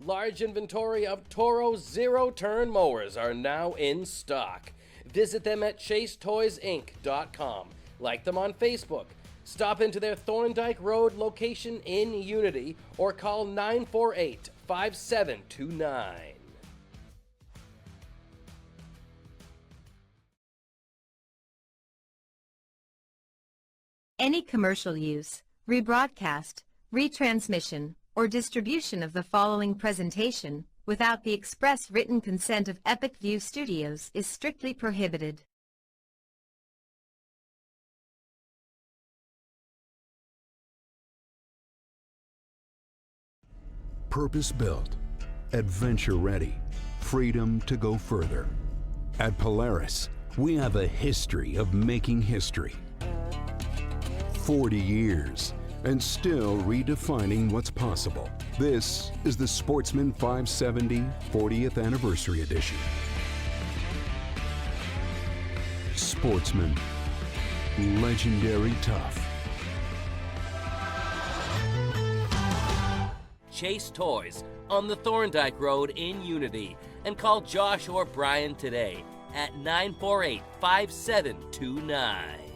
Large inventory of Toro zero-turn mowers are now in stock. Visit them at chasetoysinc.com. Like them on Facebook. Stop into their Thorndike Road location in Unity or call 948-5729. Any commercial use, rebroadcast, retransmission, or distribution of the following presentation without the express written consent of Epic View Studios is strictly prohibited. Purpose-built, adventure-ready, freedom to go further. At Polaris, we have a history of making history. 40 years, and still redefining what's possible. This is the Sportsman 570 40th Anniversary Edition. Sportsman, legendary tough. Chase Toys on the Thorndike Road in Unity and call Josh or Brian today at 948-5729.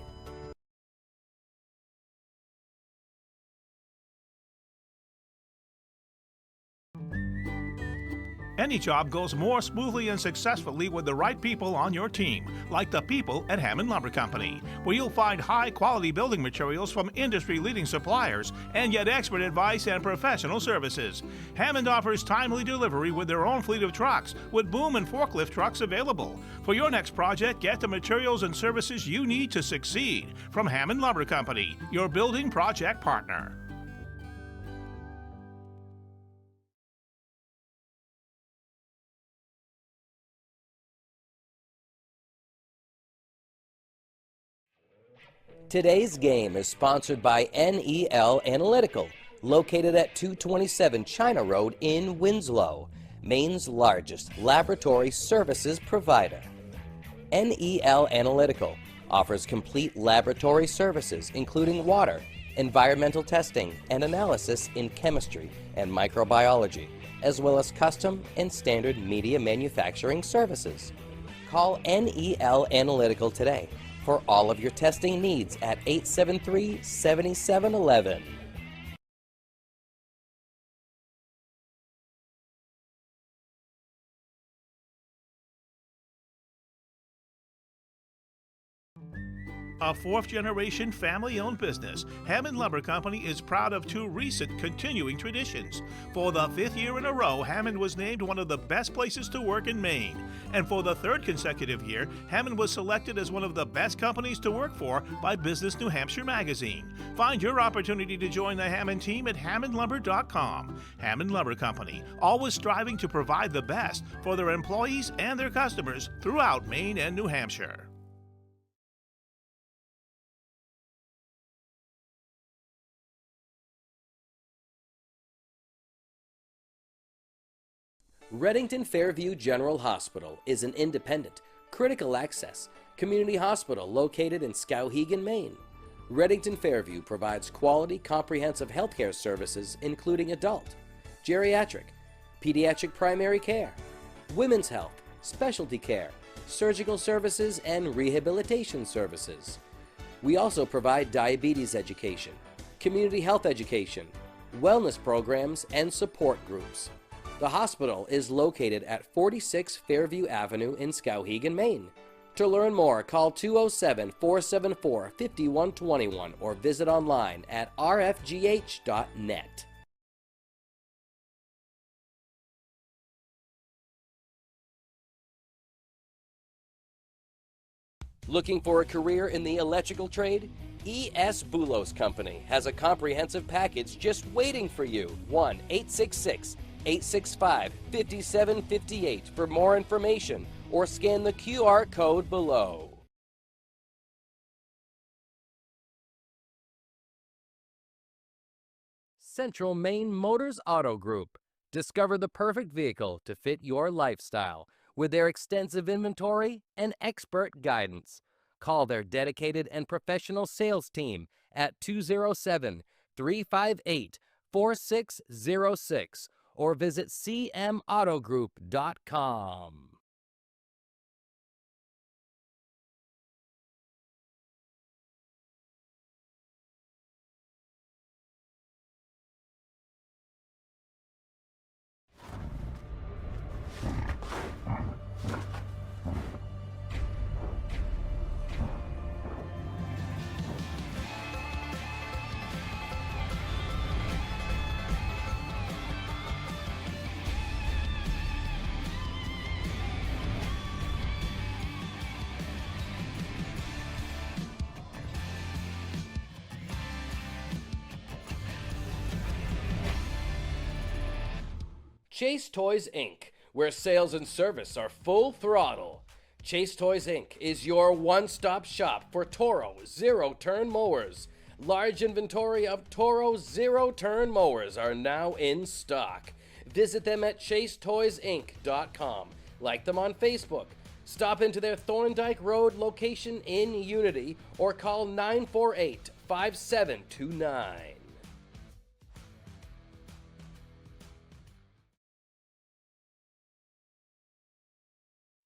Any job goes more smoothly and successfully with the right people on your team, like the people at Hammond Lumber Company, where you'll find high-quality building materials from industry-leading suppliers and get expert advice and professional services. Hammond offers timely delivery with their own fleet of trucks, with boom and forklift trucks available. For your next project, get the materials and services you need to succeed from Hammond Lumber Company, your building project partner. Today's game is sponsored by NEL Analytical, located at 227 China Road in Winslow, Maine's largest laboratory services provider. NEL Analytical offers complete laboratory services including water, environmental testing, and analysis in chemistry and microbiology, as well as custom and standard media manufacturing services. Call NEL Analytical today for all of your testing needs at 873-7711. A fourth-generation family-owned business, Hammond Lumber Company is proud of two recent continuing traditions. For the fifth year in a row, Hammond was named one of the best places to work in Maine. And for the third consecutive year, Hammond was selected as one of the best companies to work for by Business New Hampshire magazine. Find your opportunity to join the Hammond team at hammondlumber.com. Hammond Lumber Company, always striving to provide the best for their employees and their customers throughout Maine and New Hampshire. Reddington Fairview General Hospital is an independent, critical access community hospital located in Skowhegan, Maine. Reddington Fairview provides quality, comprehensive healthcare services including adult, geriatric, pediatric primary care, women's health, specialty care, surgical services, and rehabilitation services. We also provide diabetes education, community health education, wellness programs, and support groups. The hospital is located at 46 Fairview Avenue in Skowhegan, Maine. To learn more, call 207-474-5121 or visit online at rfgh.net. Looking for a career in the electrical trade? E.S. Boulos Company has a comprehensive package just waiting for you. 1-866-865-5758 for more information or scan the QR code below. Central Maine Motors Auto Group. Discover the perfect vehicle to fit your lifestyle with their extensive inventory and expert guidance. Call their dedicated and professional sales team at 207-358-4606 or visit cmautogroup.com. Chase Toys Inc., where sales and service are full throttle. Chase Toys Inc. is your one-stop shop for Toro zero-turn mowers. Large inventory of Toro zero-turn mowers are now in stock. Visit them at chasetoysinc.com. Like them on Facebook. Stop into their Thorndike Road location in Unity or call 948-5729.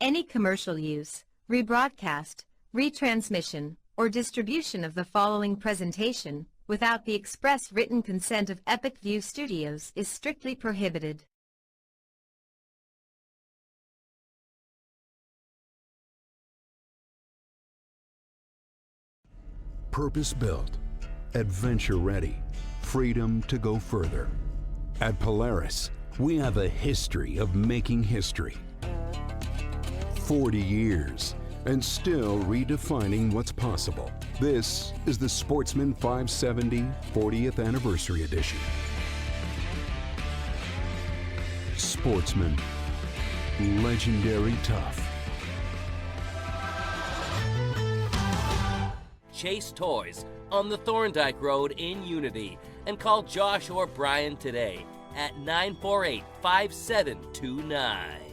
Any commercial use, rebroadcast, retransmission, or distribution of the following presentation without the express written consent of Epic View Studios is strictly prohibited. Purpose-built, adventure-ready, freedom to go further. At Polaris, we have a history of making history. 40 years, and still redefining what's possible. This is the Sportsman 570 40th Anniversary Edition. Sportsman, legendary tough. Chase Toys on the Thorndike Road in Unity, and call Josh or Brian today at 948-5729.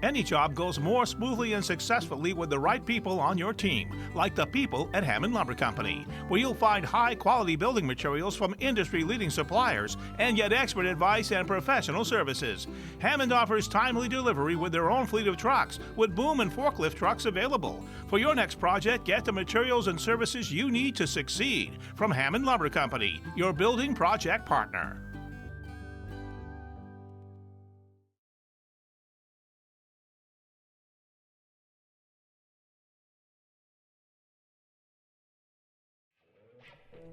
Any job goes more smoothly and successfully with the right people on your team, like the people at Hammond Lumber Company, where you'll find high-quality building materials from industry-leading suppliers and get expert advice and professional services. Hammond offers timely delivery with their own fleet of trucks, with boom and forklift trucks available. For your next project, get the materials and services you need to succeed from Hammond Lumber Company, your building project partner.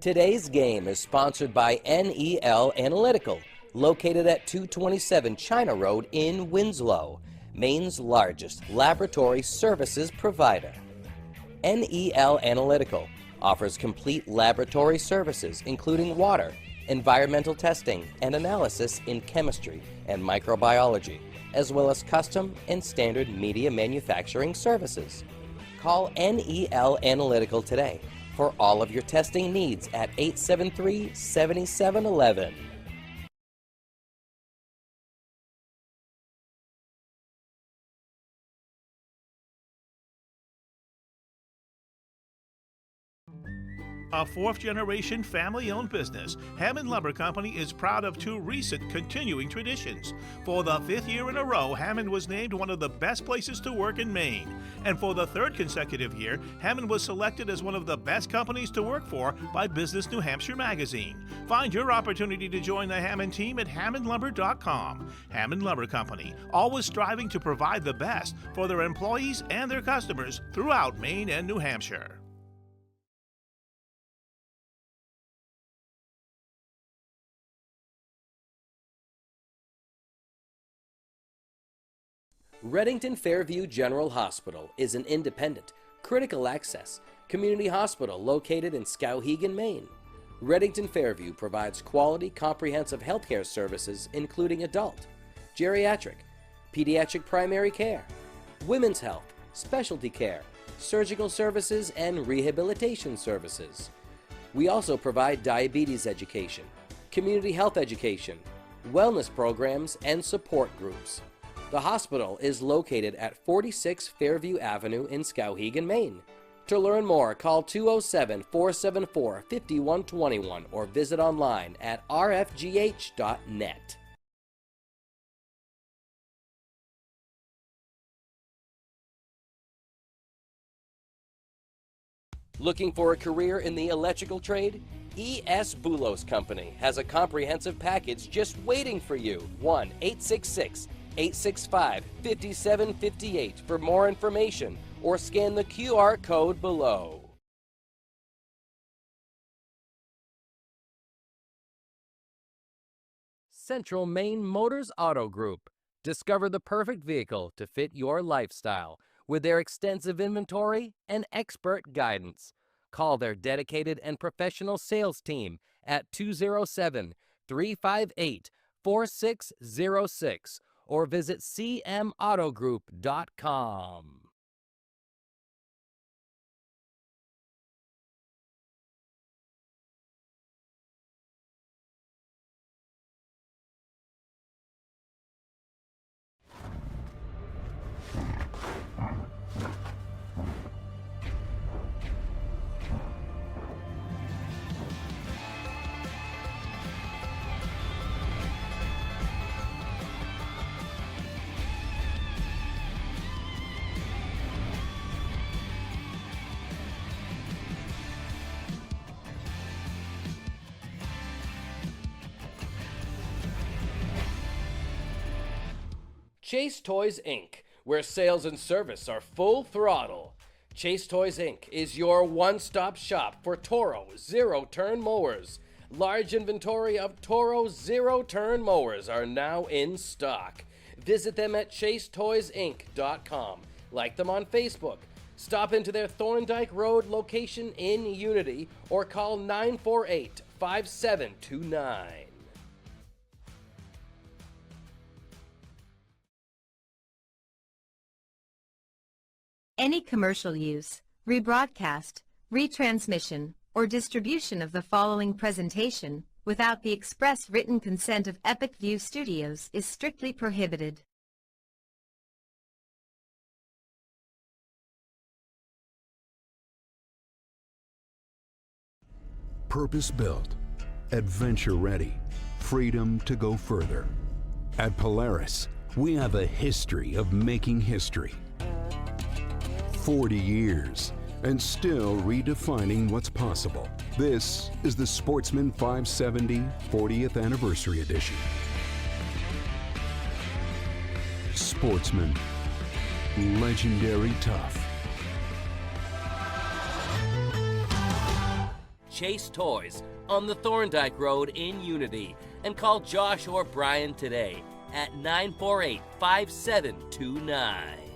Today's game is sponsored by NEL Analytical, located at 227 China Road in Winslow, Maine's largest laboratory services provider. NEL Analytical offers complete laboratory services including water, environmental testing, and analysis in chemistry and microbiology, as well as custom and standard media manufacturing services. Call NEL Analytical today for all of your testing needs at 873-7711. A fourth-generation family-owned business, Hammond Lumber Company is proud of two recent continuing traditions. For the fifth year in a row, Hammond was named one of the best places to work in Maine. And for the third consecutive year, Hammond was selected as one of the best companies to work for by Business New Hampshire magazine. Find your opportunity to join the Hammond team at hammondlumber.com. Hammond Lumber Company, always striving to provide the best for their employees and their customers throughout Maine and New Hampshire. Reddington Fairview General Hospital is an independent, critical access community hospital located in Skowhegan, Maine. Reddington Fairview provides quality, comprehensive healthcare services including adult, geriatric, pediatric primary care, women's health, specialty care, surgical services, and rehabilitation services. We also provide diabetes education, community health education, wellness programs, and support groups. The hospital is located at 46 Fairview Avenue in Skowhegan, Maine. To learn more, call 207-474-5121 or visit online at rfgh.net. Looking for a career in the electrical trade? E.S. Boulos Company has a comprehensive package just waiting for you. 1-866-865-5758 for more information or scan the QR code below. Central Maine Motors Auto Group. Discover the perfect vehicle to fit your lifestyle with their extensive inventory and expert guidance. Call their dedicated and professional sales team at 207-358-4606 or visit cmautogroup.com. Chase Toys Inc., where sales and service are full throttle. Chase Toys Inc. is your one-stop shop for Toro zero-turn mowers. Large inventory of Toro zero-turn mowers are now in stock. Visit them at chasetoysinc.com. Like them on Facebook. Stop into their Thorndike Road location in Unity or call 948-5729. Any commercial use, rebroadcast, retransmission, or distribution of the following presentation without the express written consent of Epic View Studios is strictly prohibited. Purpose-built, adventure-ready, freedom to go further. At Polaris, we have a history of making history. 40 years, and still redefining what's possible. This is the Sportsman 570 40th Anniversary Edition. Sportsman, legendary tough. Chase Toys on the Thorndike Road in Unity and call Josh or Brian today at 948-5729.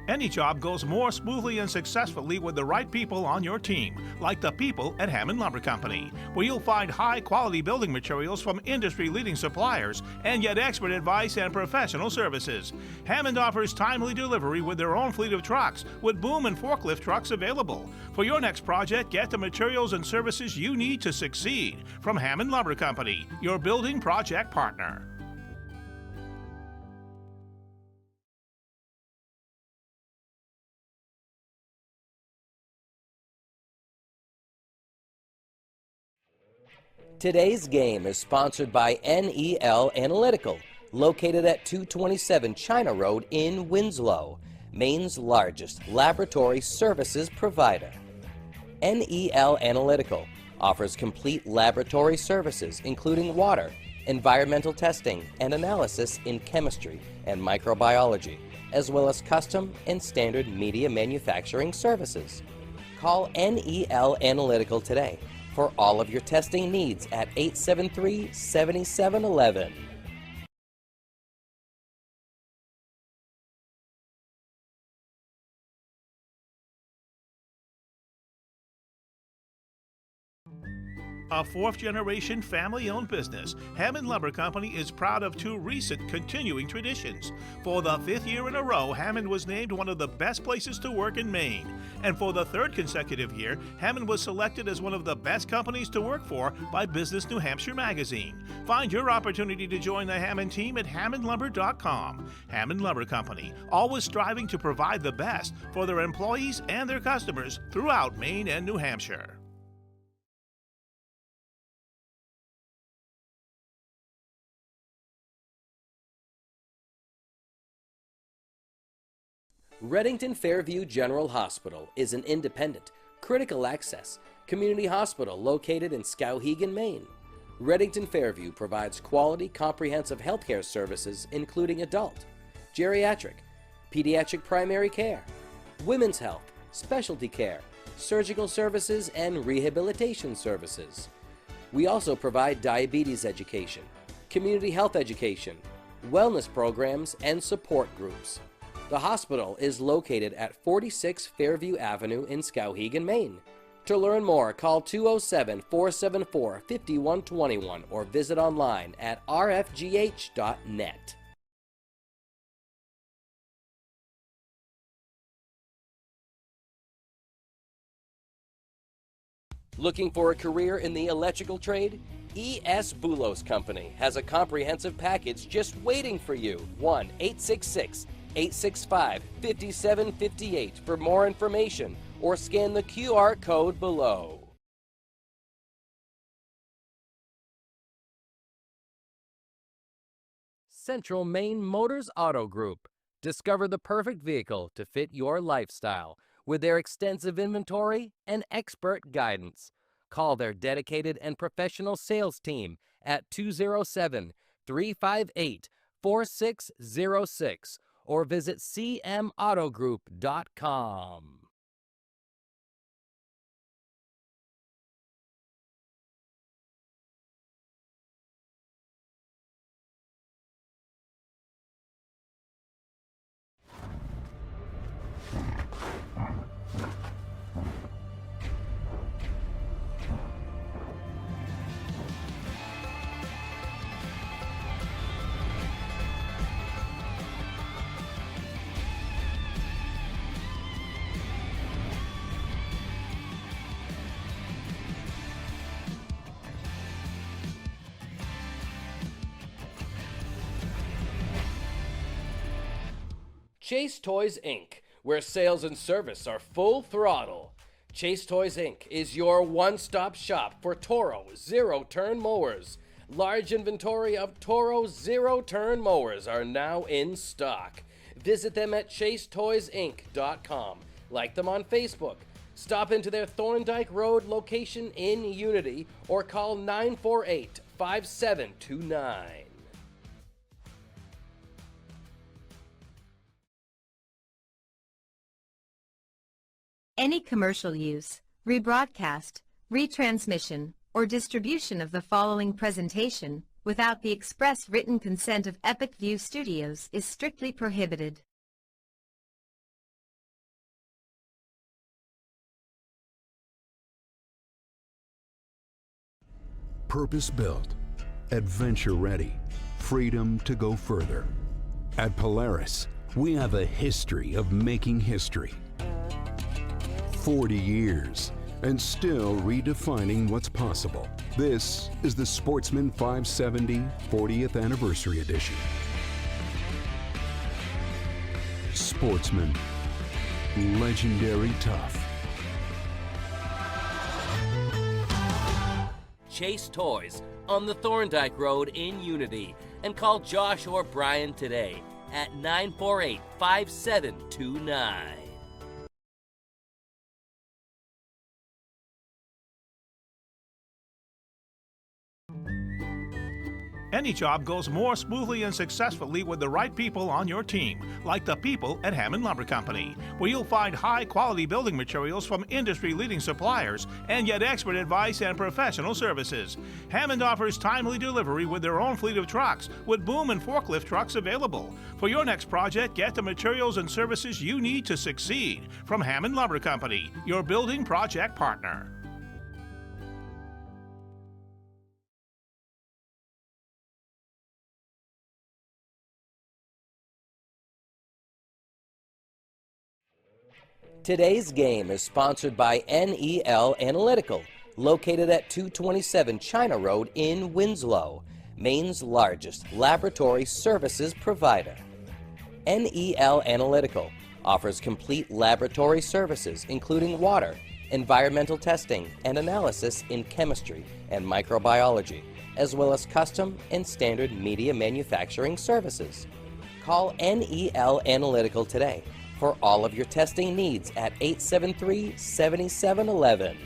Any job goes more smoothly and successfully with the right people on your team, like the people at Hammond Lumber Company, where you'll find high-quality building materials from industry-leading suppliers and get expert advice and professional services. Hammond offers timely delivery with their own fleet of trucks, with boom and forklift trucks available. For your next project, get the materials and services you need to succeed from Hammond Lumber Company, your building project partner. Today's game is sponsored by NEL Analytical, located at 227 China Road in Winslow, Maine's largest laboratory services provider. NEL Analytical offers complete laboratory services including water, environmental testing, and analysis in chemistry and microbiology, as well as custom and standard media manufacturing services. Call NEL Analytical today for all of your testing needs at 873-7711. A fourth-generation family-owned business, Hammond Lumber Company is proud of two recent continuing traditions. For the fifth year in a row, Hammond was named one of the best places to work in Maine. And for the third consecutive year, Hammond was selected as one of the best companies to work for by Business New Hampshire magazine. Find your opportunity to join the Hammond team at hammondlumber.com. Hammond Lumber Company, always striving to provide the best for their employees and their customers throughout Maine and New Hampshire. Redington Fairview General Hospital is an independent, critical access community hospital located in Skowhegan, Maine. Redington Fairview provides quality, comprehensive healthcare services including adult, geriatric, pediatric primary care, women's health, specialty care, surgical services, and rehabilitation services. We also provide diabetes education, community health education, wellness programs, and support groups. The hospital is located at 46 Fairview Avenue in Skowhegan, Maine. To learn more, call 207-474-5121 or visit online at rfgh.net. Looking for a career in the electrical trade? E.S. Boulos Company has a comprehensive package just waiting for you. 1-866-865-5758 for more information or scan the QR code below. Central Maine Motors Auto Group. Discover the perfect vehicle to fit your lifestyle with their extensive inventory and expert guidance. Call their dedicated and professional sales team at 207-358-4606 or visit cmautogroup.com. Chase Toys Inc., where sales and service are full throttle. Chase Toys Inc. is your one-stop shop for Toro zero-turn mowers. Large inventory of Toro zero-turn mowers are now in stock. Visit them at chasetoysinc.com. Like them on Facebook. Stop into their Thorndike Road location in Unity or call 948-5729. Any commercial use, rebroadcast, retransmission, or distribution of the following presentation without the express written consent of Epic View Studios is strictly prohibited. Purpose-built, adventure-ready, freedom to go further. At Polaris, we have a history of making history. 40 years, and still redefining what's possible. This is the Sportsman 570 40th Anniversary Edition. Sportsman, legendary tough. Chase Toys on the Thorndike Road in Unity, and call Josh or Brian today at 948-5729. Any job goes more smoothly and successfully with the right people on your team, like the people at Hammond Lumber Company, where you'll find high-quality building materials from industry-leading suppliers and get expert advice and professional services. Hammond offers timely delivery with their own fleet of trucks, with boom and forklift trucks available. For your next project, get the materials and services you need to succeed from Hammond Lumber Company, your building project partner. Today's game is sponsored by NEL Analytical, located at 227 China Road in Winslow, Maine's largest laboratory services provider. NEL Analytical offers complete laboratory services including water, environmental testing, and analysis in chemistry and microbiology, as well as custom and standard media manufacturing services. Call NEL Analytical today for all of your testing needs at 873-7711.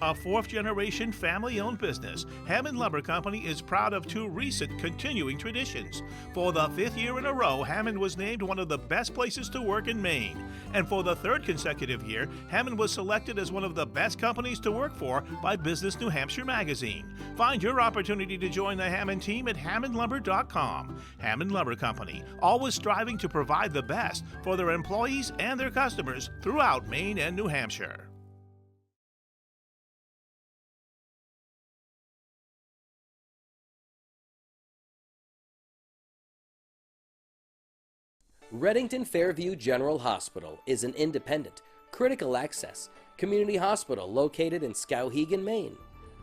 A fourth-generation family-owned business, Hammond Lumber Company is proud of two recent continuing traditions. For the fifth year in a row, Hammond was named one of the best places to work in Maine. And for the third consecutive year, Hammond was selected as one of the best companies to work for by Business New Hampshire magazine. Find your opportunity to join the Hammond team at hammondlumber.com. Hammond Lumber Company, always striving to provide the best for their employees and their customers throughout Maine and New Hampshire. Redington Fairview General Hospital is an independent, critical access community hospital located in Skowhegan, Maine.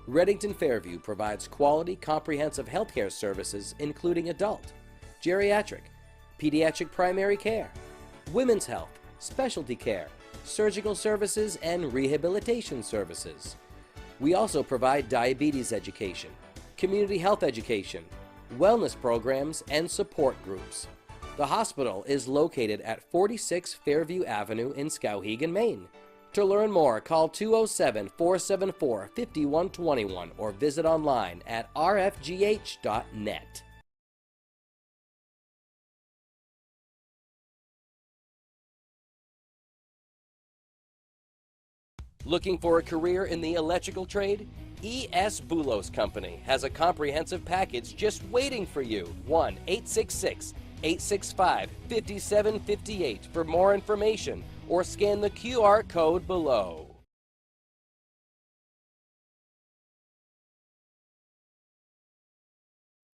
Redington Fairview provides quality, comprehensive healthcare services including adult, geriatric, pediatric primary care, women's health, specialty care, surgical services, and rehabilitation services. We also provide diabetes education, community health education, wellness programs, and support groups. The hospital is located at 46 Fairview Avenue in Skowhegan, Maine. To learn more, call 207-474-5121 or visit online at rfgh.net. Looking for a career in the electrical trade? E.S. Boulos Company has a comprehensive package just waiting for you. 1-866-865-5758 for more information or scan the QR code below.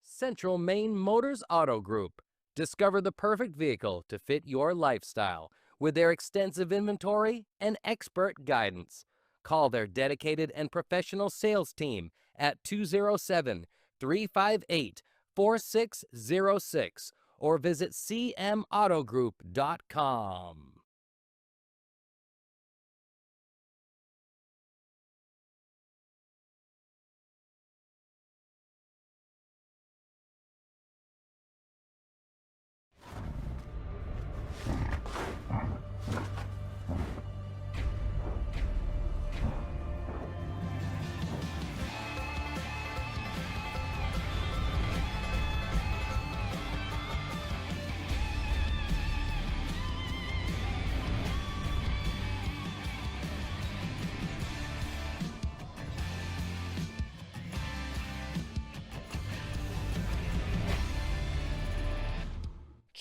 Central Maine Motors Auto Group. Discover the perfect vehicle to fit your lifestyle with their extensive inventory and expert guidance. Call their dedicated and professional sales team at 207-358-4606 or visit cmautogroup.com.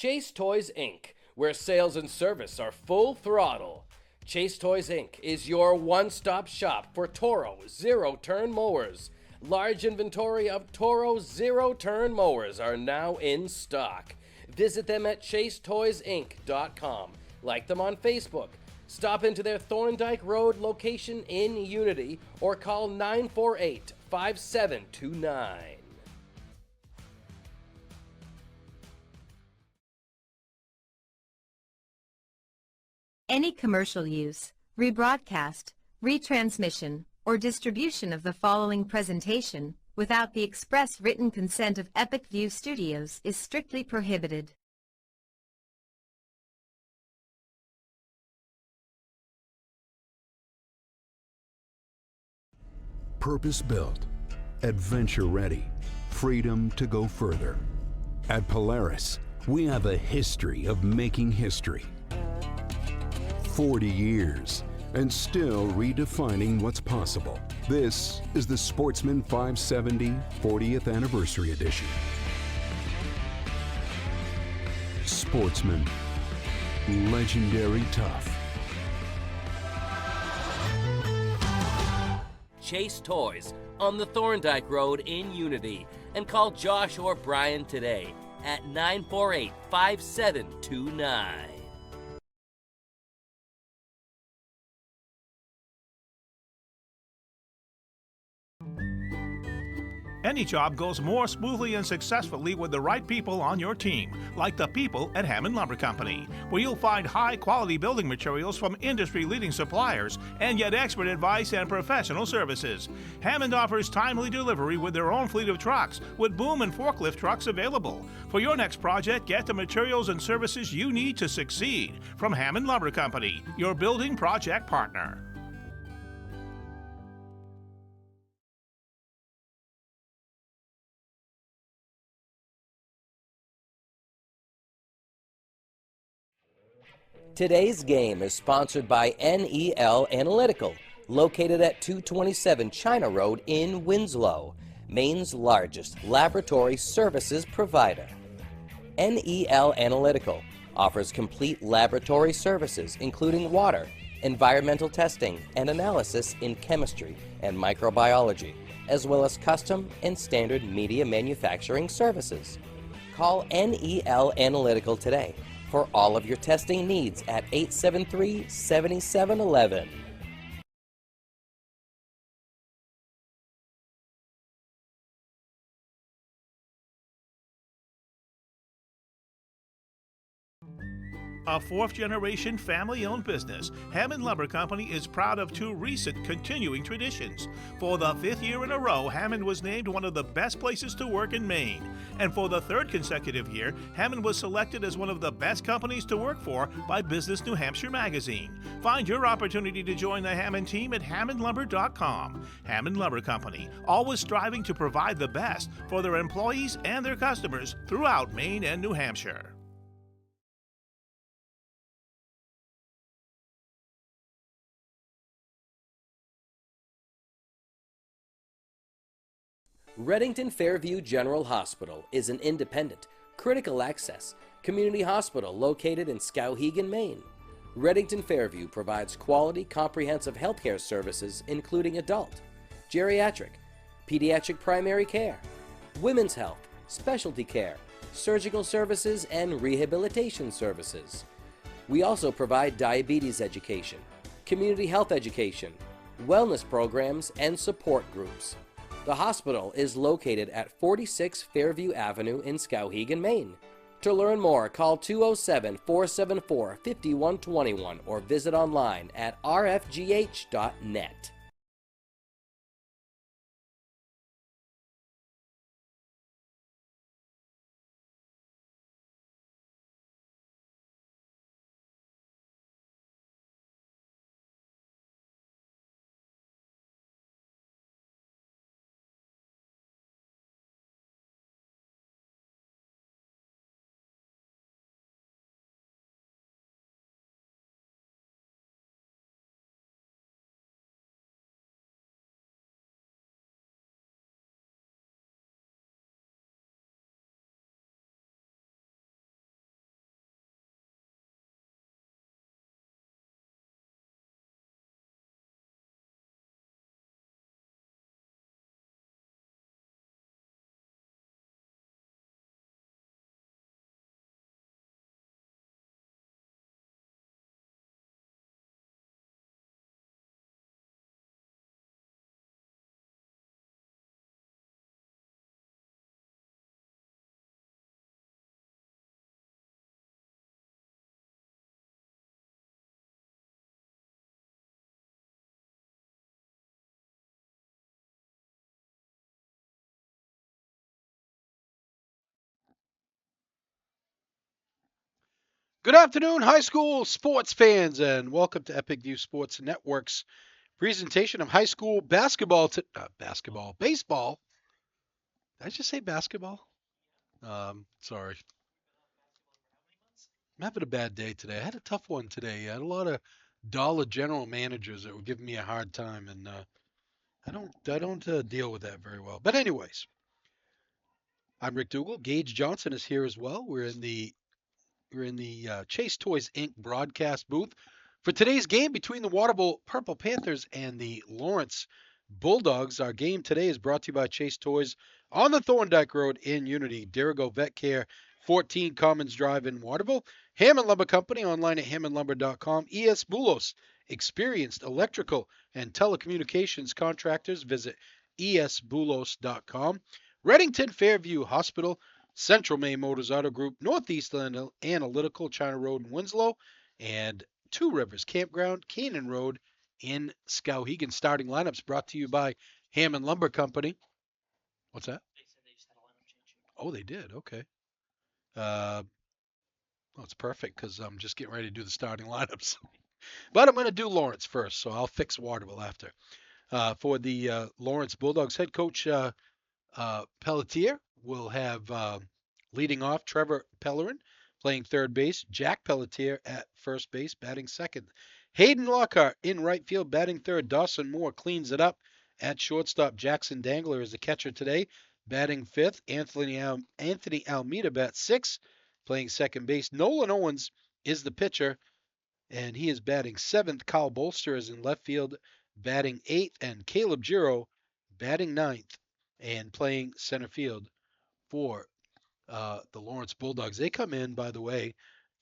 Chase Toys Inc., where sales and service are full throttle. Chase Toys Inc. is your one-stop shop for Toro zero-turn mowers. Large inventory of Toro zero-turn mowers are now in stock. Visit them at chasetoysinc.com. Like them on Facebook. Stop into their Thorndike Road location in Unity or call 948-5729. Any commercial use, rebroadcast, retransmission, or distribution of the following presentation without the express written consent of Epic View Studios is strictly prohibited. Purpose-built, adventure-ready, freedom to go further. At Polaris, we have a history of making history. 40 years, and still redefining what's possible. This is the Sportsman 570 40th Anniversary Edition. Sportsman, legendary tough. Chase Toys on the Thorndike Road in Unity and call Josh or Brian today at 948-5729. Any job goes more smoothly and successfully with the right people on your team, like the people at Hammond Lumber Company, where you'll find high-quality building materials from industry-leading suppliers and get expert advice and professional services. Hammond offers timely delivery with their own fleet of trucks, with boom and forklift trucks available. For your next project, get the materials and services you need to succeed from Hammond Lumber Company, your building project partner. Today's game is sponsored by NEL Analytical, located at 227 China Road in Winslow, Maine's largest laboratory services provider. NEL Analytical offers complete laboratory services including water, environmental testing, and analysis in chemistry and microbiology, as well as custom and standard media manufacturing services. Call NEL Analytical today for all of your testing needs at 873-7711. A fourth-generation family-owned business, Hammond Lumber Company is proud of two recent continuing traditions. For the fifth year in a row, Hammond was named one of the best places to work in Maine. And for the third consecutive year, Hammond was selected as one of the best companies to work for by Business New Hampshire magazine. Find your opportunity to join the Hammond team at hammondlumber.com. Hammond Lumber Company, always striving to provide the best for their employees and their customers throughout Maine and New Hampshire. Reddington Fairview General Hospital is an independent, critical access community hospital located in Skowhegan, Maine. Reddington Fairview provides quality, comprehensive healthcare services including adult, geriatric, pediatric primary care, women's health, specialty care, surgical services, and rehabilitation services. We also provide diabetes education, community health education, wellness programs, and support groups. The hospital is located at 46 Fairview Avenue in Skowhegan, Maine. To learn more, call 207-474-5121 or visit online at rfgh.net. Good afternoon, high school sports fans, and welcome to Epic View Sports Network's presentation of high school baseball. Baseball. Did I just say basketball? Sorry. I'm having a bad day today. I had a tough one today. I had a lot of Dollar General managers that were giving me a hard time, and I don't deal with that very well. But anyways, I'm Rick Dougal. Gage Johnson is here as well. We're in the Chase Toys Inc. broadcast booth for today's game between the Waterville Purple Panthers and the Lawrence Bulldogs. Our game today is brought to you by Chase Toys on the Thorndike Road in Unity. Dirigo Vet Care, 14 Commons Drive in Waterville. Hammond Lumber Company online at hammondlumber.com. ES Bulos, experienced electrical and telecommunications contractors. Visit esbulos.com. Reddington Fairview Hospital, Central Maine Motors Auto Group, Northeast Analytical, China Road in Winslow, and Two Rivers Campground, Canaan Road in Skowhegan. Starting lineups brought to you by Hammond Lumber Company. What's that? Oh, they did. Okay. Well, it's perfect because I'm just getting ready to do the starting lineups. But I'm going to do Lawrence first, so I'll fix Waterville after. For the Lawrence Bulldogs, head coach Pelletier will have leading off Trevor Pellerin playing third base, Jack Pelletier at first base, batting second. Hayden Lockhart in right field, batting third. Dawson Moore cleans it up at shortstop. Jackson Dangler is the catcher today, batting fifth. Anthony Almeida bats sixth, playing second base. Nolan Owens is the pitcher, and he is batting seventh. Kyle Bolster is in left field, batting eighth, and Caleb Giro batting ninth and playing center field for the Lawrence Bulldogs. They come in, by the way,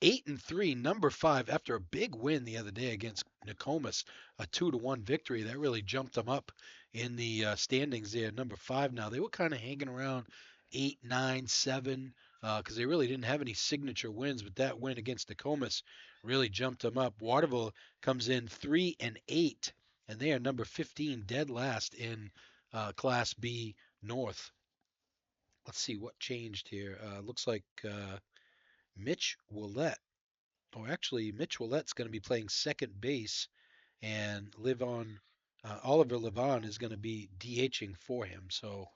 8-3, number 5, after a big win the other day against Nokomis, a 2-1 victory. That really jumped them up in the standings there. Number 5 now. They were kind of hanging around 8, 9, 7 because they really didn't have any signature wins, but that win against Nokomis really jumped them up. Waterville comes in 3-8, and they are number 15, dead last in Class B North. Let's see what changed here. Looks like Mitch Willett. Oh, actually, Mitch Willette's going to be playing second base, and Oliver Levon is going to be DHing for him. So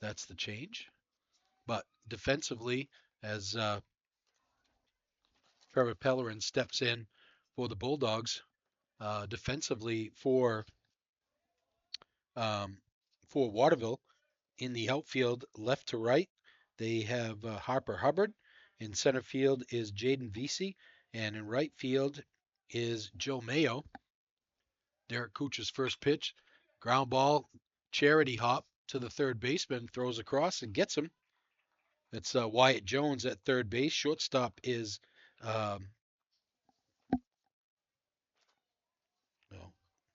that's the change. But defensively, as Trevor Pellerin steps in for the Bulldogs, defensively for Waterville, in the outfield, left to right, they have Harper Hubbard. In center field is Jaden Vesey. And in right field is Joe Mayo. Derek Kuchar's first pitch. Ground ball, charity hop to the third baseman. Throws across and gets him. It's Wyatt Jones at third base. Shortstop is, well,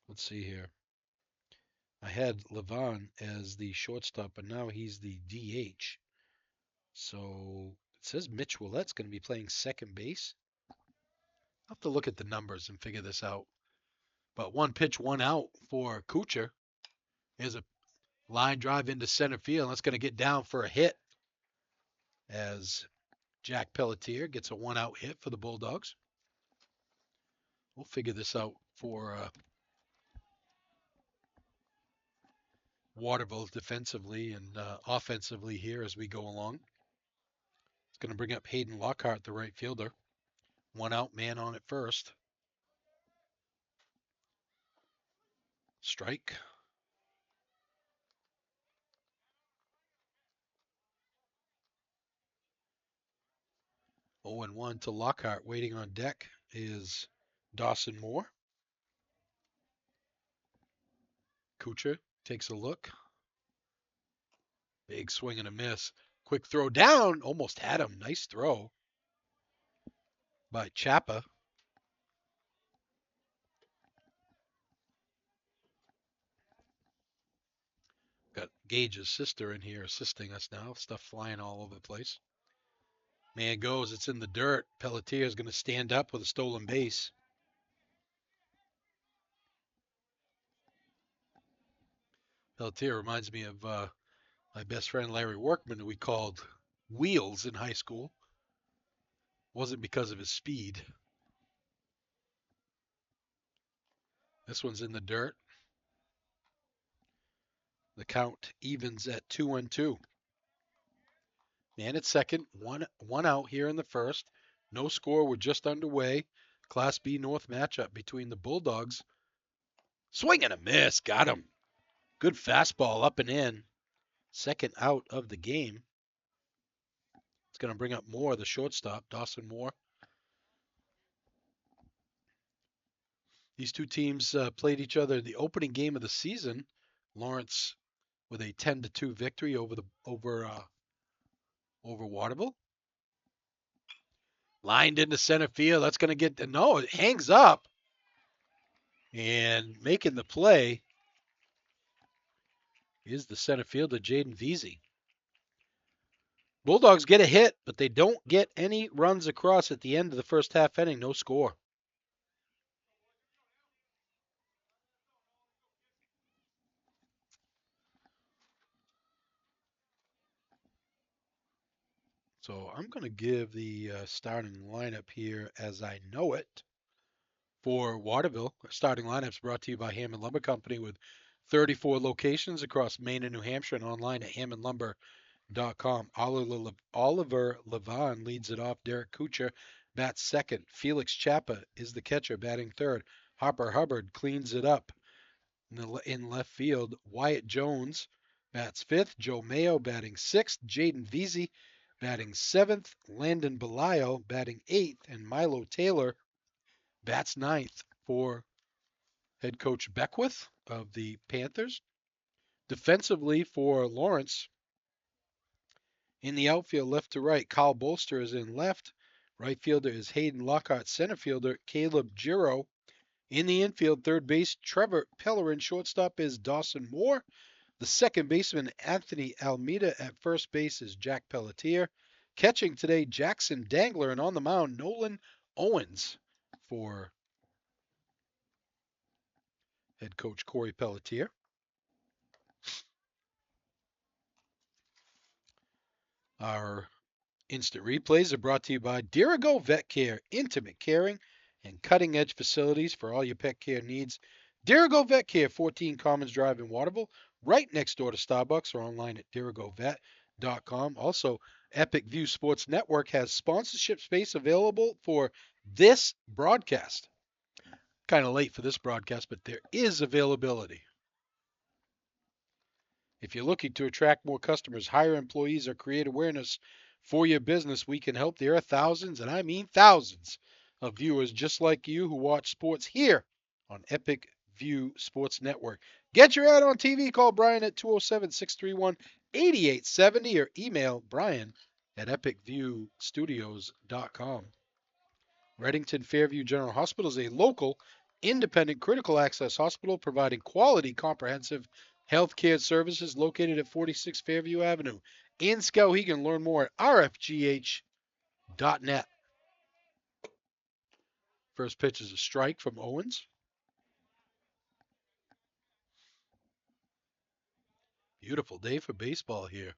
let's see here. I had Levon as the shortstop, but now he's the DH. So it says Mitch Willette's going to be playing second base. I'll have to look at the numbers and figure this out. But one pitch, one out for Kuchar. Here's a line drive into center field. That's going to get down for a hit as Jack Pelletier gets a one-out hit for the Bulldogs. We'll figure this out for Waterville defensively and offensively here as we go along. It's going to bring up Hayden Lockhart, the right fielder. One out, man on at first. Strike. 0-1 to Lockhart. Waiting on deck is Dawson Moore. Kuchar takes a look. Big swing and a miss. Quick throw down. Almost had him. Nice throw by Chapa. Got Gage's sister in here assisting us now. Stuff flying all over the place. Man goes. It's in the dirt. Pelletier is going to stand up with a stolen base. Pelletier reminds me of my best friend Larry Workman, who we called Wheels in high school. Wasn't because of his speed. This one's in the dirt. The count evens at 2-2. Man at second, one out here in the first. No score, we're just underway. Class B North matchup between the Bulldogs. Swing and a miss, got him. Good fastball up and in. Second out of the game. It's going to bring up Moore, the shortstop, Dawson Moore. These two teams played each other in the opening game of the season Lawrence with a 10-2 victory over Waterville. Lined into center field. That's going to get no. It hangs up, and making the play is the center fielder Jaden Veazey. Bulldogs get a hit, but they don't get any runs across at the end of the first half inning. No score. So I'm going to give the starting lineup here as I know it for Waterville. Our starting lineups brought to you by Hammond Lumber Company with 34 locations across Maine and New Hampshire and online at hammondlumber.com. Oliver Levon leads it off. Derek Kuchar bats second. Felix Chapa is the catcher, batting third. Harper Hubbard cleans it up in left field. Wyatt Jones bats fifth. Joe Mayo batting sixth. Jaden Veazey batting seventh. Landon Belial batting eighth. And Milo Taylor bats ninth for head coach Beckwith of the Panthers. Defensively for Lawrence, in the outfield, left to right, Kyle Bolster is in left. Right fielder is Hayden Lockhart. Center fielder, Caleb Giro. In the infield, third base, Trevor Pellerin. Shortstop is Dawson Moore. The second baseman, Anthony Almeida. At first base is Jack Pelletier. Catching today, Jackson Dangler. And on the mound, Nolan Owens for head coach Corey Pelletier. Our instant replays are brought to you by Dirigo Vet Care, intimate caring and cutting-edge facilities for all your pet care needs. Dirigo Vet Care, 14 Commons Drive in Waterville, right next door to Starbucks, or online at dirigovet.com. Also, Epic View Sports Network has sponsorship space available for this broadcast. Kind of late for this broadcast, but there is availability. If you're looking to attract more customers, hire employees, or create awareness for your business, we can help. There are thousands, and I mean thousands, of viewers just like you who watch sports here on Epic View Sports Network. Get your ad on TV. Call Brian at 207-631-8870 or email Brian at epicviewstudios.com. Reddington Fairview General Hospital is a local, independent, critical access hospital providing quality, comprehensive healthcare services located at 46 Fairview Avenue in Skowhegan. Learn more at rfgh.net. First pitch is a strike from Owens. Beautiful day for baseball here.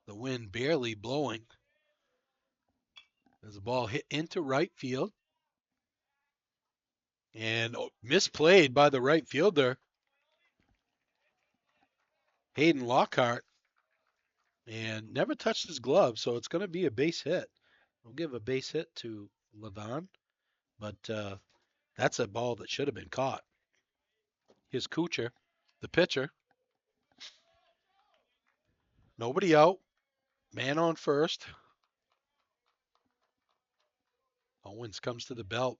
The wind barely blowing. As the ball hit into right field. And misplayed by the right fielder, Hayden Lockhart. And never touched his glove, so it's going to be a base hit. We'll give a base hit to Levon, but that's a ball that should have been caught. Here's Kuchar, the pitcher. Nobody out. Man on first. Owens comes to the belt.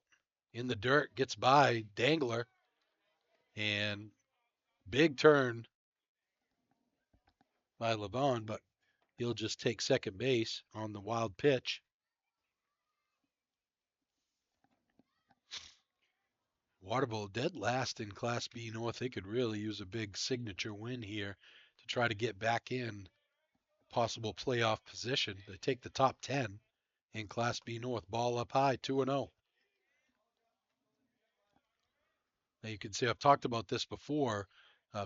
In the dirt, gets by Dangler. And big turn by Levon, but he'll just take second base on the wild pitch. Waterville dead last in Class B North. They could really use a big signature win here to try to get back in possible playoff position. They take the top 10 in Class B North. Ball up high, 2-0. Now you can see I've talked about this before.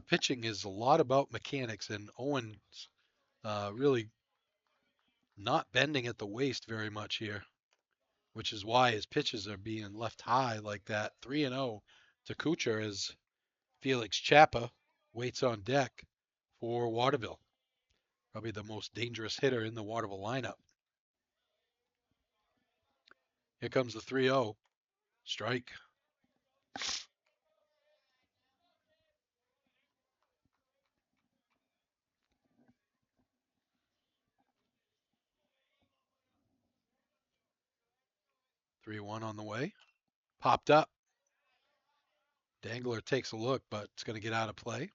Pitching is a lot about mechanics, and Owens really not bending at the waist very much here, which is why his pitches are being left high like that. 3-0 to Kuchar as Felix Chapa waits on deck for Waterville. Probably the most dangerous hitter in the Waterville lineup. Here comes the 3-0. Strike. Three-one on the way. Popped up. Dangler takes a look, but it's going to get out of play.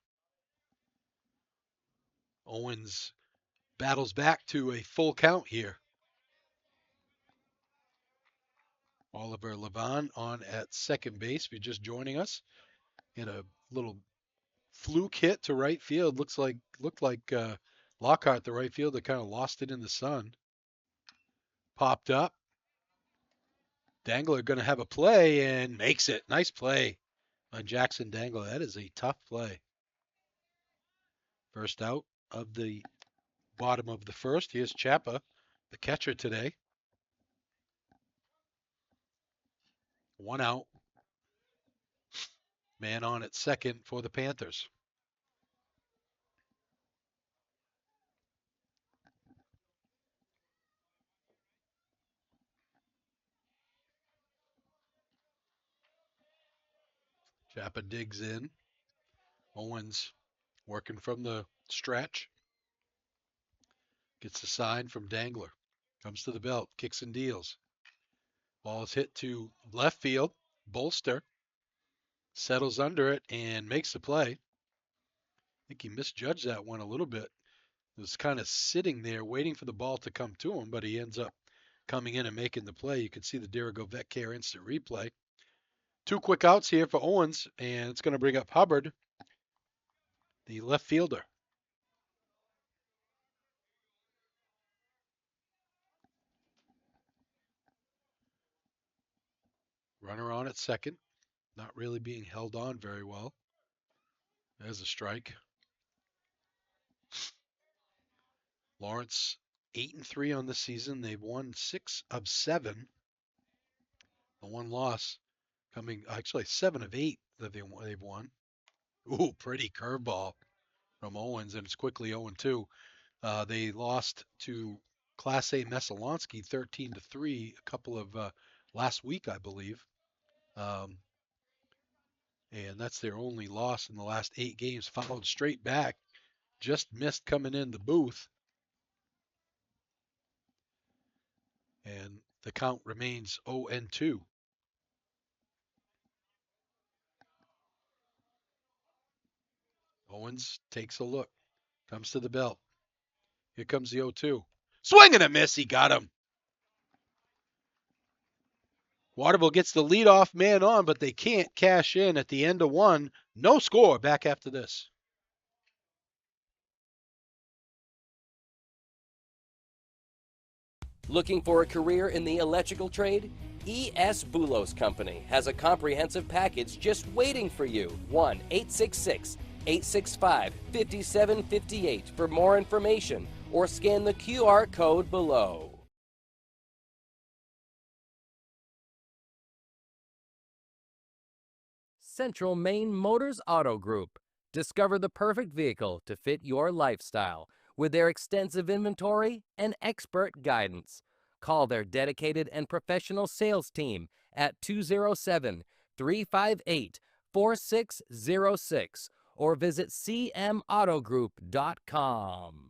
Owens battles back to a full count here. Oliver Levon on at second base. If you're just joining us, in a little fluke hit to right field. Looked like Lockhart, the right fielder, kind of lost it in the sun. Popped up. Dangler going to have a play and makes it. Nice play by Jackson Dangler. That is a tough play. First out of the bottom of the first. Here's Chapa, the catcher today. One out. Man on at second for the Panthers. Chapa digs in. Owens working from the stretch. Gets the sign from Dangler. Comes to the belt. Kicks and deals. Ball is hit to left field. Bolster settles under it and makes the play. I think he misjudged that one a little bit. He was kind of sitting there waiting for the ball to come to him, but he ends up coming in and making the play. You can see the Dirigo Vet Care instant replay. 2 quick outs here for Owens, and it's going to bring up Hubbard, the left fielder. Runner on at second, not really being held on very well. There's a strike. Lawrence 8-3 on the season. They've won 6 of 7. The one loss coming, actually 7 of 8 that they've won. Ooh, pretty curveball from Owens, and it's quickly 0-2. They lost to Class A Messalonsky 13-3 a couple of last week, I believe. And that's their only loss in the last 8 games. Followed straight back, just missed coming in the booth. And the count remains 0-2. Owens takes a look, comes to the belt. Here comes the 0-2. Swing and a miss, he got him. Waterville gets the leadoff man on, but they can't cash in at the end of 1. No score. Back after this. Looking for a career in the electrical trade? E.S. Boulos Company has a comprehensive package just waiting for you. 1-866-865-5758 for more information or scan the QR code below. Central Maine Motors Auto Group. Discover the perfect vehicle to fit your lifestyle with their extensive inventory and expert guidance. Call their dedicated and professional sales team at 207-358-4606 or visit cmautogroup.com.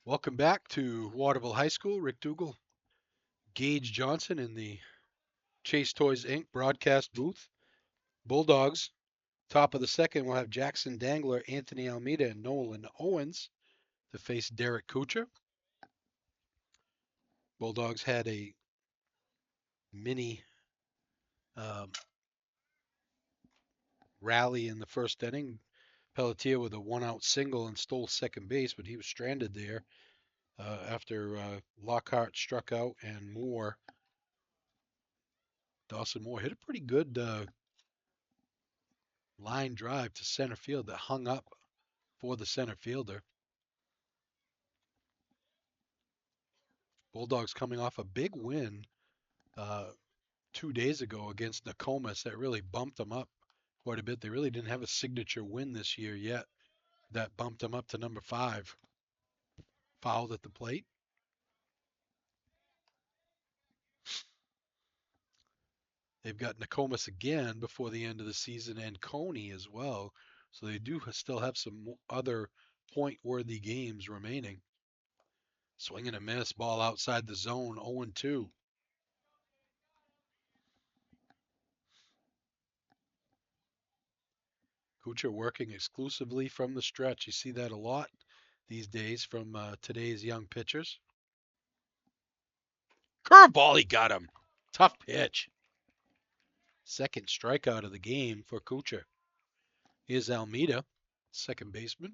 Welcome back to Waterville High School. Rick Dougal, Gage Johnson in the Chase Toys Inc. broadcast booth. Bulldogs, top of the second, will have Jackson Dangler, Anthony Almeida, and Nolan Owens to face Derek Kuchar. Bulldogs had a mini rally in the first inning. Pelletier with a 1-out single and stole second base, but he was stranded there after Lockhart struck out and Dawson Moore hit a pretty good line drive to center field that hung up for the center fielder. Bulldogs coming off a big win 2 days ago against Nokomis that really bumped them up quite a bit. They really didn't have a signature win this year yet. That bumped them up to number 5. Fouled at the plate. They've got Nokomis again before the end of the season and Coney as well. So they do still have some other point-worthy games remaining. Swing and a miss. Ball outside the zone. 0-2. Kuchar working exclusively from the stretch. You see that a lot these days from today's young pitchers. Curveball, he got him. Tough pitch. Second strikeout of the game for Kuchar. Here's Almeida, second baseman.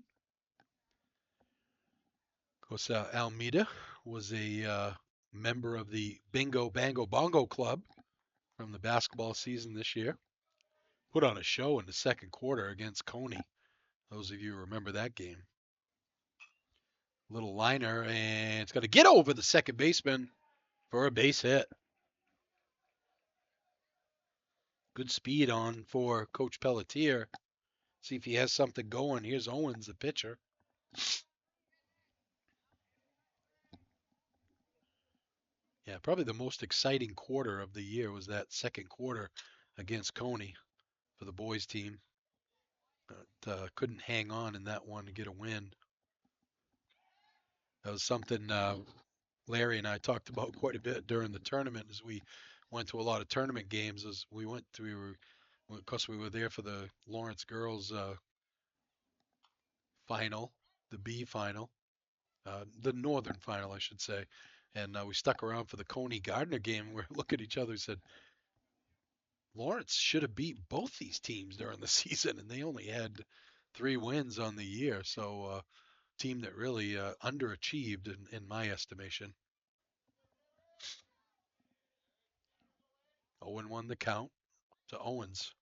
Of course, Almeida was a member of the Bingo Bango Bongo Club from the basketball season this year. Put on a show in the second quarter against Coney. Those of you who remember that game. Little liner, and it's going to get over the second baseman for a base hit. Good speed on for Coach Pelletier. See if he has something going. Here's Owens, the pitcher. Yeah, probably the most exciting quarter of the year was that second quarter against Coney for the boys team. But couldn't hang on in that one to get a win. That was something Larry and I talked about quite a bit during the tournament as we went to a lot of tournament games. As we went, of course, we were there for the Lawrence girls final, the B final, the Northern final, I should say. And we stuck around for the Coney Gardner game. We looked at each other and said, Lawrence should have beat both these teams during the season, and they only had 3 wins on the year. So, team that really underachieved in my estimation. 0-1 the count to Owens.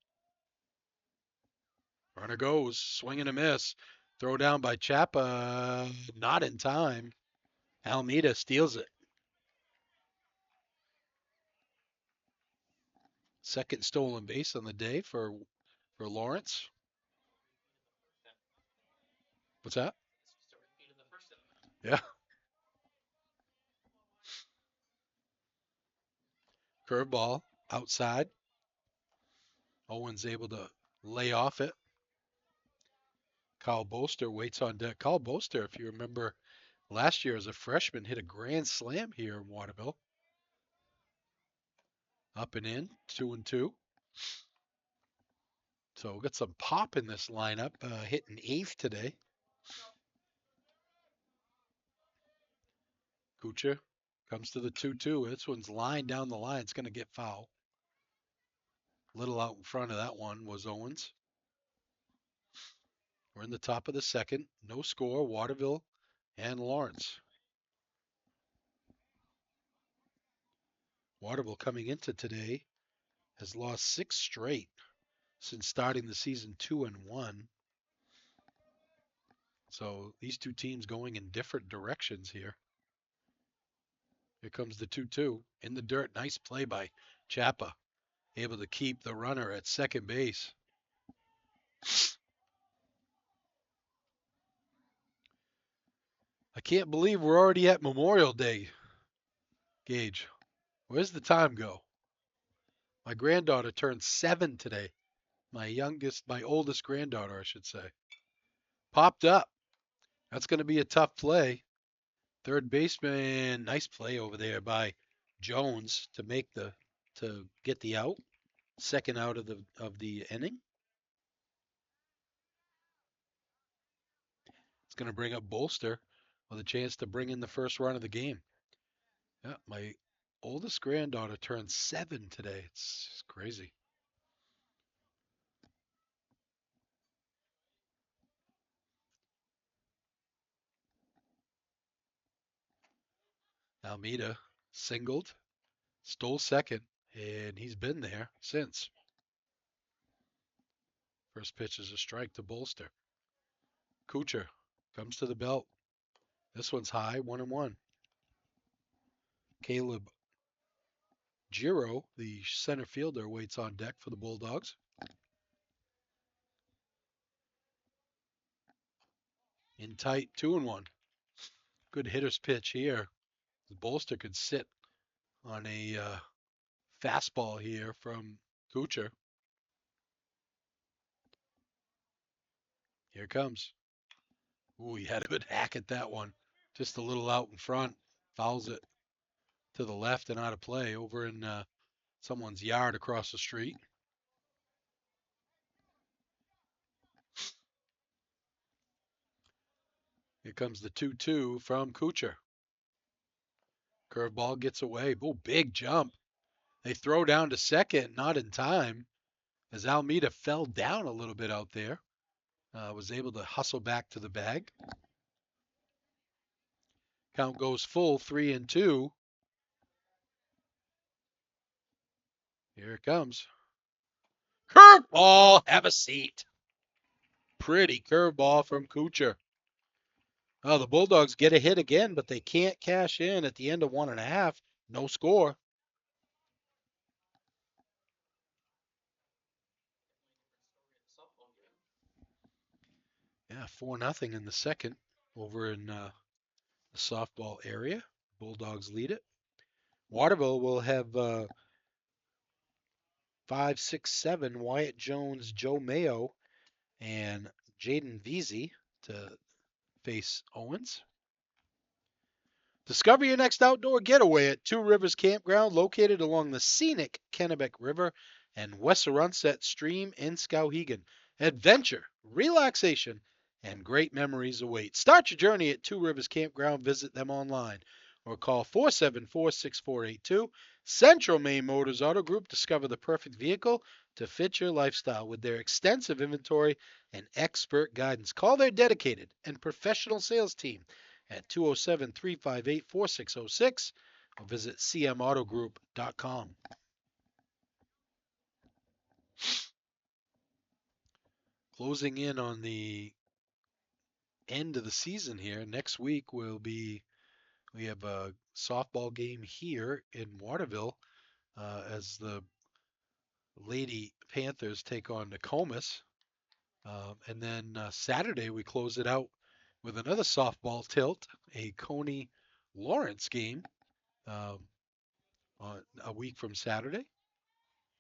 Runner goes, swing and a miss. Throw down by Chapa, not in time. Almeida steals it. Second stolen base on the day for Lawrence. What's that? Yeah. Curveball outside. Owens able to lay off it. Kyle Boster waits on deck. Kyle Boster, if you remember last year as a freshman, hit a grand slam here in Waterville. Up and in, 2-2. So we've got some pop in this lineup, hitting 8th today. Kuchar comes to the 2-2. This one's lined down the line. It's going to get foul. Little out in front of that one was Owens. We're in the top of the second. No score, Waterville and Lawrence. Waterville coming into today has lost 6 straight since starting the season 2-1. So these two teams going in different directions here. Here comes the 2-2 in the dirt. Nice play by Chapa. Able to keep the runner at second base. I can't believe we're already at Memorial Day, Gage. Where's the time go? My granddaughter turned 7 today. My oldest granddaughter, I should say. Popped up. That's going to be a tough play. Third baseman, nice play over there by Jones to get the out. Second out of the inning. It's going to bring up Bolster with a chance to bring in the first run of the game. Yeah, my oldest granddaughter turned 7 today. It's crazy. Almeida singled, stole second, and he's been there since. First pitch is a strike to Bolster. Kuchar comes to the belt. This one's high, 1-1. Caleb Giro, the center fielder, waits on deck for the Bulldogs. In tight, 2-1. Good hitter's pitch here. The Bolster could sit on a fastball here from Kuchar. Here comes. Ooh, he had a good hack at that one. Just a little out in front, fouls it to the left and out of play over in someone's yard across the street. Here comes the 2-2 from Kuchar. Curveball gets away. Oh, big jump. They throw down to second, not in time, as Almeida fell down a little bit out there. Was able to hustle back to the bag. Count goes full, 3-2. Here it comes. Curveball, have a seat. Pretty curveball from Kuchar. Oh, the Bulldogs get a hit again, but they can't cash in at the end of 1.5. No score. Yeah, 4-0 in the second over in the softball area. Bulldogs lead it. Waterville will have 5, 6, 7. Wyatt Jones, Joe Mayo, and Jaden Veazey to face Owens. Discover your next outdoor getaway at Two Rivers Campground, located along the scenic Kennebec River and Wessarunset Stream in Skowhegan. Adventure, relaxation, and great memories await. Start your journey at Two Rivers Campground. Visit them online or call 474-6482. Central Maine Motors Auto Group. Discover the perfect vehicle to fit your lifestyle with their extensive inventory and expert guidance. Call their dedicated and professional sales team at 207-358-4606 or visit cmautogroup.com. Closing in on the end of the season here. Next week we have a softball game here in Waterville as the Lady Panthers take on Nokomis. And then Saturday we close it out with another softball tilt, a Coney Lawrence game on a week from Saturday.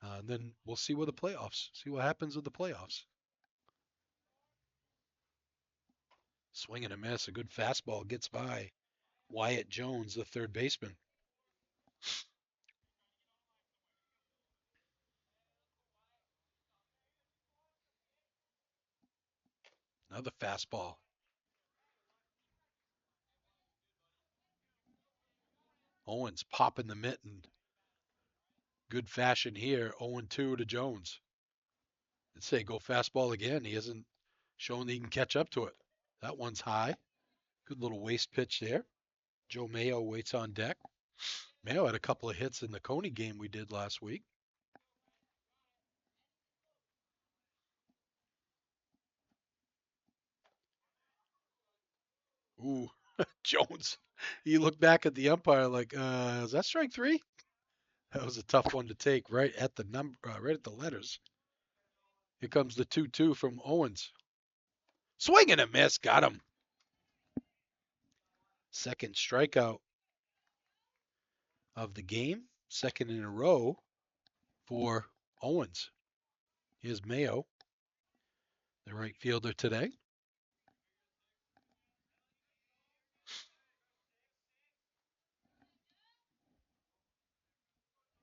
And then we'll see what happens with the playoffs. Swing and a miss. A good fastball gets by Wyatt Jones, the third baseman. Another fastball. Owens popping the mitten. Good fashion here. 0-2 to Jones. I'd say go fastball again. He hasn't shown that he can catch up to it. That one's high. Good little waist pitch there. Joe Mayo waits on deck. Mayo had a couple of hits in the Coney game we did last week. Ooh, Jones. He looked back at the umpire like, is that strike 3? That was a tough one to take right at the number, right at the letters. Here comes the 2-2 from Owens. Swing and a miss. Got him. Second strikeout of the game. Second in a row for Owens. Here's Mayo, the right fielder today.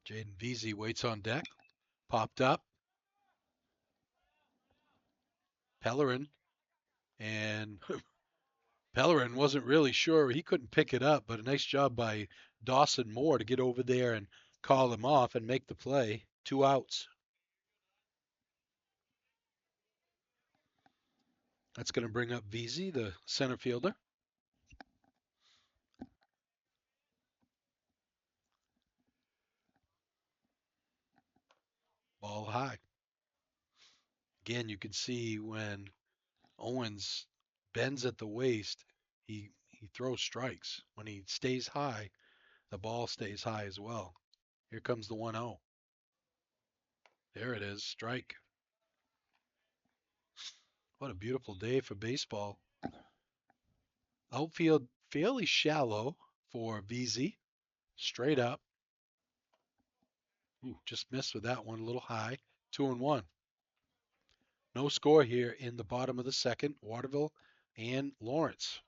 Jaden Veazey waits on deck. Popped up. Pellerin. And Pellerin wasn't really sure. He couldn't pick it up, but a nice job by Dawson Moore to get over there and call him off and make the play. 2 outs. That's going to bring up Veazey, the center fielder. Ball high. Again, you can see when Owens bends at the waist, he throws strikes. When he stays high, the ball stays high as well. Here comes the 1-0. There it is, strike. What a beautiful day for baseball. Outfield fairly shallow for Veazey. Straight up. Ooh, just missed with that one, a little high. 2-1. No score here in the bottom of the second. Waterville and Lawrence.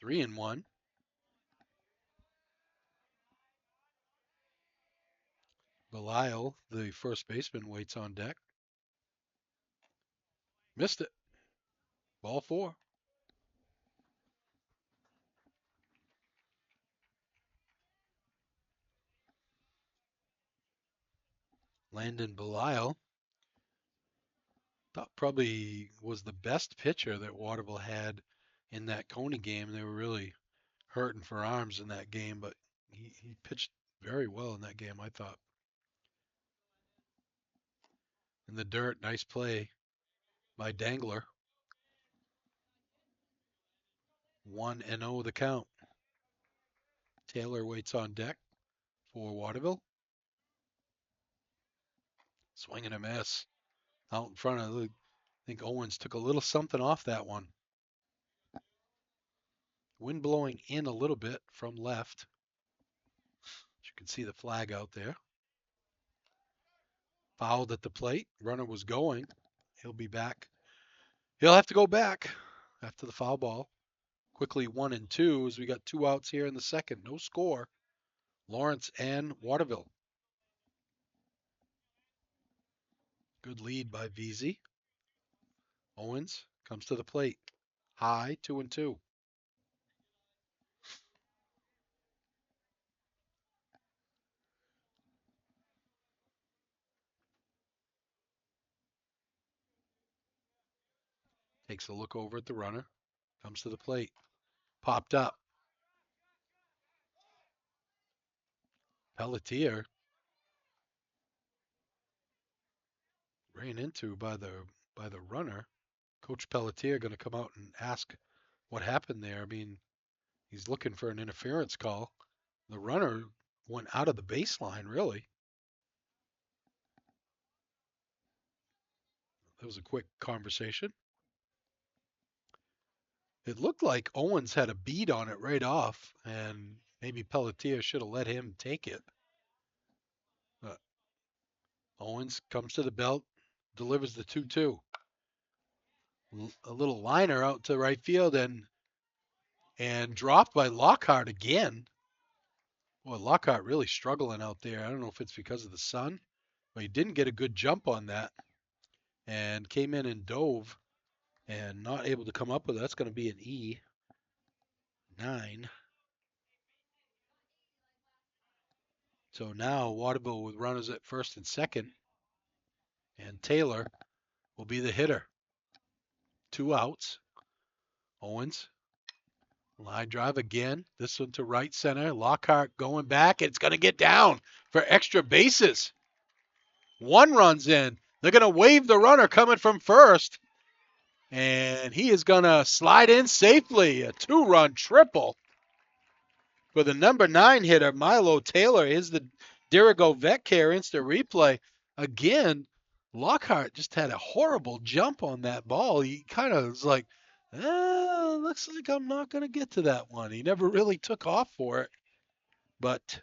3-1. Belial, the first baseman, waits on deck. Missed it. Ball 4. Landon Belial thought probably was the best pitcher that Waterville had in that Coney game. They were really hurting for arms in that game, but he pitched very well in that game, I thought. In the dirt, nice play by Dangler. 1-0 the count. Taylor waits on deck for Waterville. Swing and a miss. Out in front of, I think Owens took a little something off that one. Wind blowing in a little bit from left. You can see the flag out there. Fouled at the plate. Runner was going. He'll be back. He'll have to go back after the foul ball. Quickly 1 and 2 as we got 2 outs here in the second. No score. Lawrence and Waterville. Good lead by VZ. Owens comes to the plate. High, 2 and 2. Takes a look over at the runner. Comes to the plate. Popped up. Pelletier ran into by the runner. Coach Pelletier going to come out and ask what happened there. I mean, he's looking for an interference call. The runner went out of the baseline, really. That was a quick conversation. It looked like Owens had a bead on it right off, and maybe Pelletier should have let him take it. But Owens comes to the belt, delivers the 2-2. A little liner out to right field and dropped by Lockhart again. Boy, Lockhart really struggling out there. I don't know if it's because of the sun, but he didn't get a good jump on that and came in and dove and not able to come up with it. That's going to be an E9. So now Waterville with runners at first and second, and Taylor will be the hitter. 2 outs. Owens, line drive again. This one to right center. Lockhart going back. It's going to get down for extra bases. 1 runs in. They're going to wave the runner coming from first. And he is going to slide in safely. A 2-run triple for the number 9 hitter, Milo Taylor. Here's the Dirigo Vet Care instant replay. Again, Lockhart just had a horrible jump on that ball. He kind of was like, looks like I'm not going to get to that one. He never really took off for it. But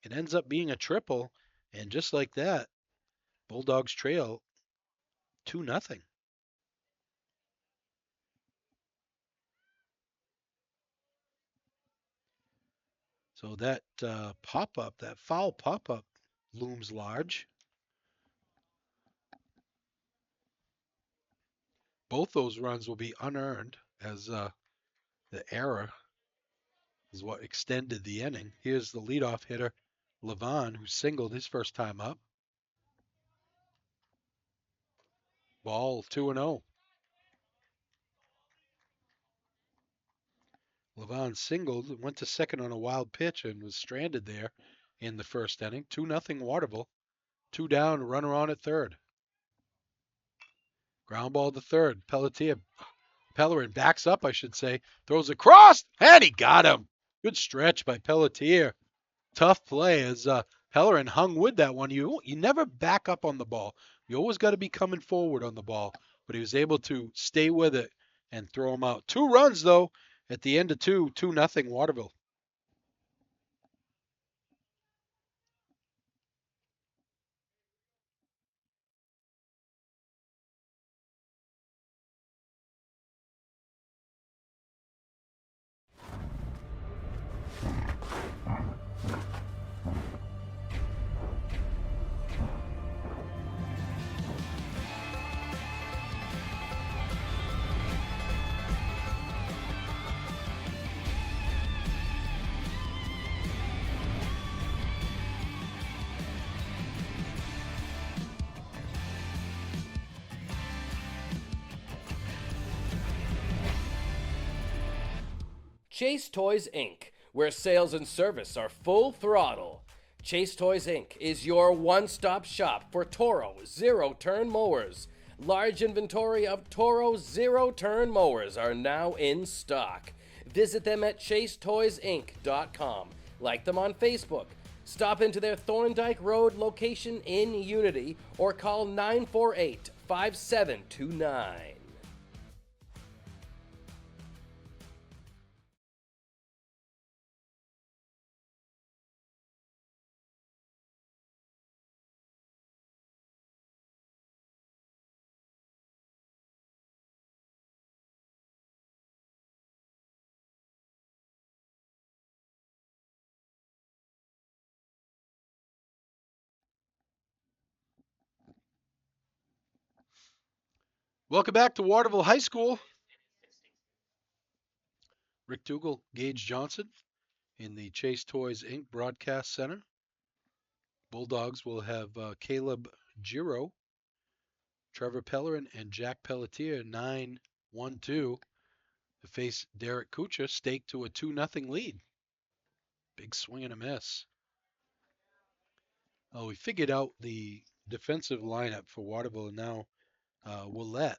it ends up being a triple. And just like that, Bulldogs trail 2-0. So that pop-up, that foul pop-up looms large. Both those runs will be unearned as the error is what extended the inning. Here's the leadoff hitter, Levon, who singled his first time up. Ball 2-0. Levon singled, went to second on a wild pitch and was stranded there in the first inning. 2-0 Waterville. 2 down, runner on at third. Ground ball to third. Pellerin backs up, I should say. Throws across, and he got him. Good stretch by Pelletier. Tough play as Pellerin hung with that one. You never back up on the ball. You always got to be coming forward on the ball. But he was able to stay with it and throw him out. 2 runs, though, at the end of 2-0 Waterville. Chase Toys Inc., where sales and service are full throttle. Chase Toys Inc. is your one-stop shop for Toro zero-turn mowers. Large inventory of Toro zero-turn mowers are now in stock. Visit them at chasetoysinc.com. Like them on Facebook. Stop into their Thorndike Road location in Unity or call 948-5729. Welcome back to Waterville High School. Rick Tugel, Gage Johnson in the Chase Toys Inc. Broadcast Center. Bulldogs will have Caleb Giro, Trevor Pellerin, and Jack Pelletier 9-1-2 to face Derek Kucha, staked to a 2-0 lead. Big swing and a miss. Oh, we figured out the defensive lineup for Waterville, and now Willette,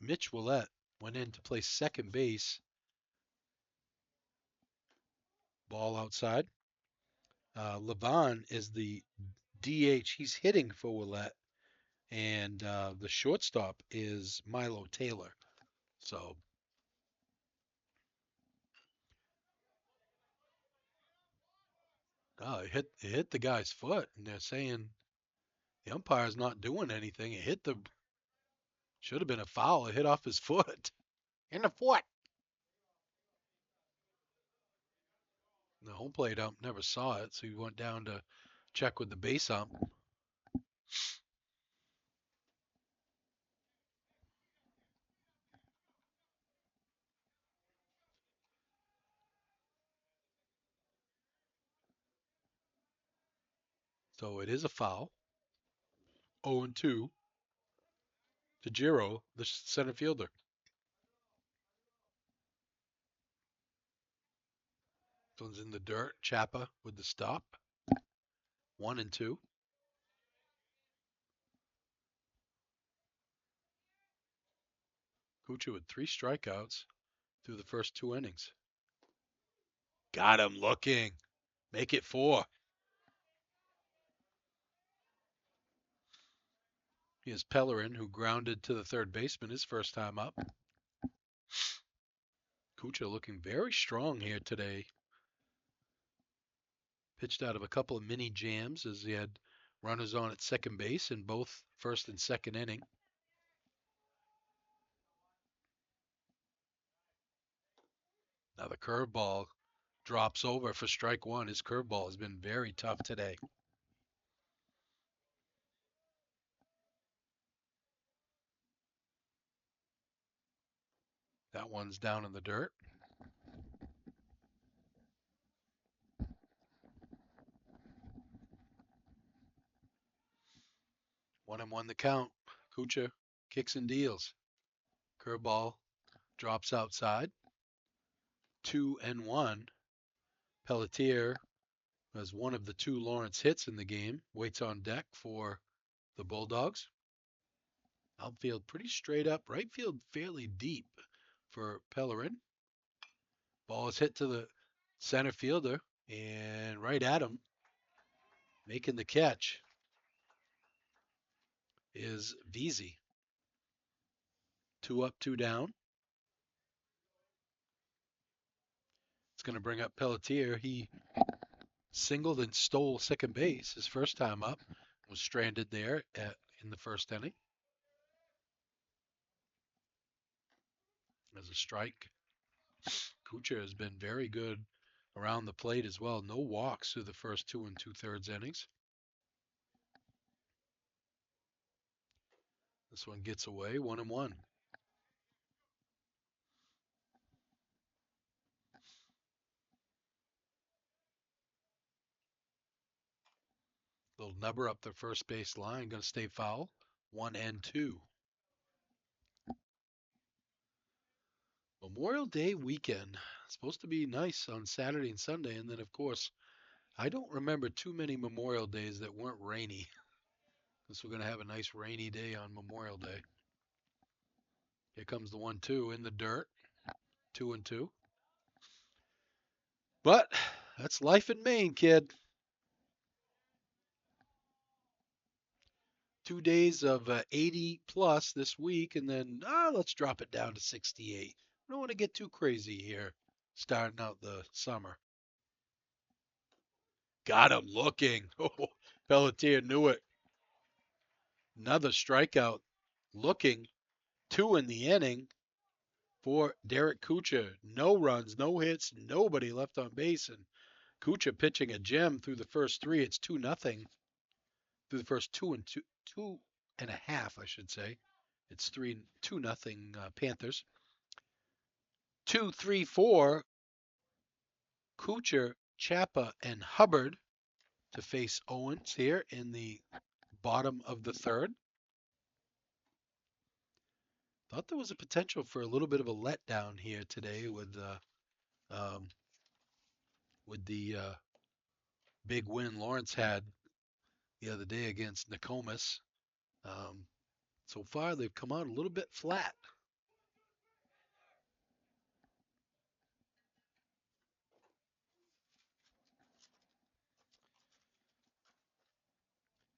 Mitch Willette went in to play second base. Ball outside. Levon is the DH. He's hitting for Willette. And the shortstop is Milo Taylor. So it hit the guy's foot, and they're saying the umpire's not doing anything. It should have been a foul. It hit off his foot. In the foot. The home plate ump never saw it, so he went down to check with the base ump. So it is a foul. 0-2 to Giro, the center fielder. This one's in the dirt. Chapa with the stop. 1-2. Kucha with 3 strikeouts through the first 2 innings. Got him looking. Make it 4. Here's Pellerin, who grounded to the third baseman his first time up. Kucha looking very strong here today. Pitched out of a couple of mini jams as he had runners on at second base in both first and second inning. Now the curveball drops over for strike 1. His curveball has been very tough today. That one's down in the dirt. One and one the count. Kucha kicks and deals. Curveball drops outside. 2-1. Pelletier has one of the 2 Lawrence hits in the game. Waits on deck for the Bulldogs. Outfield pretty straight up. Right field fairly deep for Pellerin. Ball is hit to the center fielder and right at him. Making the catch is Veazey. 2 up, 2 down. It's going to bring up Pelletier. He singled and stole second base his first time up. Was stranded there in the first inning. As a strike. Kucha has been very good around the plate as well. No walks through the first 2 2/3 innings. This one gets away, 1-1. Little nubber up the first base line, going to stay foul. 1-2. Memorial Day weekend. It's supposed to be nice on Saturday and Sunday. And then, of course, I don't remember too many Memorial Days that weren't rainy. Because we're going to have a nice rainy day on Memorial Day. Here comes the 1-2 in the dirt. 2-2. But that's life in Maine, kid. 2 days of 80 plus this week, and then let's drop it down to 68. I don't want to get too crazy here starting out the summer. Got him looking. Oh, Pelletier knew it. Another strikeout looking. 2 in the inning for Derek Kucha. No runs, no hits, nobody left on base, and Kucha pitching a gem through the first 3. It's 2-0 through the first two and a half, I should say. It's 2-0 Panthers. 2, 3, 4. Kuchar, Chappa, and Hubbard to face Owens here in the bottom of the third. Thought there was a potential for a little bit of a letdown here today with the big win Lawrence had the other day against Nokomis. So far, they've come out a little bit flat.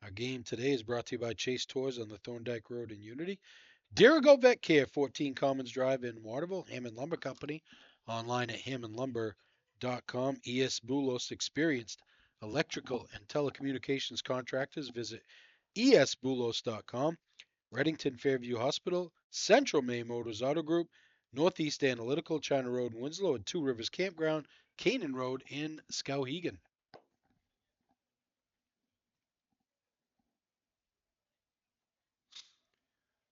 Our game today is brought to you by Chase Tours on the Thorndike Road in Unity. Dirigo Vet Care, 14 Commons Drive in Waterville, Hammond Lumber Company. Online at hammondlumber.com. E.S. Boulos, experienced electrical and telecommunications contractors. Visit esboulos.com. Reddington Fairview Hospital, Central Maine Motors Auto Group, Northeast Analytical, China Road in Winslow, and Two Rivers Campground, Canaan Road in Skowhegan.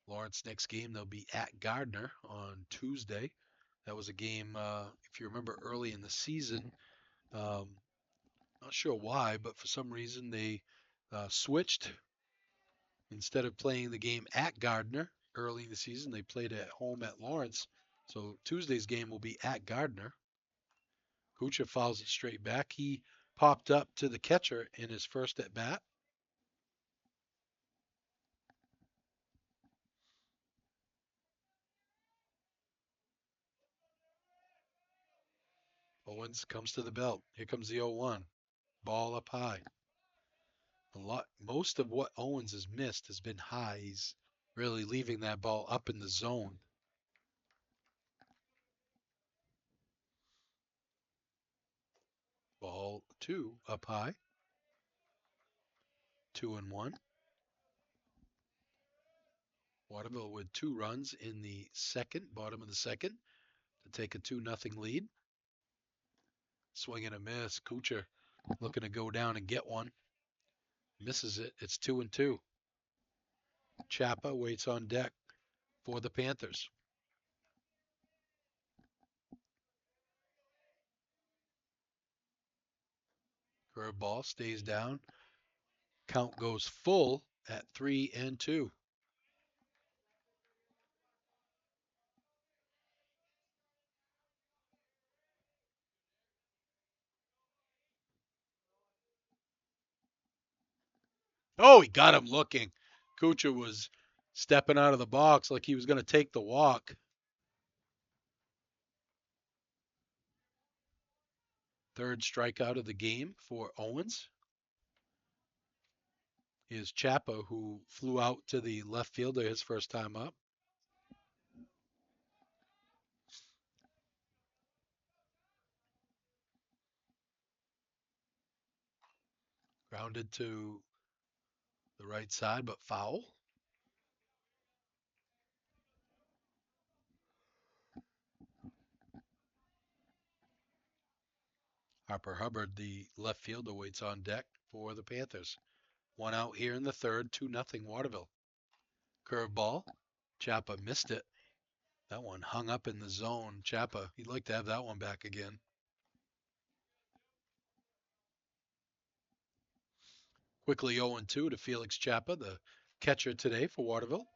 Lawrence next game, they'll be at Gardner on Tuesday. That was a game, if you remember, early in the season. Not sure why, but for some reason they switched. Instead of playing the game at Gardner early in the season, they played at home at Lawrence. So Tuesday's game will be at Gardner. Kucha fouls it straight back. He popped up to the catcher in his first at bat. Owens comes to the belt. Here comes the 0-1. Ball up high. Most of what Owens has missed has been high. He's really leaving that ball up in the zone. Ball 2 up high. 2-1. Waterville with 2 runs in the bottom of the second, to take a 2-0 lead. Swing and a miss. Kuchar looking to go down and get one. Misses it. It's 2-2. Chappa waits on deck for the Panthers. Curveball stays down. Count goes full at 3-2. Oh, he got him looking. Kuchar was stepping out of the box like he was going to take the walk. Third strikeout of the game for Owens. Is Chappa, who flew out to the left fielder his first time up. Grounded to the right side, but foul. Harper Hubbard, the left fielder, waits on deck for the Panthers. 1 out here in the third, 2-0 Waterville. Curveball. Chappa missed it. That one hung up in the zone. Chappa, he'd like to have that one back again. Quickly 0-2 to Felix Chappa, the catcher today for Waterville.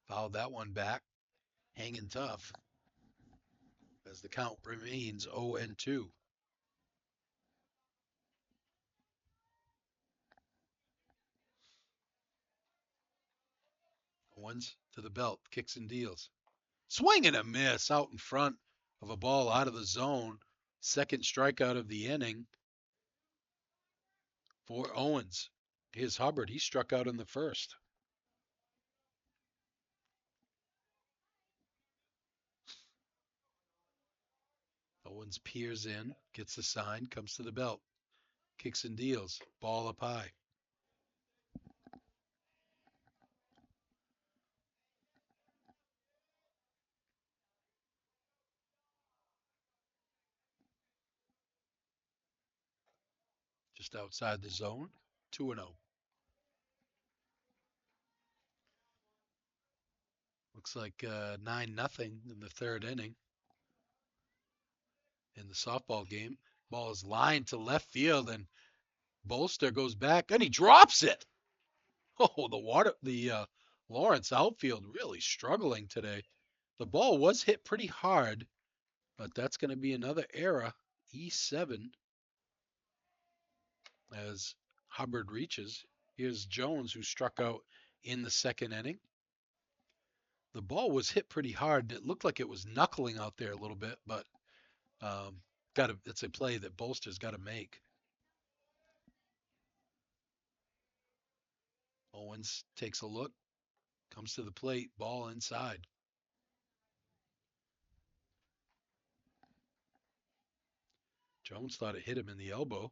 Fouled that one back, hanging tough as the count remains 0-2. Owens to the belt, kicks and deals. Swing and a miss out in front of a ball out of the zone. Second strikeout of the inning for Owens. Here's Hubbard. He struck out in the first. Owens peers in, gets the sign, comes to the belt, kicks and deals. Ball up high. Just outside the zone. 2-0. Looks like 9-0 in the third inning in the softball game. Ball is lined to left field, and Bolster goes back, and he drops it. Oh, the Lawrence outfield really struggling today. The ball was hit pretty hard, but that's going to be another error. E7 as Hubbard reaches. Here's Jones, who struck out in the second inning. The ball was hit pretty hard. It looked like it was knuckling out there a little bit, but it's a play that Bolster's got to make. Owens takes a look, comes to the plate, ball inside. Jones thought it hit him in the elbow.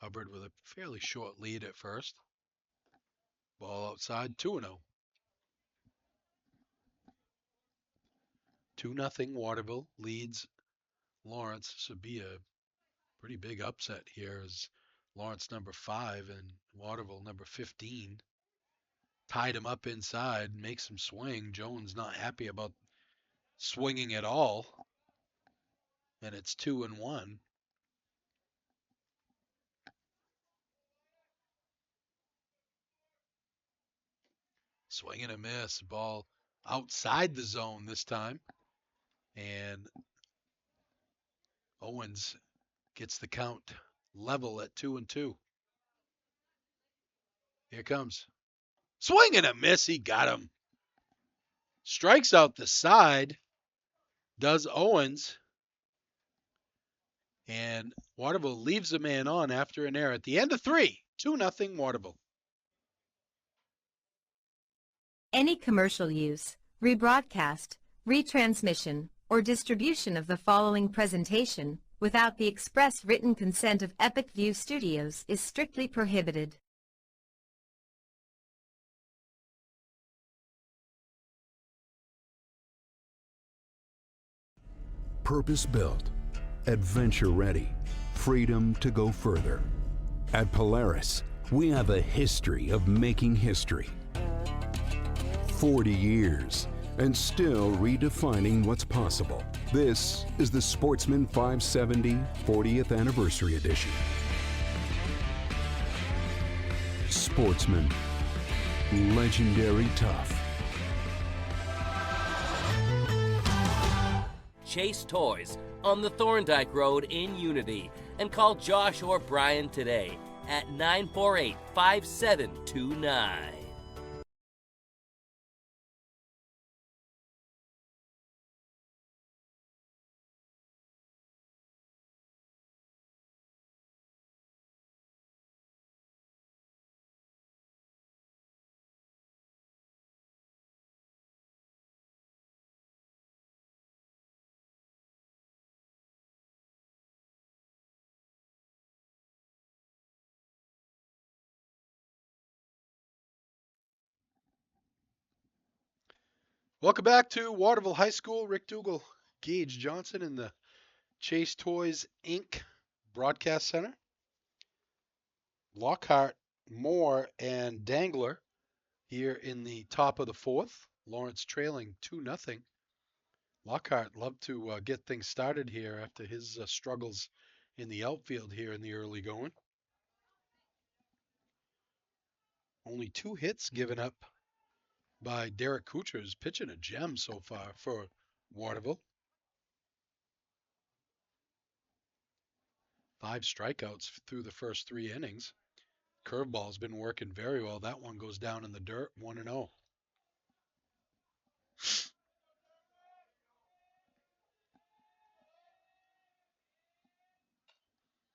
Hubbard with a fairly short lead at first. Ball outside, 2-0. 2-0 Waterville leads Lawrence. This would be a pretty big upset here as Lawrence number 5 and Waterville number 15 tied him up inside, makes him swing. Jones not happy about swinging at all, and it's 2-1. Swing and a miss. Ball outside the zone this time. And Owens gets the count level at 2-2. Here comes. Swing and a miss. He got him. Strikes out the side. Does Owens. And Waterville leaves the man on after an error at the end of 3. 2-0 Waterville. Any commercial use, rebroadcast, retransmission, or distribution of the following presentation without the express written consent of Epic View Studios is strictly prohibited. Purpose-built, adventure-ready, freedom to go further. At Polaris, we have a history of making history. 40 years, and still redefining what's possible. This is the Sportsman 570 40th Anniversary Edition. Sportsman, legendary tough. Chase Toys on the Thorndike Road in Unity, and call Josh or Brian today at 948-5729. Welcome back to Waterville High School. Rick Dougal, Gage Johnson in the Chase Toys Inc. Broadcast Center. Lockhart, Moore, and Dangler here in the top of the fourth. Lawrence trailing 2-0. Lockhart loved to get things started here after his struggles in the outfield here in the early going. Only 2 hits given up by Derek Kucher, who's pitching a gem so far for Waterville. 5 strikeouts through the first 3 innings. Curveball's been working very well. That one goes down in the dirt, 1-0.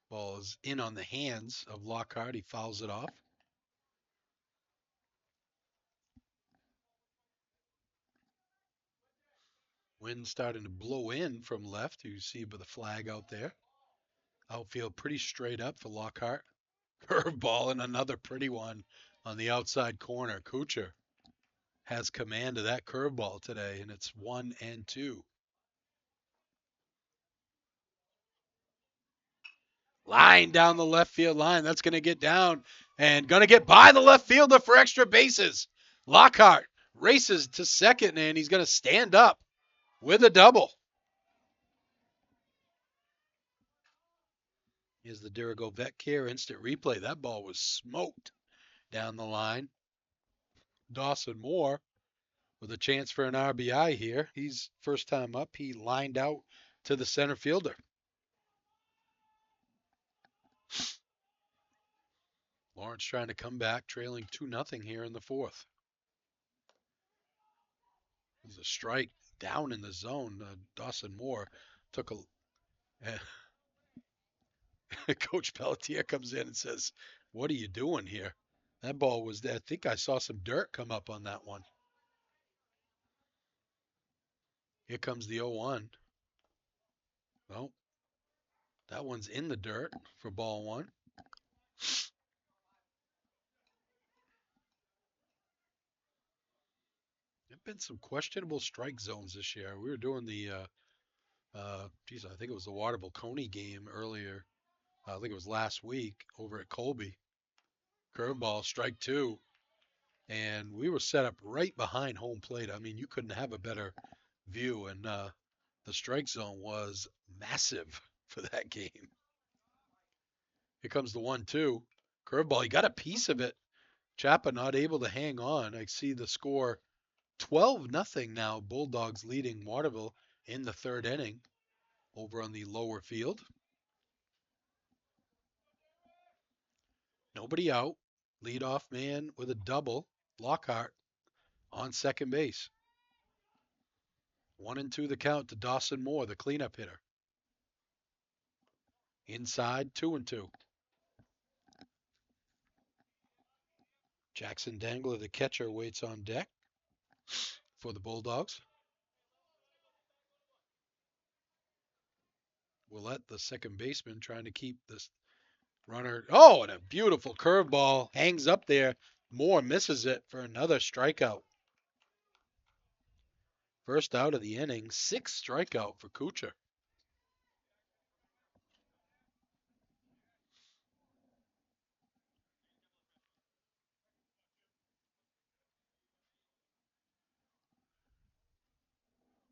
Ball is in on the hands of Lockhart. He fouls it off. Wind starting to blow in from left. You see by the flag out there. Outfield pretty straight up for Lockhart. Curveball and another pretty one on the outside corner. Kucher has command of that curveball today, and it's 1-2. Line down the left field line. That's going to get down and going to get by the left fielder for extra bases. Lockhart races to second, and he's going to stand up with a double. Here's the Dirigo Vet Care instant replay. That ball was smoked down the line. Dawson Moore with a chance for an RBI here. He's first time up. He lined out to the center fielder. Lawrence trying to come back, trailing 2-0 here in the fourth. There's a strike down in the zone. Dawson Moore took a... Coach Pelletier comes in and says, "What are you doing here?" That ball was there. I think I saw some dirt come up on that one. Here comes the 0-1. Well, that one's in the dirt for ball one. There've been some questionable strike zones this year. We were doing the, I think it was the Waterville Coney game earlier. I think it was last week over at Colby. Curveball, strike 2. And we were set up right behind home plate. I mean, you couldn't have a better view. And the strike zone was massive for that game. Here comes the 1-2. Curveball, he got a piece of it. Chapa not able to hang on. I see the score 12-0 now. Bulldogs leading Waterville in the third inning over on the lower field. Nobody out. Leadoff man with a double. Lockhart on second base. 1-2 the count to Dawson Moore, the cleanup hitter. Inside, 2-2. Jackson Dangler, the catcher, waits on deck for the Bulldogs. Willett, the second baseman, trying to keep this runner. Oh, and a beautiful curveball hangs up there. Moore misses it for another strikeout. First out of the inning, 6th strikeout for Kucher.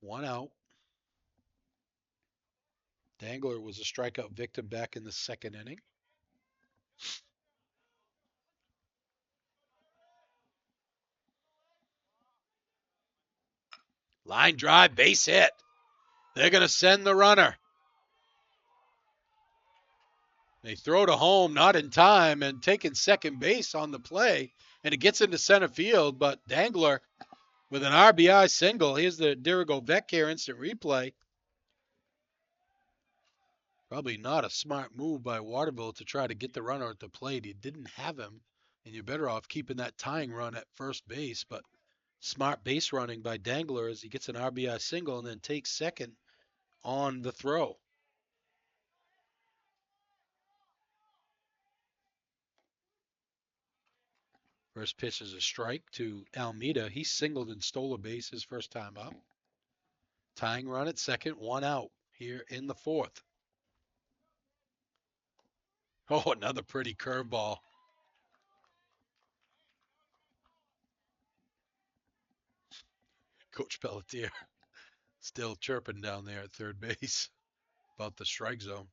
One out. Dangler was a strikeout victim back in the second inning. Line drive, base hit. They're going to send the runner. They throw to home, not in time, and taking second base on the play. And it gets into center field, but Dangler with an RBI single. Here's the Dirigo Vet Care instant replay. Probably not a smart move by Waterville to try to get the runner at the plate. He didn't have him, and you're better off keeping that tying run at first base. But smart base running by Dangler as he gets an RBI single and then takes second on the throw. First pitch is a strike to Almeida. He singled and stole a base his first time up. Tying run at second, 1 out here in the fourth. Oh, another pretty curveball. Coach Pelletier still chirping down there at third base about the strike zone.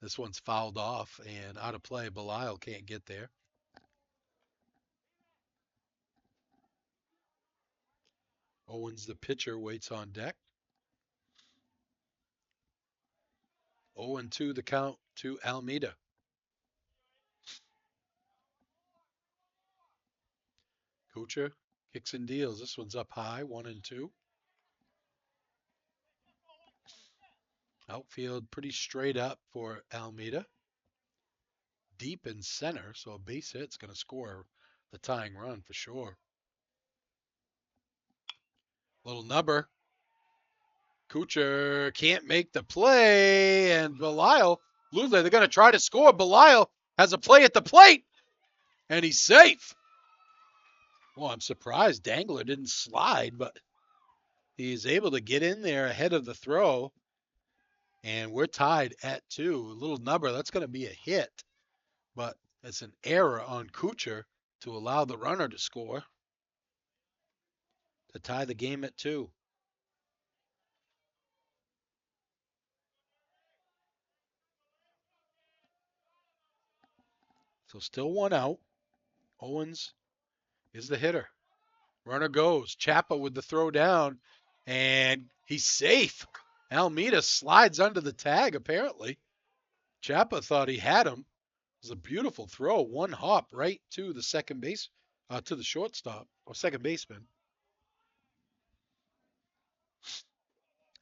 This one's fouled off and out of play. Belial can't get there. Owens, the pitcher, waits on deck. 0-2 the count to Almeida. Kuchar kicks and deals. This one's up high, 1-2. Outfield pretty straight up for Almeida. Deep in center, so a base hit's going to score the tying run for sure. Little nubber. Kuchar can't make the play, and Belisle, they're going to try to score. Belisle has a play at the plate, and he's safe. Well, I'm surprised Dangler didn't slide, but he's able to get in there ahead of the throw, and we're tied at 2. Little nubber, that's going to be a hit, but it's an error on Kuchar to allow the runner to score to tie the game at 2. So still 1 out. Owens is the hitter. Runner goes. Chapa with the throw down, and he's safe. Almeida slides under the tag, apparently. Chapa thought he had him. It was a beautiful throw. One hop right to the second base, to the shortstop, or second baseman.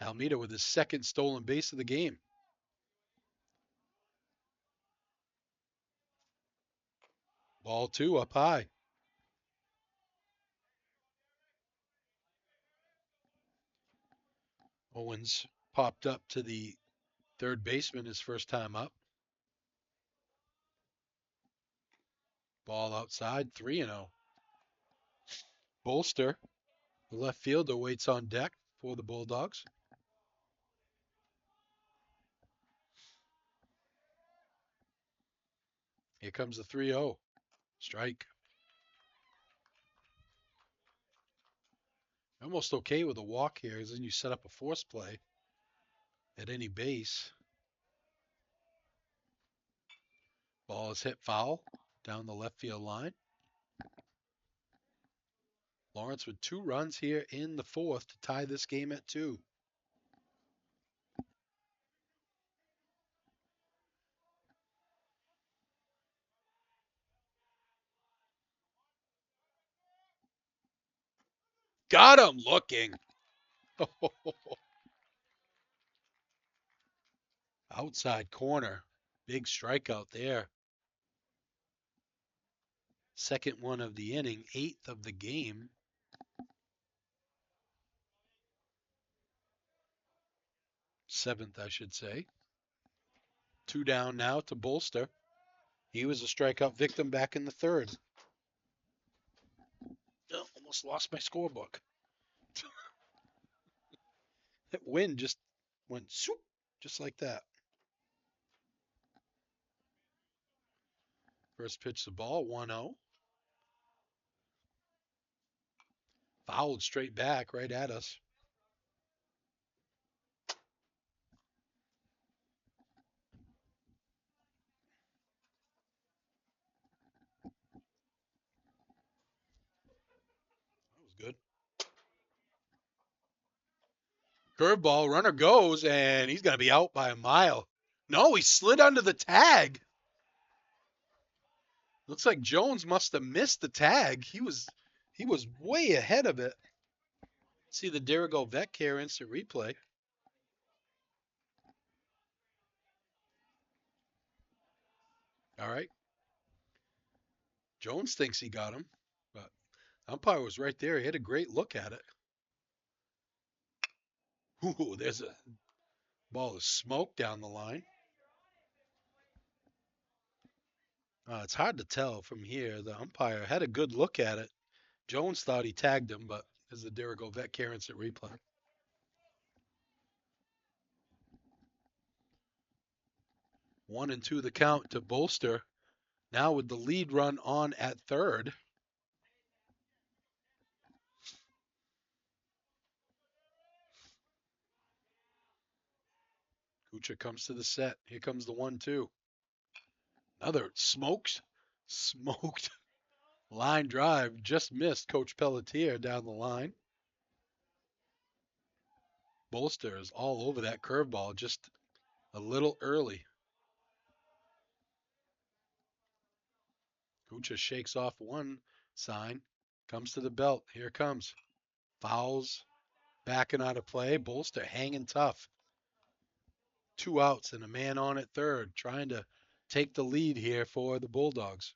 Almeida with his second stolen base of the game. Ball 2 up high. Owens popped up to the third baseman his first time up. Ball outside, 3-0. Bolster, the left fielder, waits on deck for the Bulldogs. Here comes the 3-0. Strike. Almost okay with a walk here, because then you set up a force play at any base. Ball is hit foul down the left field line. Lawrence with 2 runs here in the 4th to tie this game at 2. Got him looking. Outside corner. Big strikeout there. Second one of the inning, 8th of the game. 7th, I should say. 2 down now to Bolster. He was a strikeout victim back in the 3rd. Oh, almost lost my scorebook. That wind just went swoop, just like that. First pitch the ball, 1-0. Fouled straight back right at us. That was good. Curveball, runner goes, and he's going to be out by a mile. No, he slid under the tag. Looks like Jones must have missed the tag. He was way ahead of it. See the Dirigo Vet Care instant replay. All right. Jones thinks he got him, but umpire was right there. He had a great look at it. Ooh, there's a ball of smoke down the line. It's hard to tell from here. The umpire had a good look at it. Jones thought he tagged him, but there's the Dirigo Vet Care instant replay. 1-2 the count to Bolster. Now with the lead run on at third. Kuchar comes to the set. Here comes the 1-2. Another smoked line drive. Just missed Coach Pelletier down the line. Bolster is all over that curveball, just a little early. Kucha shakes off one sign, comes to the belt. Here it comes. Fouls, backing out of play. Bolster hanging tough. 2 outs and a man on at third, trying to take the lead here for the Bulldogs.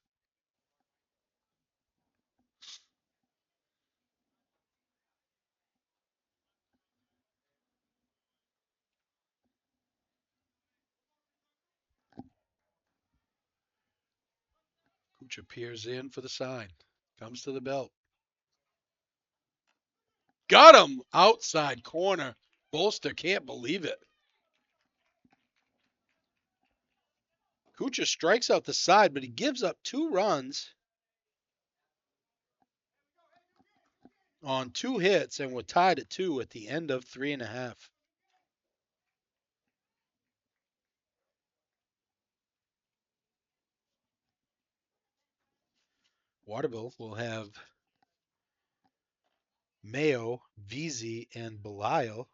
Kucha peers in for the sign. Comes to the belt. Got him! Outside corner. Bolster can't believe it. Kucha strikes out the side, but he gives up 2 runs on 2 hits, and we're tied at 2 at the end of 3.5. Waterville will have Mayo, Veazey, and Belial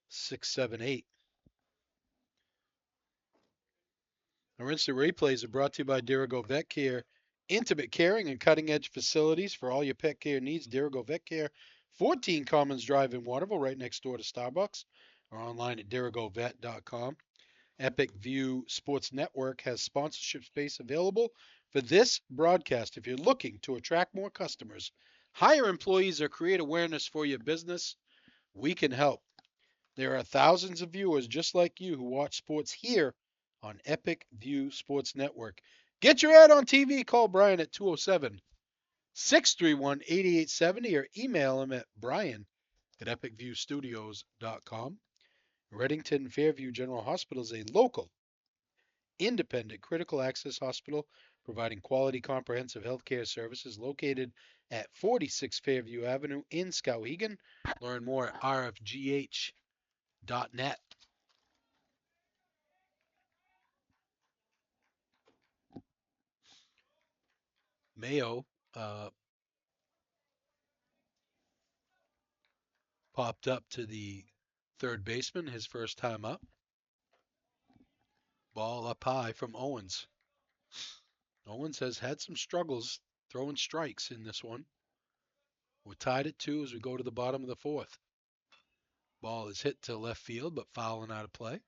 6, 7, 8. Our instant replays are brought to you by Dirigo Vet Care. Intimate caring and cutting edge facilities for all your pet care needs. Dirigo Vet Care, 14 Commons Drive in Waterville, right next door to Starbucks, or online at dirigovet.com. Epic View Sports Network has sponsorship space available for this broadcast. If you're looking to attract more customers, hire employees, or create awareness for your business, we can help. There are thousands of viewers just like you who watch sports here on Epic View Sports Network. Get your ad on TV. Call Brian at 207 631 8870 or email him at brian@epicviewstudios.com. Reddington Fairview General Hospital is a local, independent critical access hospital providing quality comprehensive healthcare services located at 46 Fairview Avenue in Skowhegan. Learn more at rfgh.net. Mayo popped up to the third baseman his first time up. Ball up high from Owens. Owens has had some struggles throwing strikes in this one. We're tied at 2 as we go to the bottom of the 4th. Ball is hit to left field, but fouling out of play.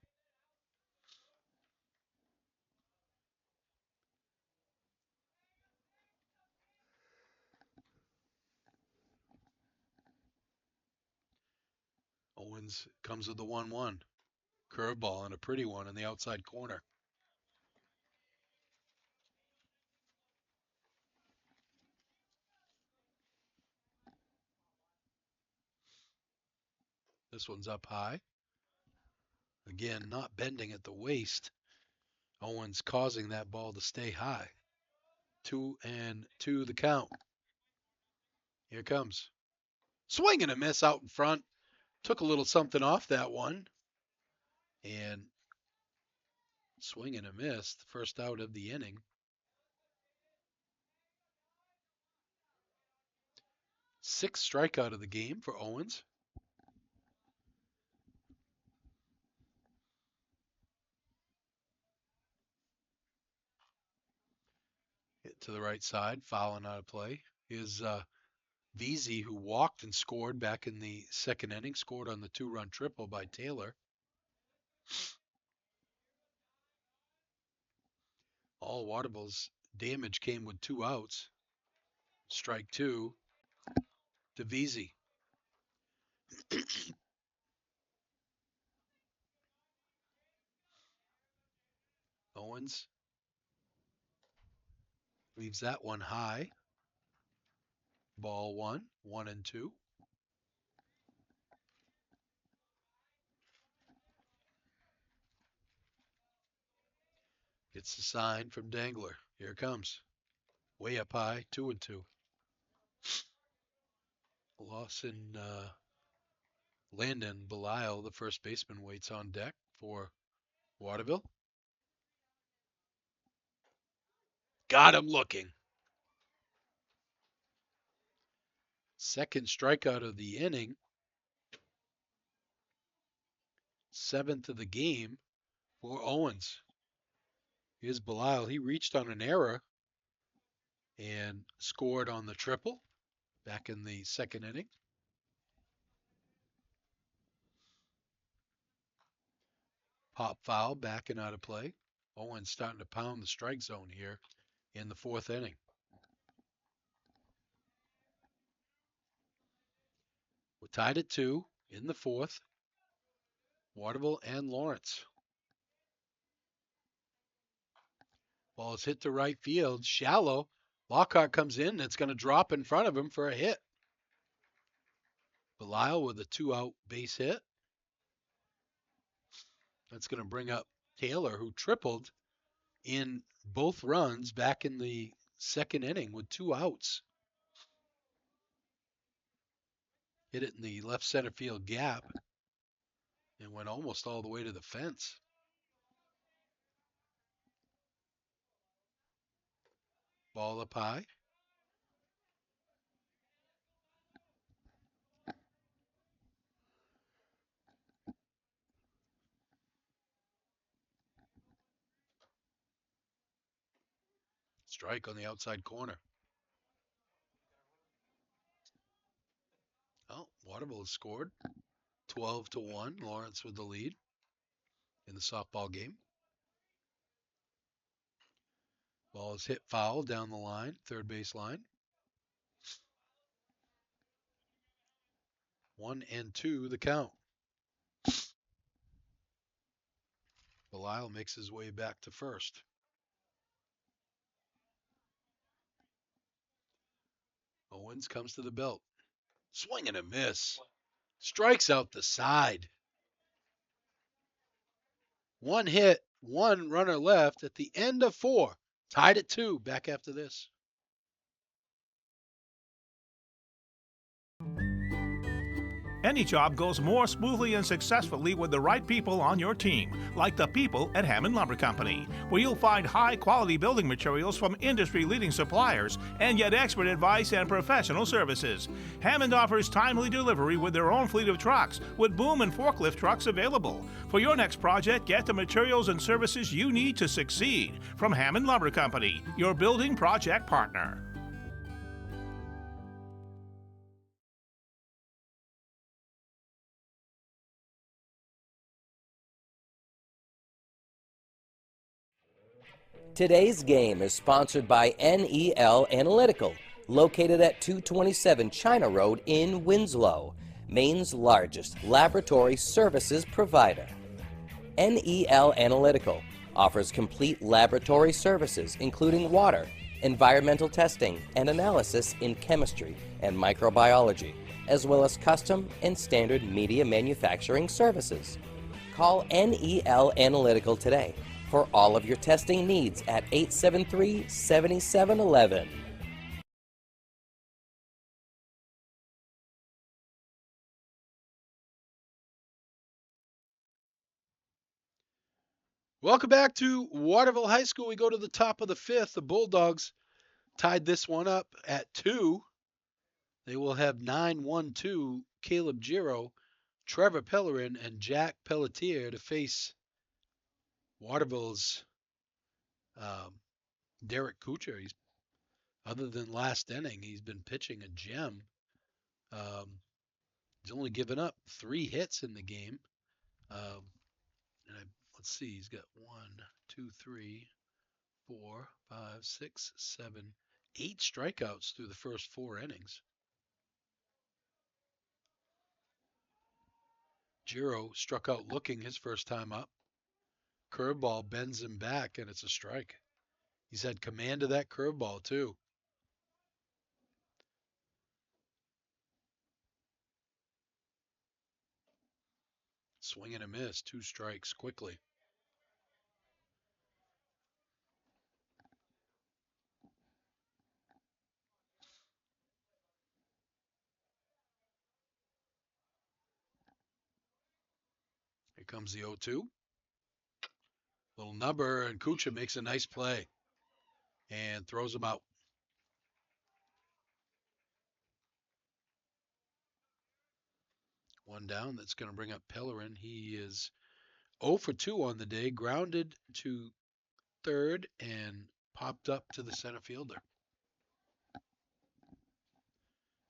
Owens comes with the 1-1. Curveball and a pretty one in the outside corner. This one's up high. Again, not bending at the waist. Owens causing that ball to stay high. 2-2 the count. Here comes. Swing and a miss out in front. Took a little something off that one. And swing and a miss, the first out of the inning. 6th strikeout of the game for Owens. Hit to the right side, fouling out of play. Is Veazey, who walked and scored back in the second inning, scored on the 2-run triple by Taylor. All Waterville's damage came with 2 outs. Strike 2 to Veazey. Owens leaves that one high. Ball 1, 1-2. Gets the sign from Dangler. Here it comes. Way up high, 2-2. Loss in Landon Belial, the first baseman, waits on deck for Waterville. Got him looking. Second strikeout of the inning. 7th of the game for Owens. Here's Belial. He reached on an error and scored on the triple back in the second inning. Pop foul, backing out of play. Owens starting to pound the strike zone here in the 4th inning. We're tied at 2 in the 4th. Waterville and Lawrence. Ball is hit to right field, shallow. Lockhart comes in, and it's going to drop in front of him for a hit. Belial with a 2-out base hit. That's going to bring up Taylor, who tripled in both runs back in the second inning with 2 outs. Hit it in the left center field gap and went almost all the way to the fence. Ball up high. Strike on the outside corner. Oh, Waterville has scored. 12-1. Lawrence with the lead in the softball game. Ball is hit foul down the line, third base line. 1-2 the count. Belial makes his way back to first. Owens comes to the belt. Swing and a miss. Strikes out the side. 1 hit, 1 runner left at the end of 4. Tied at 2. Back after this. Any job goes more smoothly and successfully with the right people on your team, like the people at Hammond Lumber Company, where you'll find high-quality building materials from industry-leading suppliers and get expert advice and professional services. Hammond offers timely delivery with their own fleet of trucks, with boom and forklift trucks available. For your next project, get the materials and services you need to succeed from Hammond Lumber Company, your building project partner. Today's game is sponsored by NEL Analytical, located at 227 China Road in Winslow, Maine's largest laboratory services provider. NEL Analytical offers complete laboratory services including water, environmental testing, and analysis in chemistry and microbiology, as well as custom and standard media manufacturing services. Call NEL Analytical today for all of your testing needs at 873-7711. Welcome back to Waterville High School. We go to the top of the 5th. The Bulldogs tied this one up at 2. They will have 9-1-2 Caleb Giro, Trevor Pellerin, and Jack Pelletier to face Waterville's Derek Kuchar. Other than last inning, he's been pitching a gem. He's only given up 3 hits in the game. Let's see, he's got 1, 2, 3, 4, 5, 6, 7, 8 strikeouts through the first 4 innings. Giro struck out looking his first time up. Curveball bends him back, and it's a strike. He's had command of that curveball, too. Swing and a miss, 2 strikes quickly. Here comes the 0-2. Little number, and Kucha makes a nice play and throws him out. One down. That's going to bring up Pellerin. He is 0 for 2 on the day, grounded to third and popped up to the center fielder.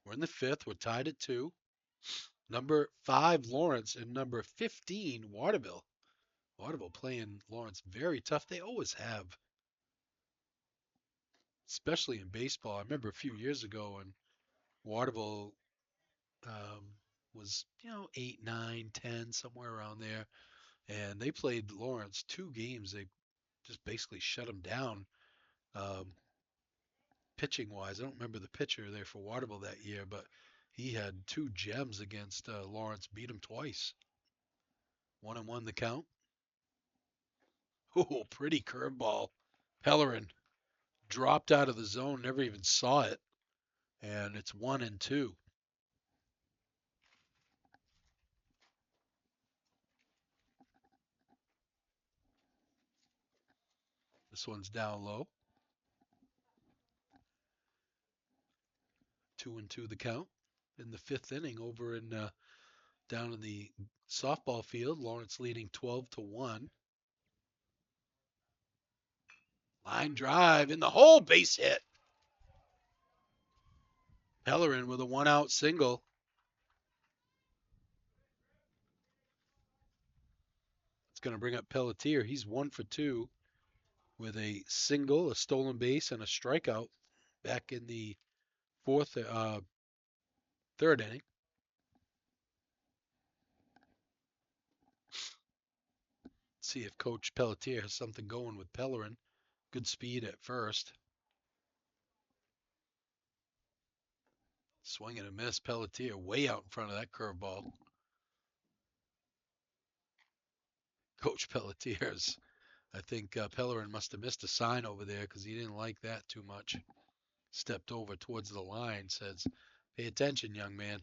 We're in the fifth. We're tied at 2. Number 5, Lawrence, and number 15, Waterville. Waterville playing Lawrence very tough. They always have, especially in baseball. I remember a few years ago when Waterville was, 8, 9, 10, somewhere around there. And they played Lawrence 2 games. They just basically shut them down pitching wise. I don't remember the pitcher there for Waterville that year, but he had 2 gems against Lawrence, beat him twice. 1-1 the count. Oh, pretty curveball. Pellerin dropped out of the zone, never even saw it. And it's 1-2. This one's down low. 2-2 the count in the 5th inning over in down in the softball field. Lawrence leading 12-1. Line drive in the hole, base hit. Pellerin with a 1-out single. It's going to bring up Pelletier. He's 1 for 2 with a single, a stolen base, and a strikeout back in the third inning. See if Coach Pelletier has something going with Pellerin. Good speed at first. Swing and a miss. Pelletier way out in front of that curveball. Coach Pelletier's, I think Pellerin must have missed a sign over there because he didn't like that too much. Stepped over towards the line, says, "Pay attention, young man."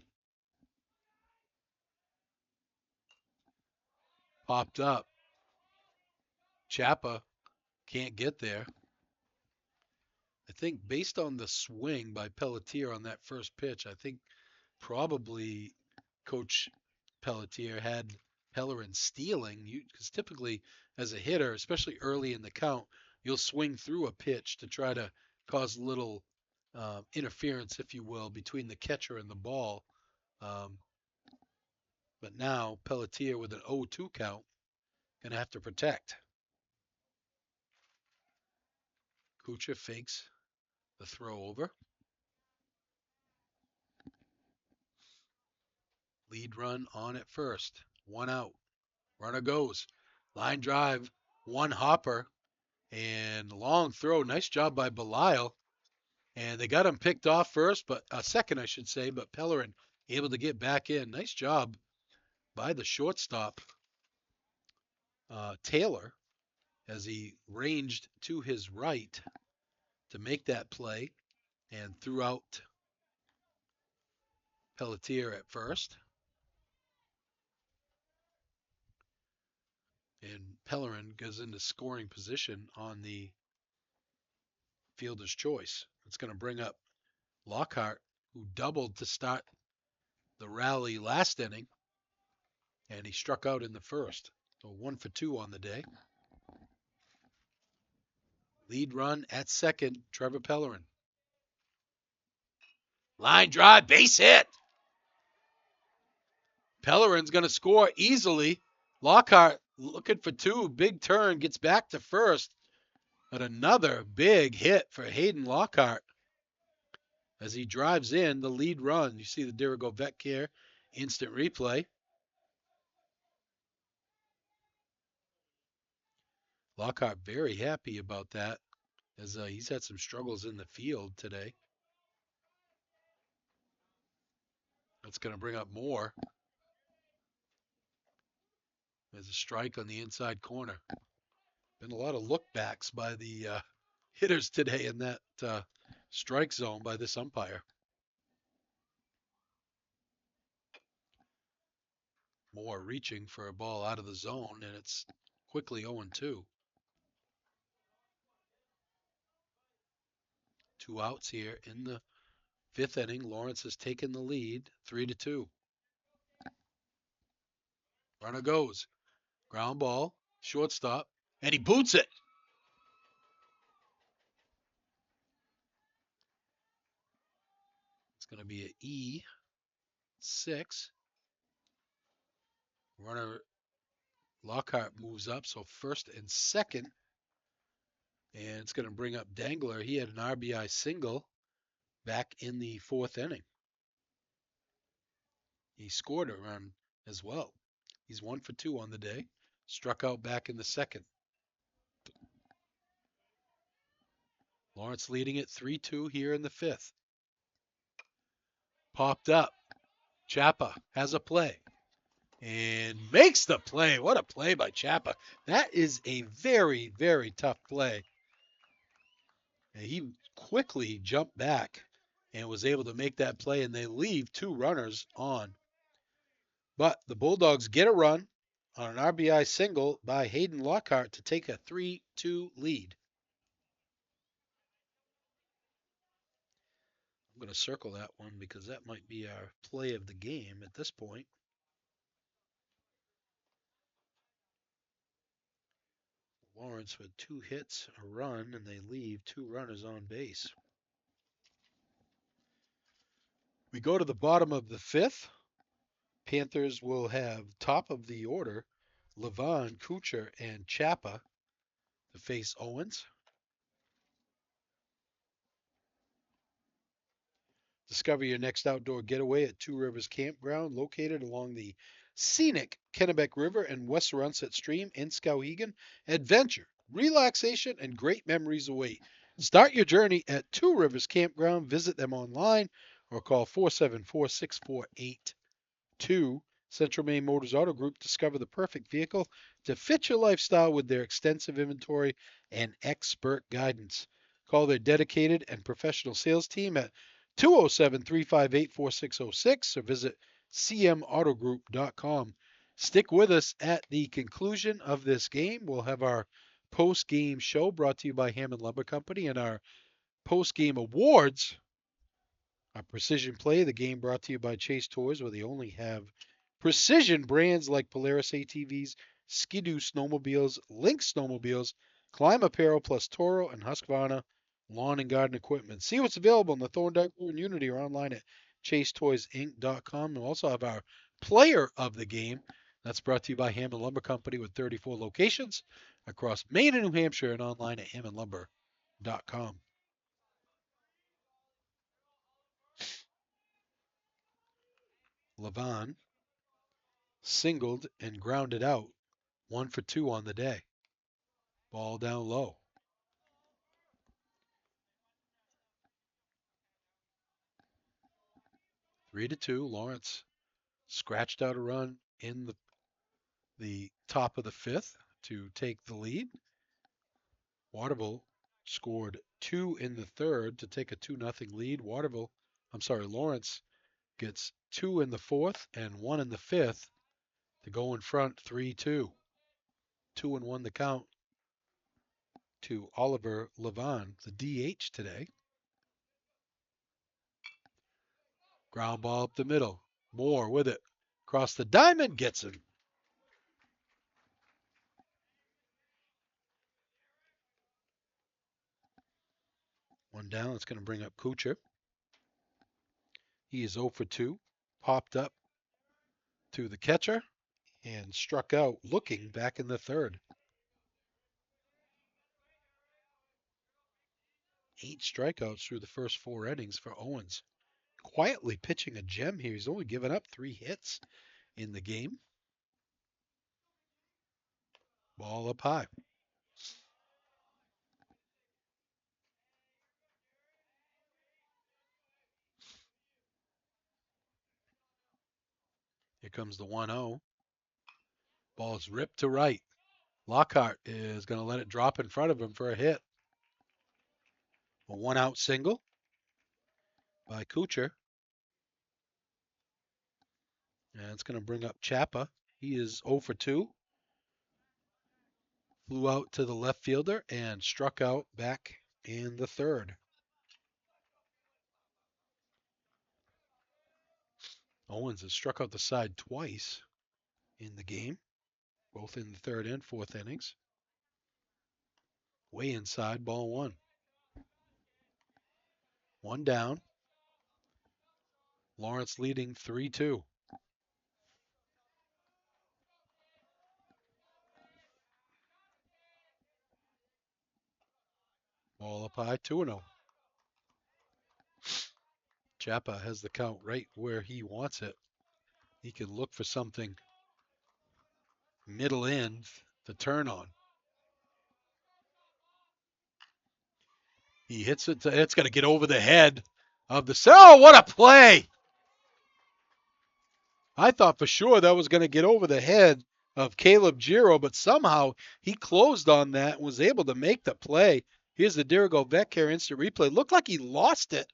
Popped up. Chappa can't get there. I think based on the swing by Pelletier on that first pitch, I think probably Coach Pelletier had Pellerin stealing. Because typically as a hitter, especially early in the count, you'll swing through a pitch to try to cause a little interference, if you will, between the catcher and the ball. But now Pelletier with an 0-2 count, going to have to protect. Kucha fakes the throw over. Lead run on at first. 1 out. Runner goes. Line drive. 1 hopper. And long throw. Nice job by Belial. And they got him picked off first, but second, I should say. But Pellerin able to get back in. Nice job by the shortstop, Taylor, as he ranged to his right to make that play and threw out Pelletier at first. And Pellerin goes into scoring position on the fielder's choice. It's going to bring up Lockhart, who doubled to start the rally last inning, and he struck out in the first. So 1 for 2 on the day. Lead run at second, Trevor Pellerin. Line drive, base hit. Pellerin's going to score easily. Lockhart looking for 2, big turn, gets back to first. But another big hit for Hayden Lockhart as he drives in the lead run. You see the Dirigo Vet Care instant replay. Lockhart very happy about that as he's had some struggles in the field today. That's going to bring up more. There's a strike on the inside corner. Been a lot of lookbacks by the hitters today in that strike zone by this umpire. Moore reaching for a ball out of the zone, and it's quickly 0-2. 2 outs here in the 5th inning. Lawrence has taken the lead, 3-2. Runner goes. Ground ball, shortstop, and he boots it. It's going to be an E6. Runner Lockhart moves up, so first and second. And it's going to bring up Dangler. He had an RBI single back in the fourth inning. He scored a run as well. He's 1 for 2 on the day. Struck out back in the second. Lawrence leading it 3-2 here in the fifth. Popped up. Chapa has a play and makes the play. What a play by Chapa. That is a very, very tough play. And he quickly jumped back and was able to make that play, and they leave 2 runners on. But the Bulldogs get a run on an RBI single by Hayden Lockhart to take a 3-2 lead. I'm going to circle that one because that might be our play of the game at this point. Lawrence with 2 hits, a run, and they leave 2 runners on base. We go to the bottom of the fifth. Panthers will have top of the order, Levon, Kuchar, and Chapa to face Owens. Discover your next outdoor getaway at Two Rivers Campground, located along the scenic Kennebec River and Wessarunset Stream in Skowhegan. Adventure, relaxation, and great memories await. Start your journey at Two Rivers Campground. Visit them online or call 474-6482. Central Maine Motors Auto Group. Discover the perfect vehicle to fit your lifestyle with their extensive inventory and expert guidance. Call their dedicated and professional sales team at 207-358-4606 or visit cmautogroup.com. Stick with us at the conclusion of this game. We'll have our post-game show brought to you by Hammond Lumber Company and our post-game awards. Our precision play, the game brought to you by Chase Toys, where they only have precision brands like Polaris ATVs, Ski-Doo snowmobiles, Lynx snowmobiles, Climb Apparel plus Toro and Husqvarna lawn and garden equipment. See what's available in the Thorndike and Unity or online at chasetoysinc.com. We'll also have our player of the game. That's brought to you by Hammond Lumber Company with 34 locations across Maine and New Hampshire and online at hammondlumber.com. Levon singled and grounded out, 1 for 2 on the day. Ball down low. Three to two. Lawrence scratched out a run in the top of the fifth to take the lead. Waterville scored 2 in the third to take a 2-0 lead. Lawrence gets 2 in the fourth and 1 in the fifth to go in front 3-2. 2-1 the count to Oliver Levon, the DH today. Ground ball up the middle. Moore with it. Across the diamond, gets him. One down. It's going to bring up Kuchar. He is 0 for 2. Popped up to the catcher and struck out looking back in the third. 8 strikeouts through the first 4 innings for Owens. Quietly pitching a gem here. He's only given up 3 hits in the game. Ball up high. Here comes the 1-0. Ball's ripped to right. Lockhart is going to let it drop in front of him for a hit. A 1-out single by Kuchar. And it's going to bring up Chapa. He is 0 for 2. Flew out to the left fielder and struck out back in the third. Owens has struck out the side twice in the game. both in the third and fourth innings. Way inside, ball one. One down. Lawrence leading 3-2. Ball up high, 2-0. Chapa has the count right where he wants it. He can look for something middle in to turn on. He hits it. It's going to get over the head of the. Oh, what a play! I thought for sure that was going to get over the head of Caleb Giro, but somehow he closed on that and was able to make the play. Here's the Dirigo Vetcare instant replay. Looked like he lost it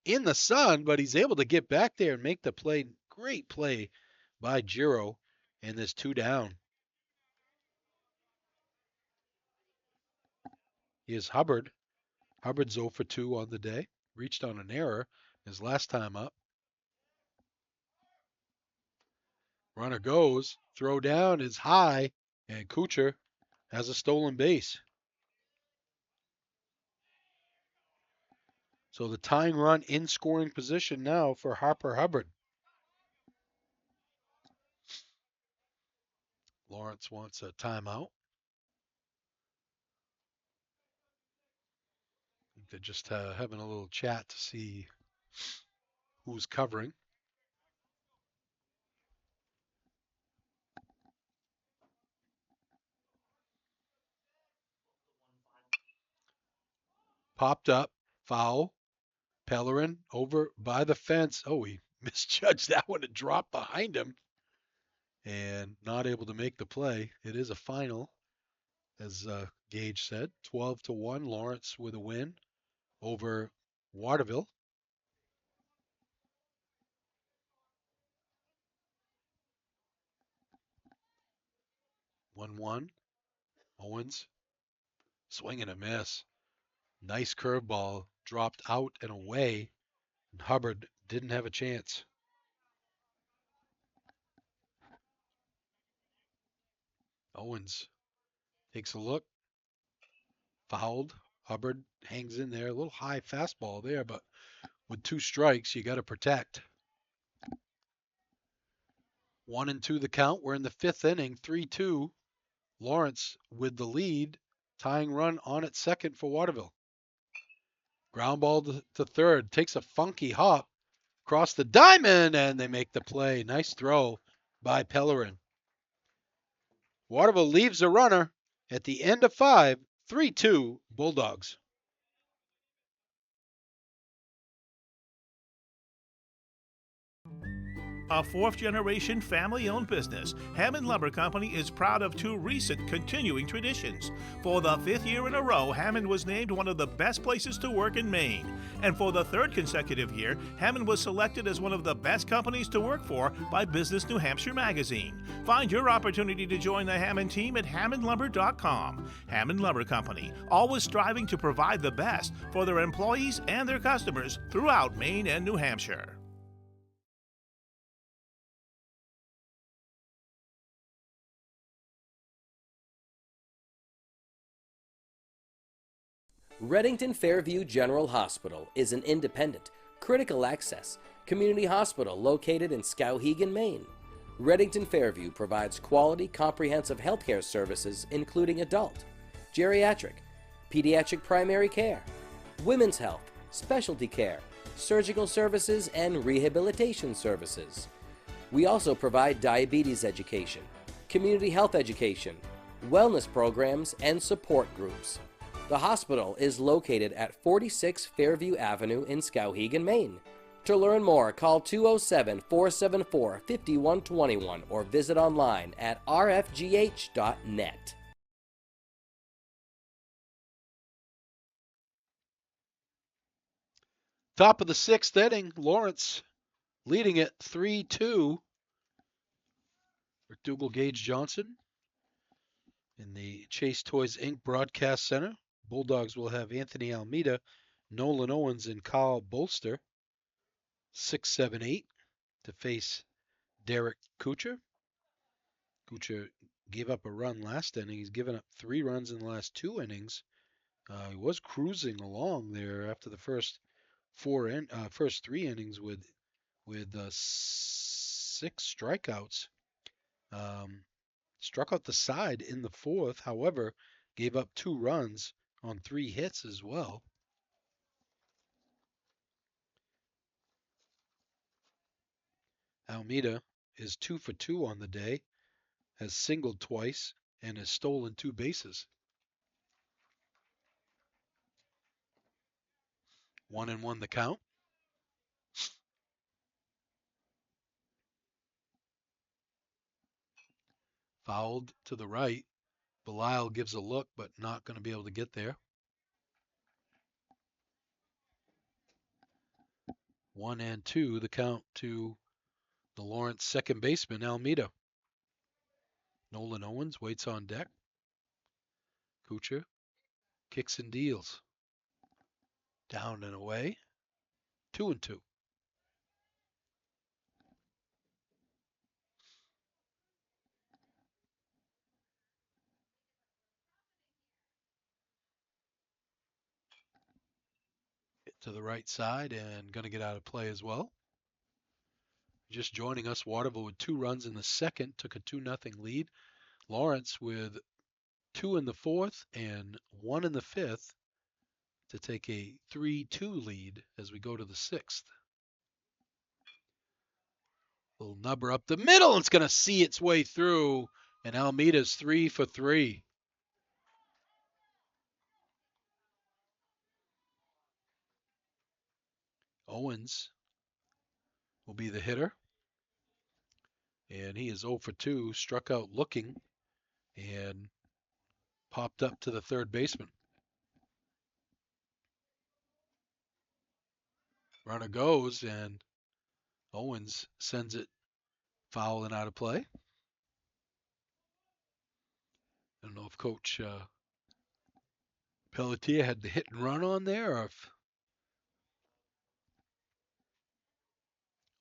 in the sun, but he's able to get back there and make the play. Great play by Giro, and this 2 down. Here's Hubbard. Hubbard's 0 for 2 on the day. Reached on an error his last time up. Runner goes. Throw down is high, and Kuchar has a stolen base. So the tying run in scoring position now for Harper Hubbard. Lawrence wants a timeout. I think they're just having a little chat to see who's covering. Popped up, foul. Pellerin over by the fence. Oh, he misjudged that one and dropped behind him and not able to make the play. It is a final, as Gage said, 12-1. Lawrence with a win over Waterville. 1-1. Owens, swing and a miss. Nice curveball, dropped out and away, and Hubbard didn't have a chance. Owens takes a look, fouled. Hubbard hangs in there, a little high fastball there, but with 2 strikes, you got to protect. 1-2 the count. We're in the 5th inning, 3-2. Lawrence with the lead, tying run on at second for Waterville. Ground ball to third, takes a funky hop across the diamond, and they make the play. Nice throw by Pellerin. Waterville leaves a runner at the end of 5, 3-2 Bulldogs. A fourth-generation family-owned business, Hammond Lumber Company is proud of 2 recent continuing traditions. For the 5th year in a row, Hammond was named one of the best places to work in Maine. And for the 3rd consecutive year, Hammond was selected as one of the best companies to work for by Business New Hampshire magazine. Find your opportunity to join the Hammond team at hammondlumber.com. Hammond Lumber Company, always striving to provide the best for their employees and their customers throughout Maine and New Hampshire. Reddington Fairview General Hospital is an independent, critical access community hospital located in Skowhegan, Maine. Reddington Fairview provides quality, comprehensive healthcare services including adult, geriatric, pediatric primary care, women's health, specialty care, surgical services, and rehabilitation services. We also provide diabetes education, community health education, wellness programs, and support groups. The hospital is located at 46 Fairview Avenue in Skowhegan, Maine. To learn more, call 207-474-5121 or visit online at rfgh.net. Top of the 6th inning, Lawrence leading it 3-2. McDougal Gage Johnson in the Chase Toys Inc. Broadcast Center. Bulldogs will have Anthony Almeida, Nolan Owens, and Kyle Bolster. 6, 7, 8 to face Derek Kuchar. Kuchar gave up a run last inning. He's given up 3 runs in the last 2 innings. He was cruising along there after the first first 3 innings with 6 strikeouts. Struck out the side in the 4th. However, gave up 2 runs on 3 hits as well. Almeida is 2 for 2 on the day, has singled twice, and has stolen 2 bases. 1-1 the count. Fouled to the right. Belial gives a look, but not going to be able to get there. 1-2 the count to the Lawrence second baseman, Almeida. Nolan Owens waits on deck. Kuchar kicks and deals. Down and away. 2-2. Hit to the right side and going to get out of play as well. Just joining us, Waterville with 2 runs in the second, took a 2-0 lead. Lawrence with 2 in the 4th and 1 in the 5th to take a 3-2 lead as we go to the 6th. Little nubber up the middle. It's going to see its way through, and Almeida's 3 for 3. Owens will be the hitter, and he is 0 for 2, struck out looking and popped up to the third baseman. Runner goes, and Owens sends it foul and out of play. I don't know if Coach Pelletier had the hit and run on there, or if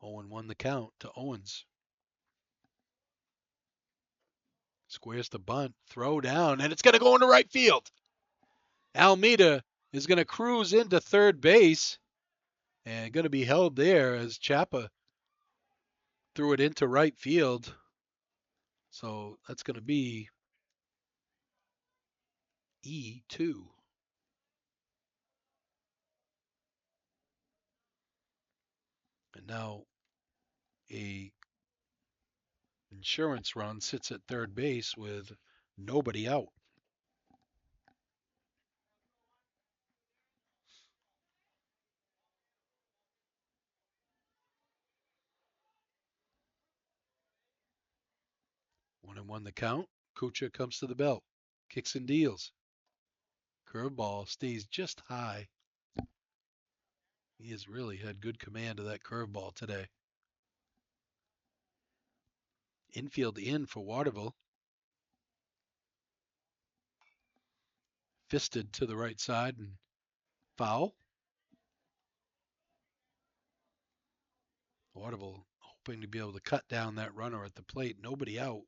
Owen won the count to Owens. Squares the bunt, throw down, and it's going to go into right field. Almeida is going to cruise into third base and going to be held there as Chapa threw it into right field. So that's going to be E2. And now a insurance run sits at third base with nobody out. One and one the count. Kuchar comes to the belt, kicks and deals. Curveball stays just high. He has really had good command of that curveball today. Infield in for Waterville. Fisted to the right side and foul. Waterville hoping to be able to cut down that runner at the plate. Nobody out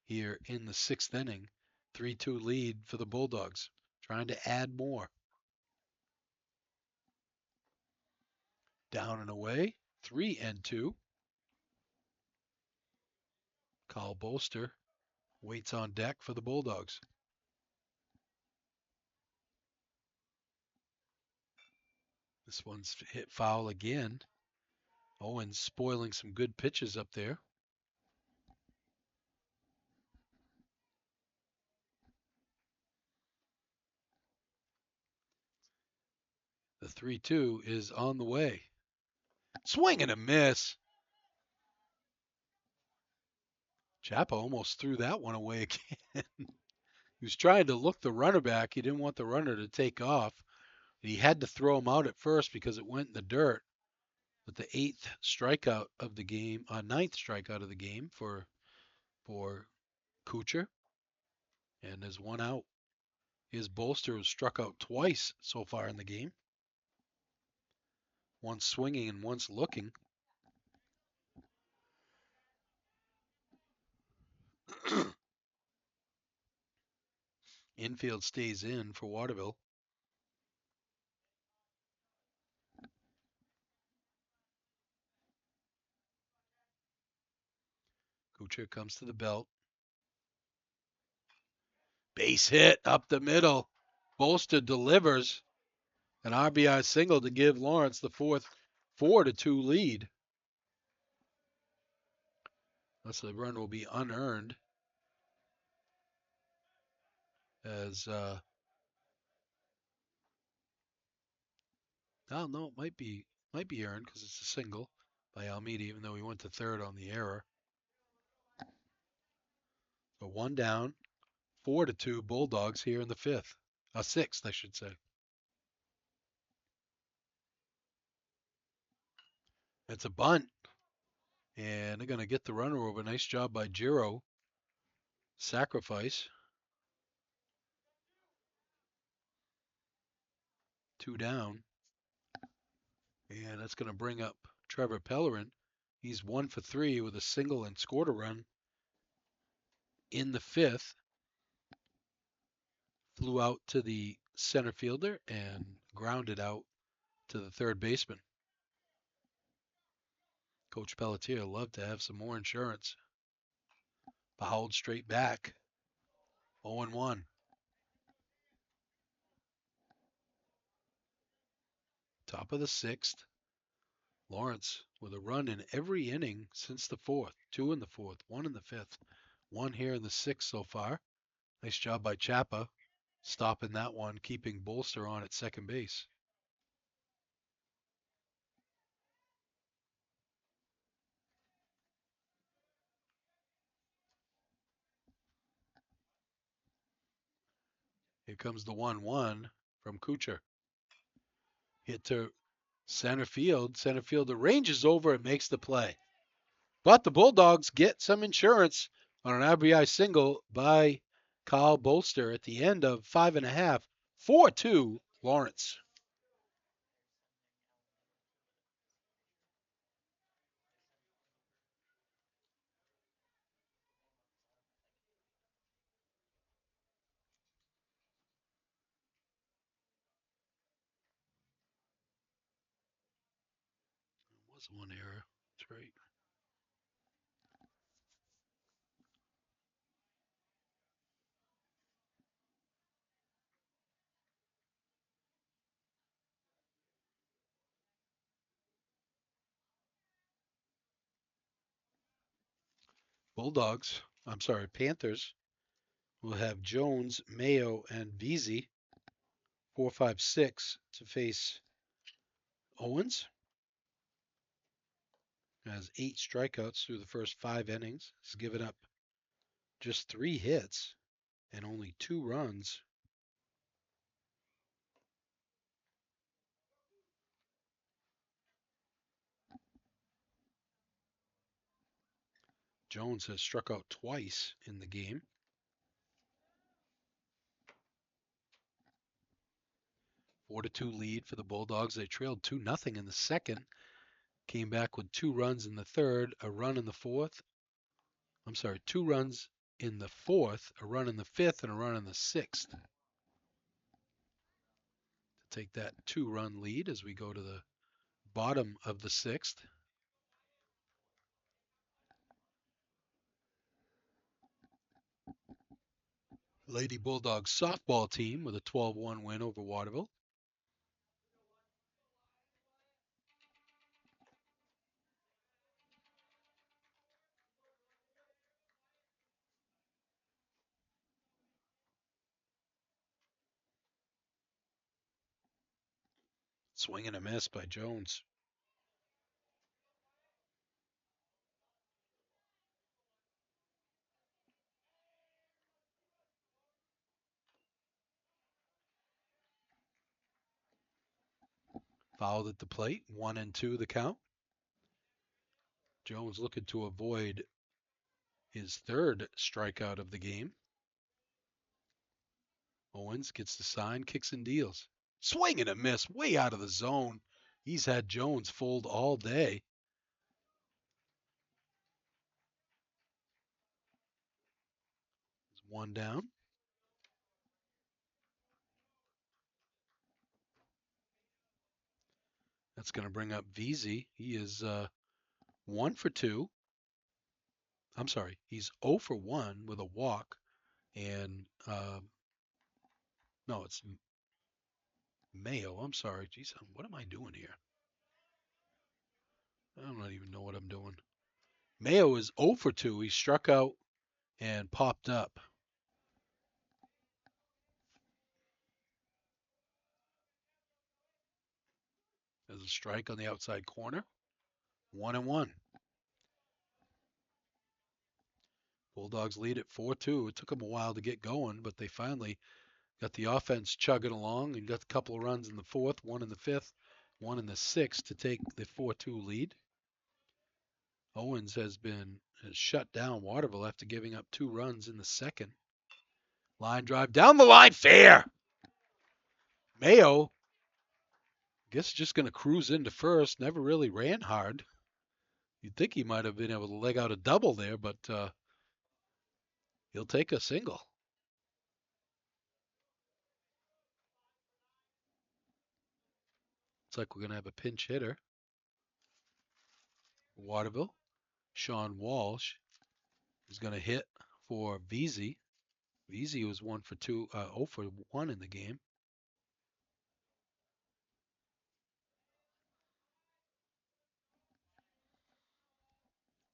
here in the 6th inning. 3-2 lead for the Bulldogs. Trying to add more. Down and away. 3-2. Kyle Bolster waits on deck for the Bulldogs. This one's hit foul again. Owens spoiling some good pitches up there. The 3-2 is on the way. Swing and a miss. Chapa almost threw that one away again. He was trying to look the runner back. He didn't want the runner to take off. He had to throw him out at first because it went in the dirt. But the 8th strikeout of the game, 9th strikeout of the game for Kuchar, and there's one out. His Bolster has struck out twice so far in the game. Once swinging and once looking. Infield stays in for Waterville. Kuchar comes to the belt. Base hit up the middle. Bolster delivers an RBI single to give Lawrence the fourth 4-2 lead. Thus the run will be unearned as no, it might be earned because it's a single by Almeida, even though he went to third on the error. So one down, 4-2 Bulldogs here in the fifth. Sixth, I should say. It's a bunt. And they're going to get the runner over. Nice job by Giro. Sacrifice. 2 down. And that's going to bring up Trevor Pellerin. He's 1 for 3 with a single and scored a run in the fifth. Flew out to the center fielder and grounded out to the third baseman. Coach Pelletier loved to have some more insurance. Fouled straight back. 0-1. Top of the sixth. Lawrence with a run in every inning since the fourth. 2 in the fourth, 1 in the fifth, 1 here in the sixth so far. Nice job by Chapa stopping that one, keeping Bolster on at second base. Here comes the 1-1 from Kuchar. Hit to center field. Center fielder ranges over and makes the play. But the Bulldogs get some insurance on an RBI single by Kyle Bolster at the end of 5.5. 4-2 Lawrence. There was one error. That's right. Panthers will have Jones, Mayo, and Veazey, 4, 5, 6 to face Owens. Has 8 strikeouts through the first 5 innings. He's given up just 3 hits and only 2 runs. Jones has struck out twice in the game. 4-2 lead for the Bulldogs. They trailed 2-0 in the second. Came back with 2 runs in the third, a run in the fourth. 2 runs in the fourth, a run in the fifth, and a run in the sixth. To take that 2-run lead as we go to the bottom of the sixth. Lady Bulldogs softball team with a 12-1 win over Waterville. Swing and a miss by Jones. Fouled at the plate, 1-2 the count. Jones looking to avoid his third strikeout of the game. Owens gets the sign, kicks and deals. Swing and a miss, way out of the zone. He's had Jones fold all day. One down. That's going to bring up VZ. He is 1 for 2. I'm sorry, he's 0 for 1 with a walk. And no, it's Mayo. I'm sorry. Geez, what am I doing here? I don't even know what I'm doing. Mayo is 0 for 2. He struck out and popped up. There's a strike on the outside corner. 1-1. Bulldogs lead at 4-2. It took them a while to get going, but they finally got the offense chugging along and got a couple of runs in the fourth, one in the fifth, one in the sixth to take the 4-2 lead. Owens has shut down Waterville after giving up 2 runs in the second. Line drive down the line, fair. Mayo, guess just going to cruise into first. Never really ran hard. You'd think he might have been able to leg out a double there, but he'll take a single. Looks like we're going to have a pinch hitter. Waterville. Sean Walsh is going to hit for VZ. VZ was 0 for 1 in the game.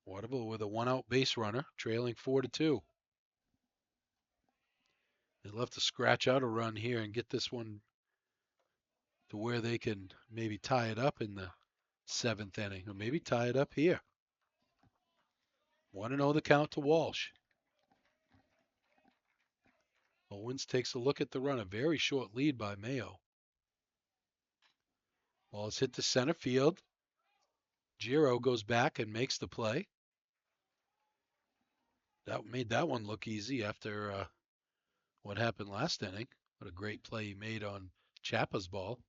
Waterville with a 1-out base runner, trailing 4-2. They'd love to scratch out a run here and get this one to where they can maybe tie it up in the 7th inning, or maybe tie it up here. 1-0 the count to Walsh. Owens takes a look at the run, a very short lead by Mayo. Ball is hit to center field. Giro goes back and makes the play. That made that one look easy after what happened last inning. What a great play he made on Chappa's ball.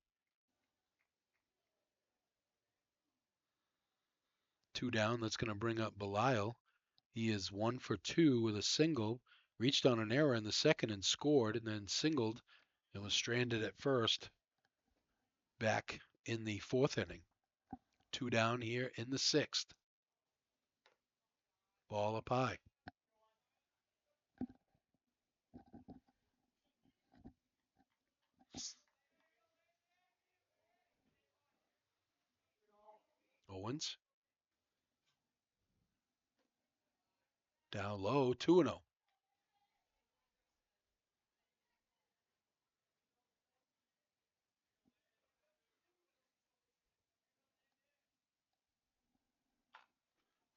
2 down. That's going to bring up Belial. He is 1 for 2 with a single. Reached on an error in the second and scored, and then singled and was stranded at first back in the 4th inning. 2 down here in the 6th. Ball up high. Owens. Down low, 2-0.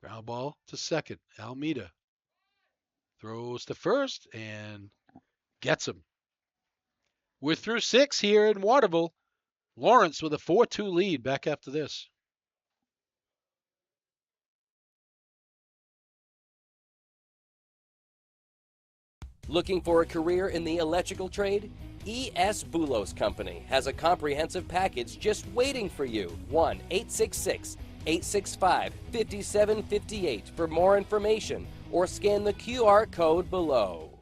Ground ball to second. Almeida throws to first and gets him. We're through 6 here in Waterville. Lawrence with a 4-2 lead back after this. Looking for a career in the electrical trade? E.S. Boulos Company has a comprehensive package just waiting for you. 1-866-865-5758 for more information or scan the QR code below.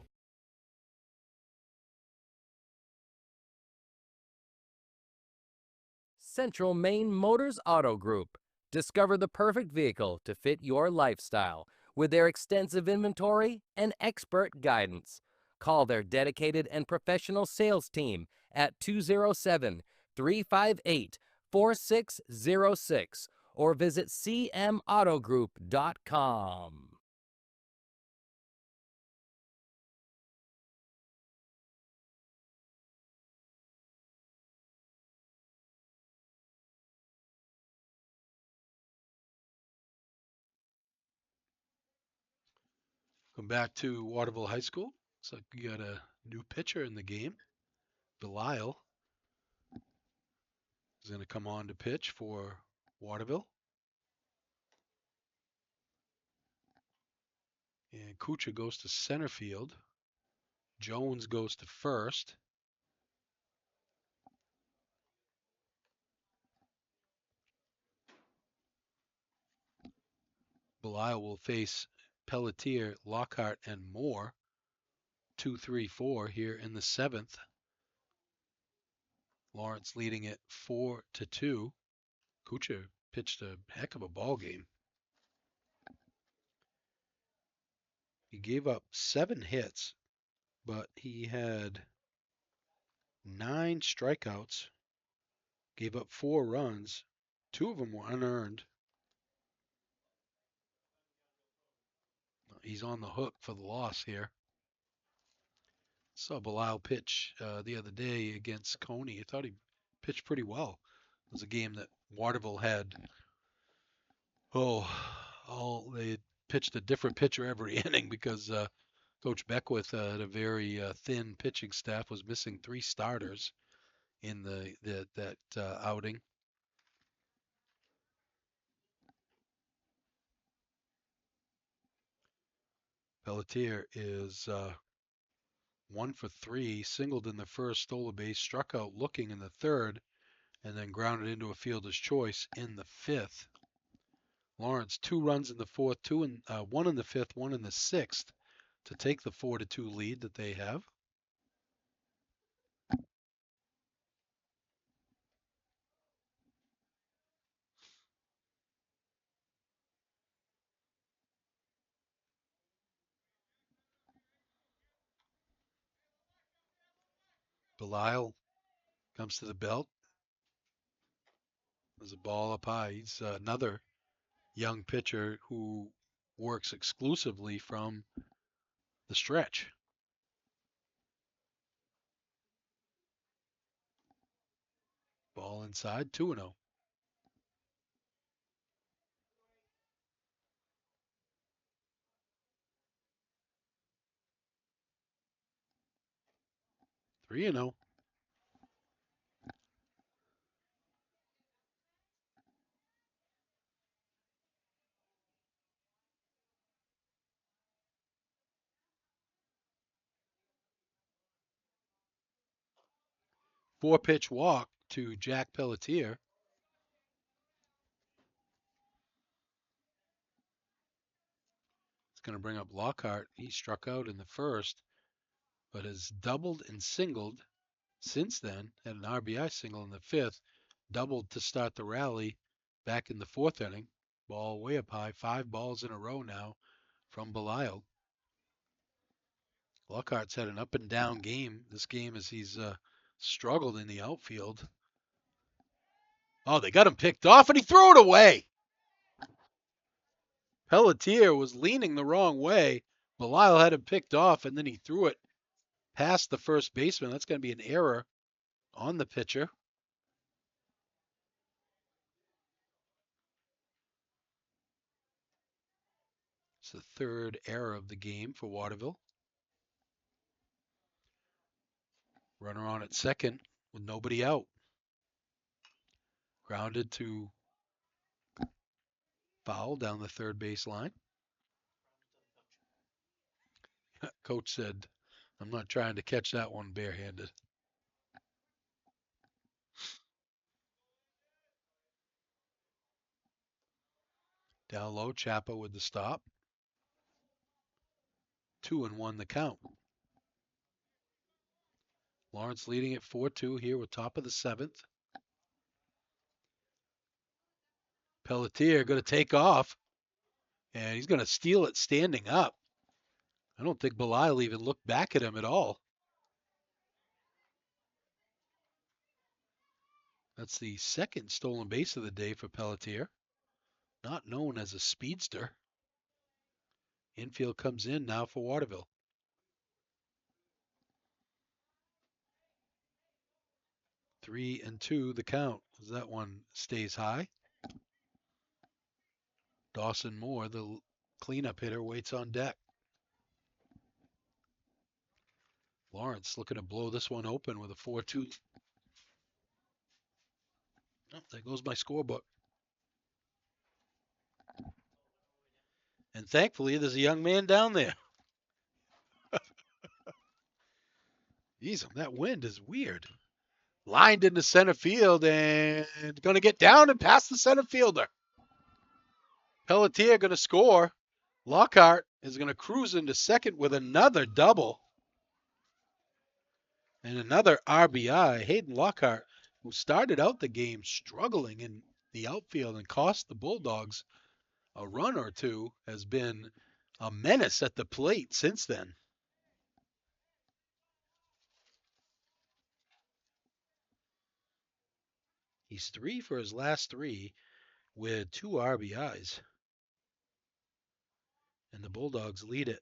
Central Maine Motors Auto Group. Discover the perfect vehicle to fit your lifestyle with their extensive inventory and expert guidance. Call their dedicated and professional sales team at 207-358-4606 or visit cmautogroup.com. Come back to Waterville High School. Looks like we got a new pitcher in the game. Belial is going to come on to pitch for Waterville. And Kucha goes to center field. Jones goes to first. Belial will face Pelletier, Lockhart, and Moore. 2, 3, 4 here in the 7th. Lawrence leading it 4-2. Kuchar pitched a heck of a ball game. He gave up 7 hits, but he had 9 strikeouts, gave up 4 runs. 2 of them were unearned. He's on the hook for the loss here. Saw Belisle pitch the other day against Coney. I thought he pitched pretty well. It was a game that Waterville had. They pitched a different pitcher every inning because Coach Beckwith had a very thin pitching staff, was missing 3 starters in that outing. Pelletier is 1 for 3, singled in the first, stole a base, struck out looking in the third, and then grounded into a fielder's choice in the fifth. Lawrence 2 runs in the fourth, 1 in the fifth, 1 in the sixth to take the 4-2 lead that they have. Belisle comes to the belt. There's a ball up high. He's another young pitcher who works exclusively from the stretch. Ball inside, 2-0. Three and 0. Four-pitch walk to Jack Pelletier. It's going to bring up Lockhart. He struck out in the first, but has doubled and singled since then. Had an RBI single in the fifth, doubled to start the rally back in the fourth inning. Ball way up high, 5 balls in a row now from Belisle. Lockhart's had an up and down game this game as he's struggled in the outfield. Oh, they got him picked off and he threw it away. Pelletier was leaning the wrong way. Belisle had him picked off and then he threw it past the first baseman. That's going to be an error on the pitcher. It's the 3rd error of the game for Waterville. Runner on at second with nobody out. Grounded to foul down the third baseline. Coach said, I'm not trying to catch that one barehanded. Down low, Chapa with the stop. 2-1 the count. Lawrence leading at 4-2 here with top of the 7th. Pelletier going to take off, and he's going to steal it standing up. I don't think Belisle even looked back at him at all. That's the 2nd stolen base of the day for Pelletier. Not known as a speedster. Infield comes in now for Waterville. 3-2 the count as that one stays high. Dawson Moore, the cleanup hitter, waits on deck. Lawrence looking to blow this one open with a 4-2. Oh, there goes my scorebook. And thankfully, there's a young man down there. Jeez, that wind is weird. Lined into center field and going to get down and past the center fielder. Pelletier going to score. Lockhart is going to cruise into second with another double. And another RBI. Hayden Lockhart, who started out the game struggling and the outfield and cost the Bulldogs a run or two, has been a menace at the plate since then. He's 3 for his last 3 with 2 RBIs. And the Bulldogs lead it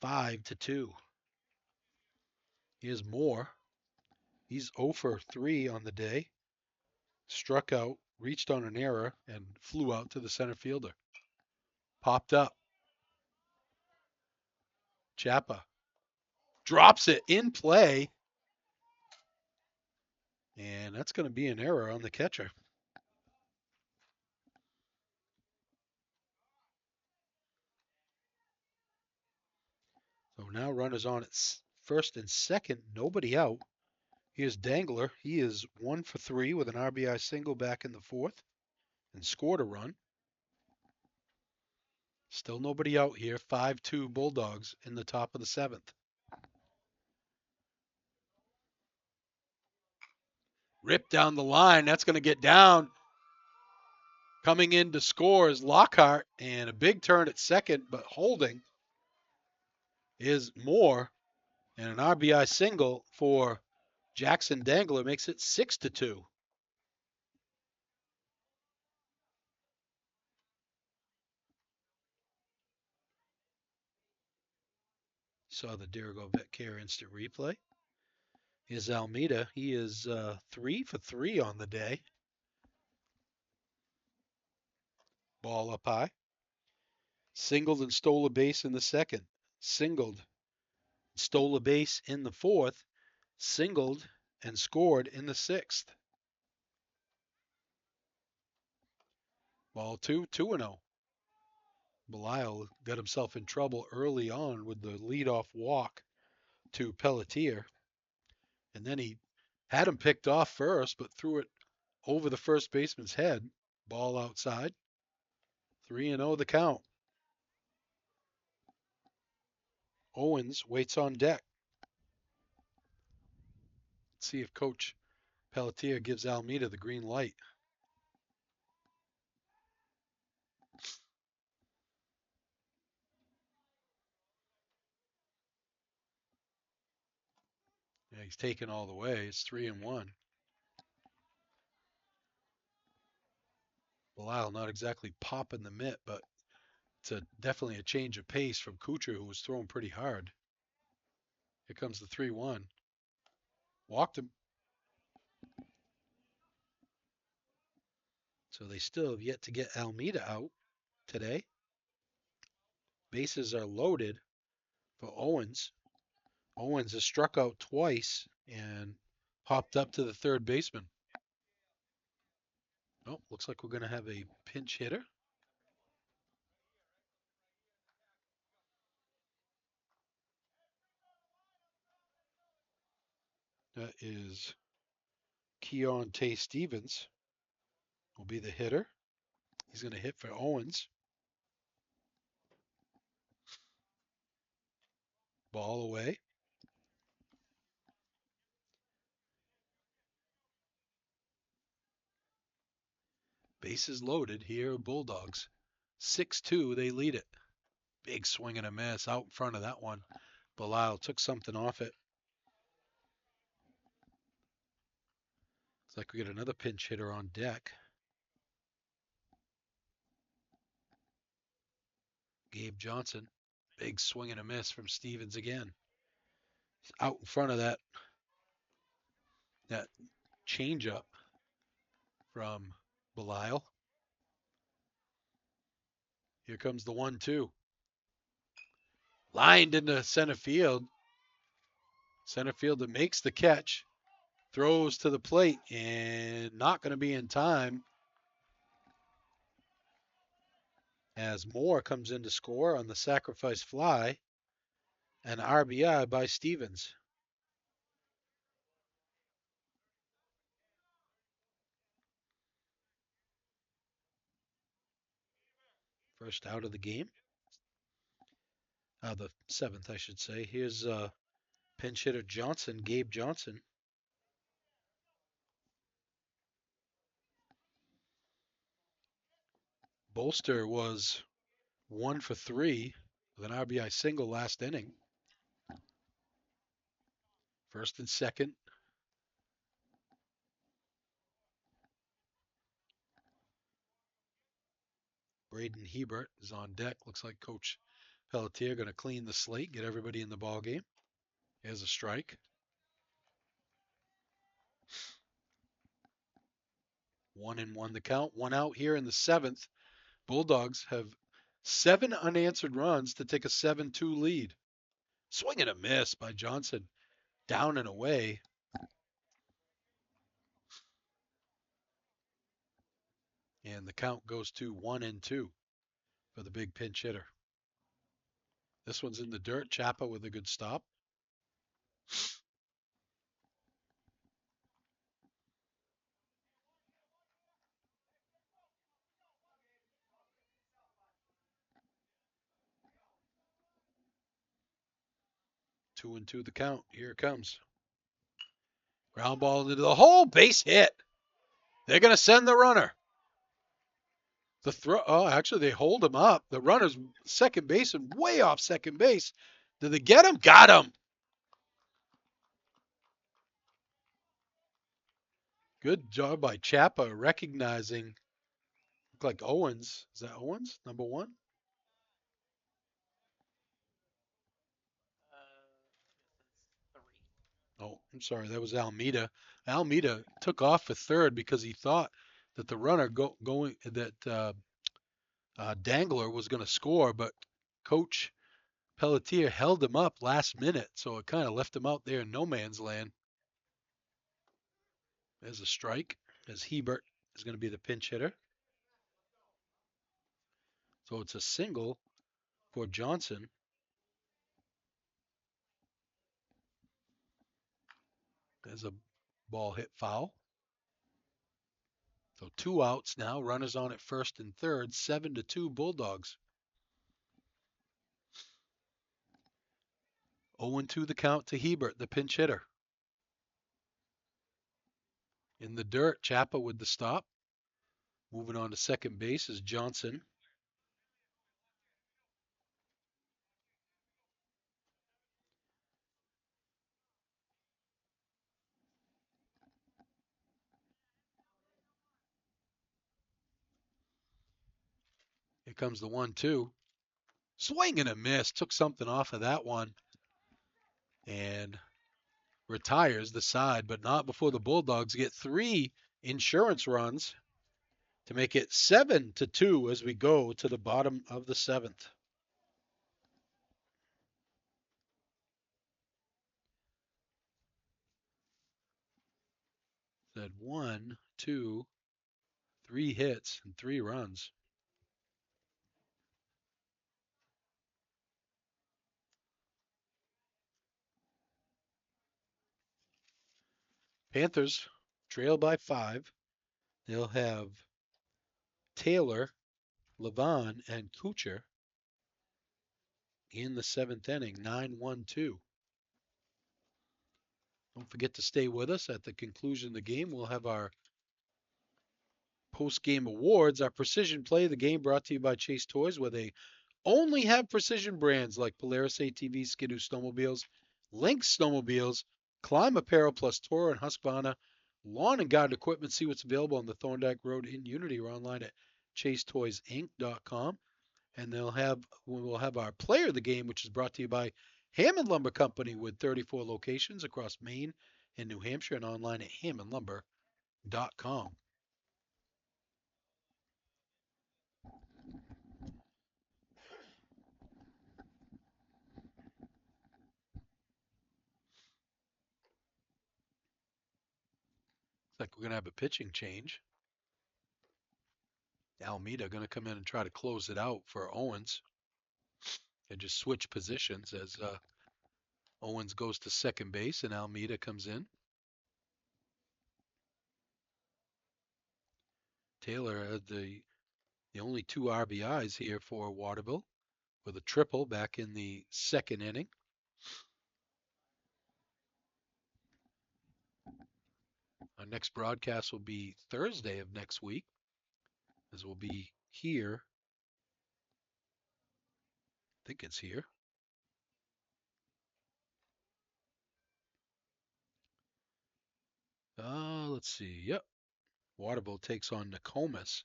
5-2. Here's Moore. He's 0 for 3 on the day. Struck out, reached on an error, and flew out to the center fielder. Popped up. Chapa drops it in play. And that's going to be an error on the catcher. So now runners on at first and second, nobody out. Here's Dangler. He is 1 for 3 with an RBI single back in the 4th and scored a run. Still nobody out here. 5-2 Bulldogs in the top of the 7th. Rip down the line. That's going to get down. Coming in to score is Lockhart, and a big turn at second, but holding is Moore, and an RBI single for Jackson Dangler makes it 6-2. Saw the Dirigo Vet Care instant replay. Here's Almeida. He is 3 for 3 on the day. Ball up high. Singled and stole a base in the second. Singled, stole a base in the 4th. Singled and scored in the 6th. Ball 2, 2-0. Belial got himself in trouble early on with the leadoff walk to Pelletier. And then he had him picked off first, but threw it over the first baseman's head. Ball outside. 3-0 the count. Owens waits on deck. Let's see if Coach Pelletier gives Almeida the green light. Yeah, he's taken all the way. It's 3-1. Belial not exactly popping the mitt, but it's definitely a change of pace from Kuchar, who was throwing pretty hard. Here comes the 3-1. Walked him. So they still have yet to get Almeida out today. Bases are loaded for Owens. Owens has struck out twice and hopped up to the third baseman. Oh, looks like we're going to have a pinch hitter. That is Keontae Stevens will be the hitter. He's going to hit for Owens. Ball away. Bases loaded here, Bulldogs. 6-2, they lead it. Big swing and a miss out in front of that one. Belial took something off it. Looks like we get another pinch hitter on deck. Gabe Johnson. Big swing and a miss from Stevens again. He's out in front of that changeup from Belial. Here comes the 1-2. Lined into center field. Center fielder makes the catch. Throws to the plate and not going to be in time. As Moore comes in to score on the sacrifice fly. An RBI by Stevens. First out of the game. The 7th, I should say. Here's pinch hitter Johnson, Gabe Johnson. Bolster was 1 for 3 with an RBI single last inning. First and second. Braden Hebert is on deck. Looks like Coach Pelletier going to clean the slate, get everybody in the ball game. Here's a strike. 1-1 the count. One out here in the seventh. Bulldogs have 7 unanswered runs to take a 7-2 lead. Swing and a miss by Johnson. Down and away. And the count goes to 1-2 for the big pinch hitter. This one's in the dirt. Chapa with a good stop. Two and two the count. Here it comes. Ground ball into the hole. Base hit. They're going to send the runner. The throw. Oh, actually, they hold him up. The runner's second base and way off second base. Did they get him? Got him. Good job by Chapa recognizing. Look like Owens. Is that Owens? Number 1? Oh, I'm sorry. That was Almeida. Almeida took off for third because he thought that the runner Dangler was going to score, but Coach Pelletier held him up last minute, so it kind of left him out there in no man's land. There's a strike as Hebert is going to be the pinch hitter. So it's a single for Johnson. There's a ball hit foul. So 2 outs now. Runners on at first and third. 7-2 Bulldogs. 0-2 the count to Hebert, the pinch hitter. In the dirt, Chapa with the stop. Moving on to second base is Johnson. Here comes the 1-2. Swing and a miss. Took something off of that one. And retires the side, but not before the Bulldogs get 3 insurance runs to make it 7-2 as we go to the bottom of the 7th. That 1, 2, 3 hits and 3 runs. Panthers trail by 5. They'll have Taylor, Levon, and Kuchar in the 7th inning, 9-1-2. Don't forget to stay with us. At the conclusion of the game, we'll have our post-game awards, our precision play of the game brought to you by Chase Toys, where they only have precision brands like Polaris ATV, Skidoo Snowmobiles, Lynx Snowmobiles, Climb Apparel plus Toro and Husqvarna, lawn and garden equipment. See what's available on the Thorndike Road in Unity or online at chasetoysinc.com. And we'll have our player of the game, which is brought to you by Hammond Lumber Company with 34 locations across Maine and New Hampshire and online at hammondlumber.com. Looks like we're going to have a pitching change. Almeida going to come in and try to close it out for Owens. And just switch positions as Owens goes to second base and Almeida comes in. Taylor had the only 2 RBIs here for Waterville with a triple back in the 2nd inning. Our next broadcast will be Thursday of next week, as we'll be here. I think it's here. Let's see. Yep. Waterville takes on Nokomis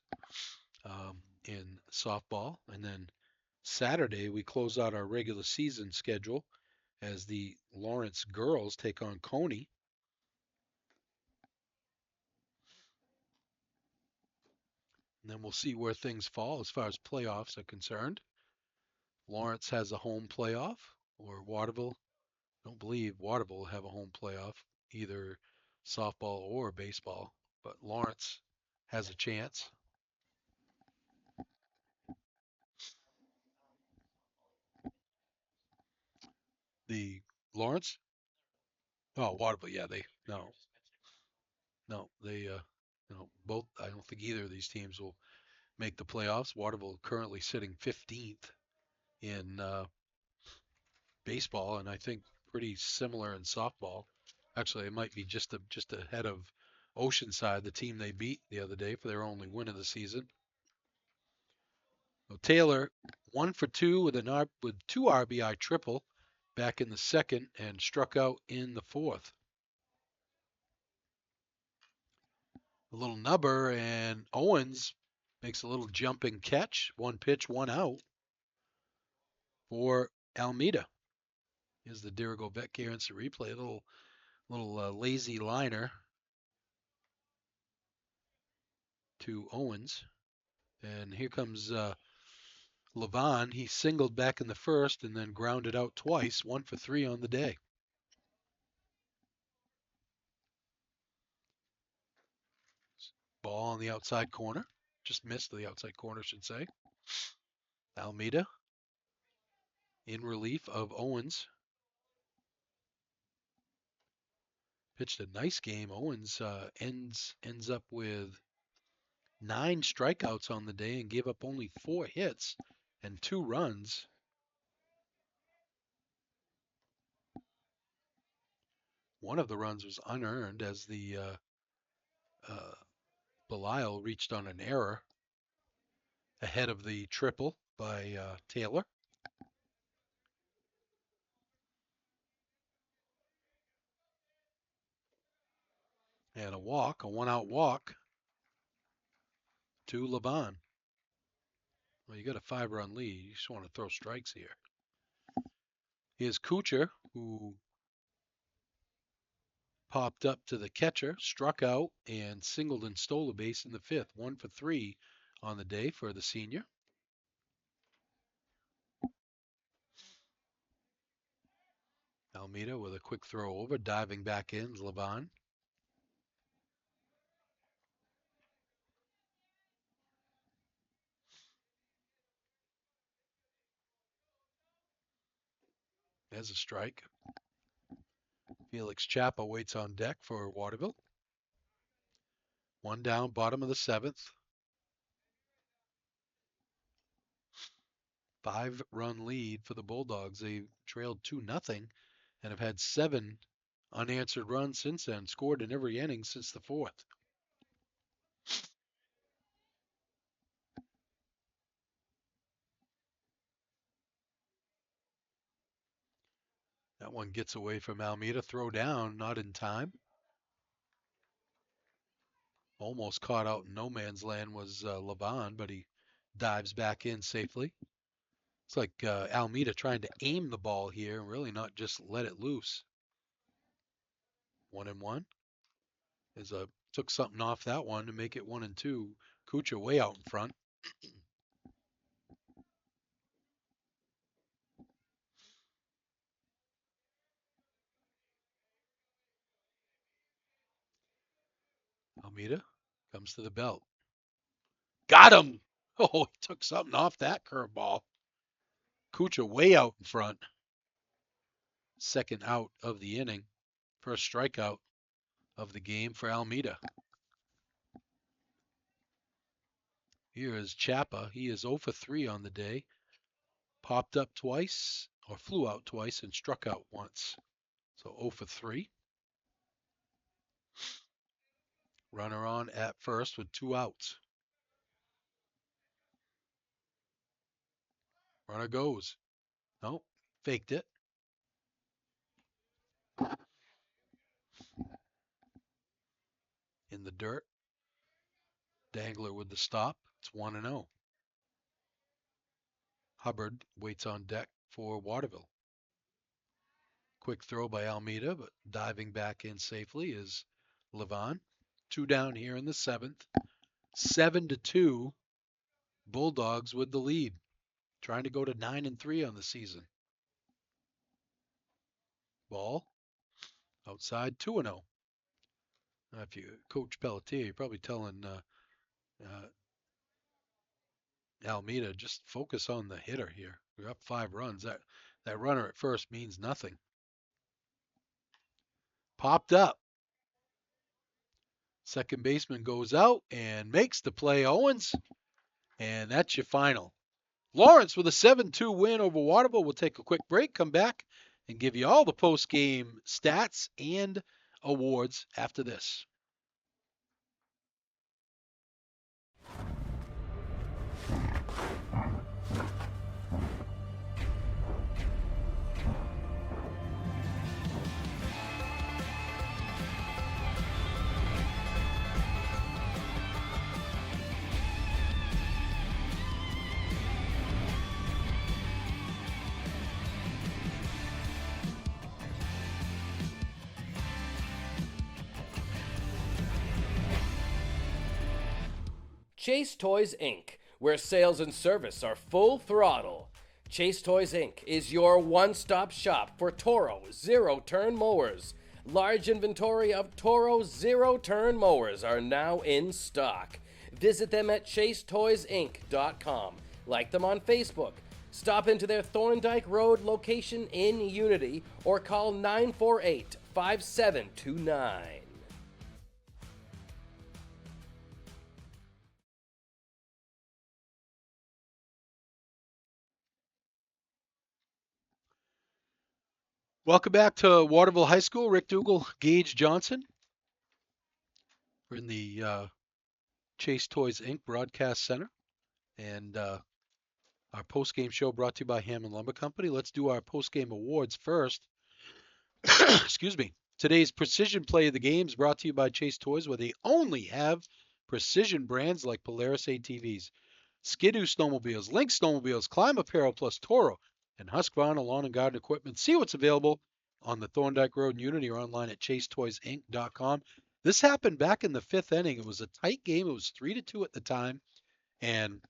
in softball. And then Saturday, we close out our regular season schedule as the Lawrence girls take on Coney. And then we'll see where things fall as far as playoffs are concerned. Lawrence has a home playoff, or Waterville. I don't believe Waterville will have a home playoff, either softball or baseball. But Lawrence has a chance. The Lawrence? Oh, Waterville. Yeah, they no, both. I don't think either of these teams will make the playoffs. Waterville currently sitting 15th in baseball, and I think pretty similar in softball. Actually, it might be just ahead of Oceanside, the team they beat the other day for their only win of the season. So Taylor, 1 for 2 with 2 RBI triple back in the second and struck out in the fourth. A little nubber, and Owens makes a little jumping catch. 1 pitch, 1 out for Almeida. Here's the Dirigo Vetcare instant replay. A little lazy liner to Owens. And here comes Levon. He singled back in the first and then grounded out twice. 1 for 3 on the day. Ball on the outside corner. Just missed the outside corner, I should say. Almeida in relief of Owens. Pitched a nice game. Owens ends up with 9 strikeouts on the day and gave up only 4 hits and 2 runs. One of the runs was unearned as the Belial reached on an error ahead of the triple by Taylor. And a 1-out walk to Levon. Well, you got a 5-run lead. You just want to throw strikes here. Here's Kuchar, who popped up to the catcher, struck out, and singled and stole a base in the fifth. 1 for 3 on the day for the senior. Almeida with a quick throw over, diving back in, Levon. There's a strike. Felix Chapa waits on deck for Waterville. 1 down, bottom of the 7th. 5-run lead for the Bulldogs. They trailed 2-0 and have had 7 unanswered runs since then, scored in every inning since the 4th. That one gets away from Almeida. Throw down, not in time. Almost caught out in no man's land was Levon, but he dives back in safely. It's like Almeida trying to aim the ball here and really not just let it loose. 1-1. Took something off that one to make it 1-2. Kuchar way out in front. Almeida comes to the belt. Got him! Oh, he took something off that curveball. Kuchar way out in front. Second out of the inning. First strikeout of the game for Almeida. Here is Chapa. He is 0 for 3 on the day. Popped up twice, or flew out twice, and struck out once. So 0 for 3. Runner on at first with 2 outs. Runner goes. Nope. Faked it. In the dirt. Dangler with the stop. It's 1-0. Hubbard waits on deck for Waterville. Quick throw by Almeida, but diving back in safely is Levon. 2 down here in the 7th. 7-2. Bulldogs with the lead. Trying to go to 9-3 on the season. Ball outside 2-0. If you coach Pelletier, you're probably telling Almeida, just focus on the hitter here. We're up 5 runs. That runner at first means nothing. Popped up. Second baseman goes out and makes the play, Owens. And that's your final. Lawrence with a 7-2 win over Waterville. We'll take a quick break, come back, and give you all the post-game stats and awards after this. Chase Toys Inc., where sales and service are full throttle. Chase Toys Inc. is your one-stop shop for Toro zero-turn mowers. Large inventory of Toro zero-turn mowers are now in stock. Visit them at chasetoysinc.com. Like them on Facebook. Stop into their Thorndike Road location in Unity or call 948-5729. Welcome back to Waterville High School. Rick Dougal, Gage Johnson. We're in the Chase Toys Inc. Broadcast Center. And our post-game show brought to you by Hammond Lumber Company. Let's do our post-game awards first. Excuse me. Today's Precision Play of the Game is brought to you by Chase Toys, where they only have precision brands like Polaris ATVs, Skidoo snowmobiles, Lynx snowmobiles, Climb Apparel Plus Toro, and Husqvarna Lawn and Garden Equipment. See what's available on the Thorndike Road in Unity or online at chasetoysinc.com. This happened back in the 5th inning. It was a tight game. It was 3-2 at the time, and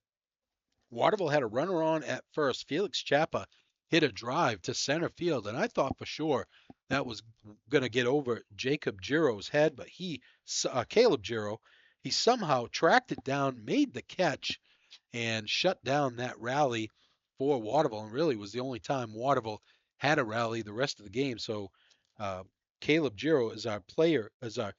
Waterville had a runner on at first. Felix Chapa hit a drive to center field, and I thought for sure that was going to get over Jacob Giro's head, but Caleb Giro, he somehow tracked it down, made the catch, and shut down that rally for Waterville, and really was the only time Waterville had a rally the rest of the game. So Caleb Giro is our player, is our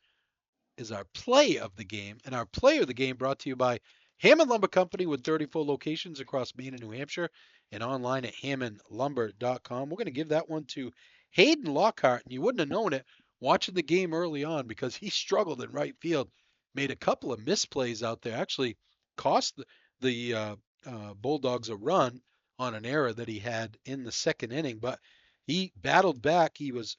play of the game, and our player of the game brought to you by Hammond Lumber Company with 34 locations across Maine and New Hampshire, and online at hammondlumber.com. We're going to give that one to Hayden Lockhart, and you wouldn't have known it watching the game early on because he struggled in right field, made a couple of misplays out there, actually cost the Bulldogs a run on an error that he had in the 2nd inning, but he battled back. He was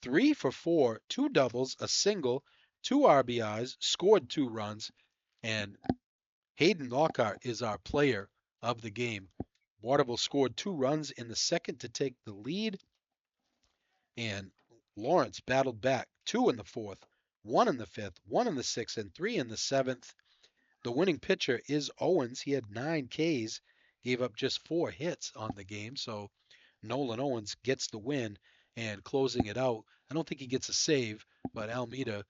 3 for 4, 2 doubles, a single, 2 RBIs, scored 2 runs, and Hayden Lockhart is our player of the game. Waterville scored 2 runs in the 2nd to take the lead, and Lawrence battled back 2 in the 4th, 1 in the 5th, 1 in the 6th, and 3 in the 7th. The winning pitcher is Owens. He had 9 Ks, gave up just 4 hits on the game, so Nolan Owens gets the win and closing it out. I don't think he gets a save, but Almeida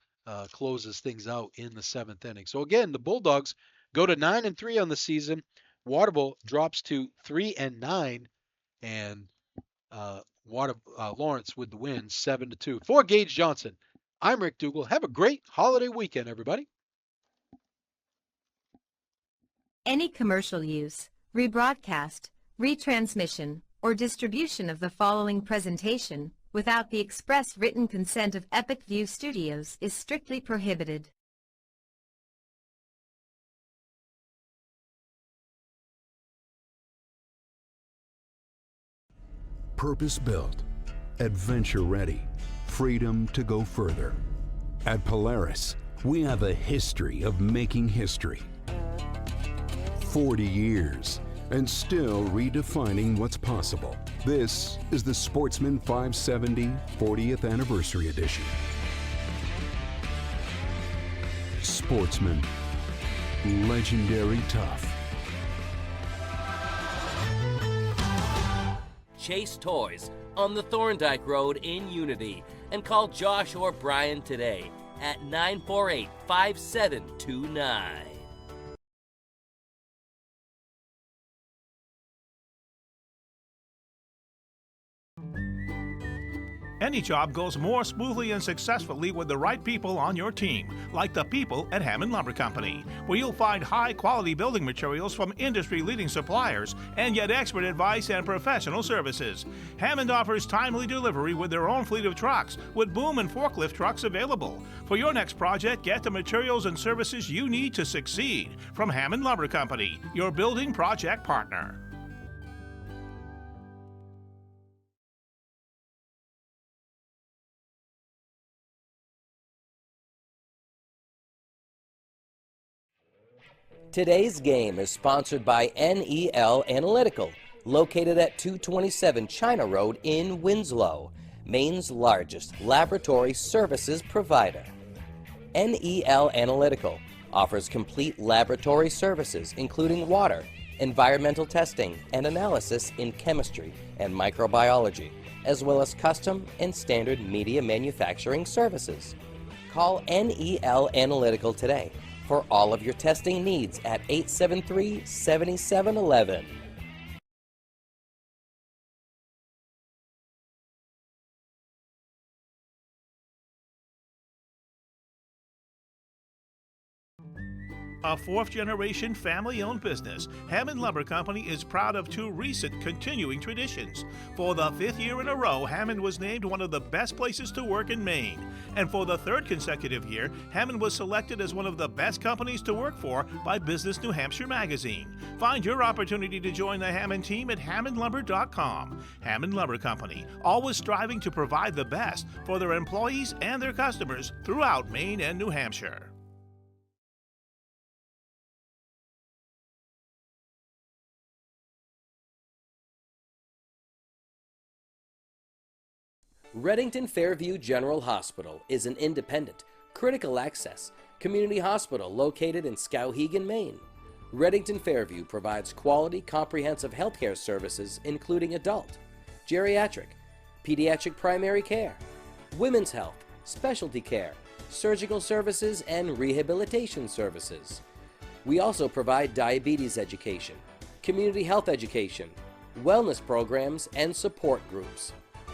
closes things out in the 7th inning. So again, the Bulldogs go to 9-3 on the season. Waterville drops to 3-9, and Lawrence with the win, 7-2. For Gage Johnson, I'm Rick Dougal. Have a great holiday weekend, everybody. Any commercial use, rebroadcast, retransmission, or distribution of the following presentation without the express written consent of Epic View Studios is strictly prohibited. Purpose-built, adventure-ready, freedom to go further. At Polaris, we have a history of making history. 40 years, and still redefining what's possible. This is the Sportsman 570 40th Anniversary Edition. Sportsman, legendary tough. Chase Toys on the Thorndike Road in Unity, and call Josh or Brian today at 948-5729. Any job goes more smoothly and successfully with the right people on your team, like the people at Hammond Lumber Company, where you'll find high-quality building materials from industry-leading suppliers and get expert advice and professional services. Hammond offers timely delivery with their own fleet of trucks, with boom and forklift trucks available. For your next project, get the materials and services you need to succeed from Hammond Lumber Company, your building project partner. Today's game is sponsored by NEL Analytical, located at 227 China Road in Winslow, Maine's largest laboratory services provider. NEL Analytical offers complete laboratory services including water, environmental testing, and analysis in chemistry and microbiology, as well as custom and standard media manufacturing services. Call NEL Analytical today for all of your testing needs at 873-7711. A fourth-generation family-owned business, Hammond Lumber Company is proud of two recent continuing traditions. For the fifth year in a row, Hammond was named one of the best places to work in Maine. And for the third consecutive year, Hammond was selected as one of the best companies to work for by Business New Hampshire magazine. Find your opportunity to join the Hammond team at hammondlumber.com. Hammond Lumber Company, always striving to provide the best for their employees and their customers throughout Maine and New Hampshire. Reddington Fairview General Hospital is an independent, critical access community hospital located in Skowhegan, Maine. Reddington Fairview provides quality, comprehensive healthcare services including adult, geriatric, pediatric primary care, women's health, specialty care, surgical services, and rehabilitation services. We also provide diabetes education, community health education, wellness programs, and support groups.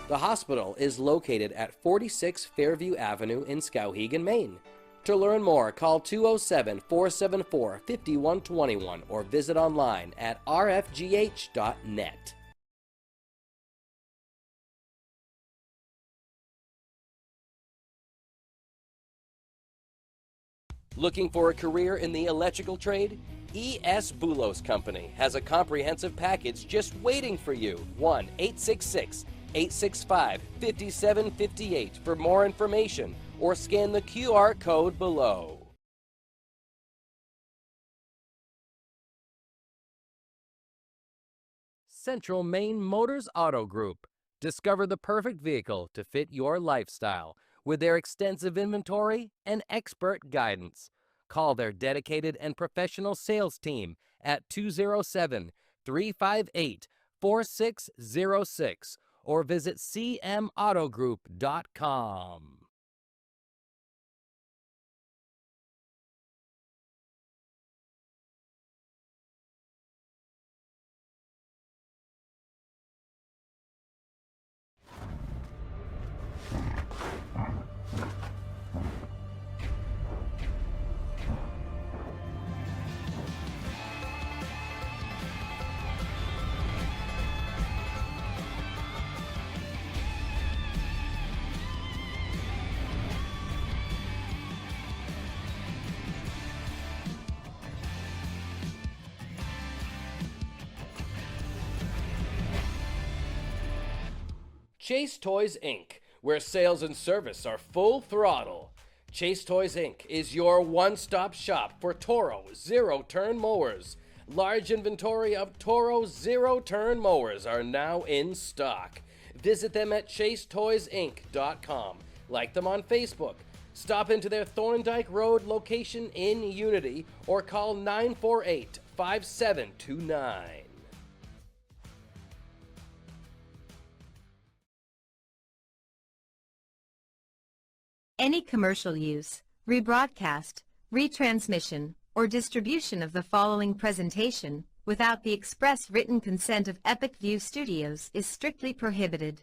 The hospital is located at 46 Fairview Avenue in Skowhegan, Maine. To learn more, call 207-474-5121 or visit online at rfgh.net. Looking for a career in the electrical trade? E.S. Boulos Company has a comprehensive package just waiting for you. 1-866-865-5758 for more information or scan the QR code below. Central Maine Motors Auto Group. Discover the perfect vehicle to fit your lifestyle with their extensive inventory and expert guidance. Call their dedicated and professional sales team at 207-358-4606 or visit cmautogroup.com. Chase Toys Inc., where sales and service are full throttle. Chase Toys Inc. is your one-stop shop for Toro zero-turn mowers. Large inventory of Toro zero-turn mowers are now in stock. Visit them at chasetoysinc.com. Like them on Facebook. Stop into their Thorndike Road location in Unity or call 948-5729. Any commercial use, rebroadcast, retransmission, or distribution of the following presentation without the express written consent of Epic View Studios is strictly prohibited.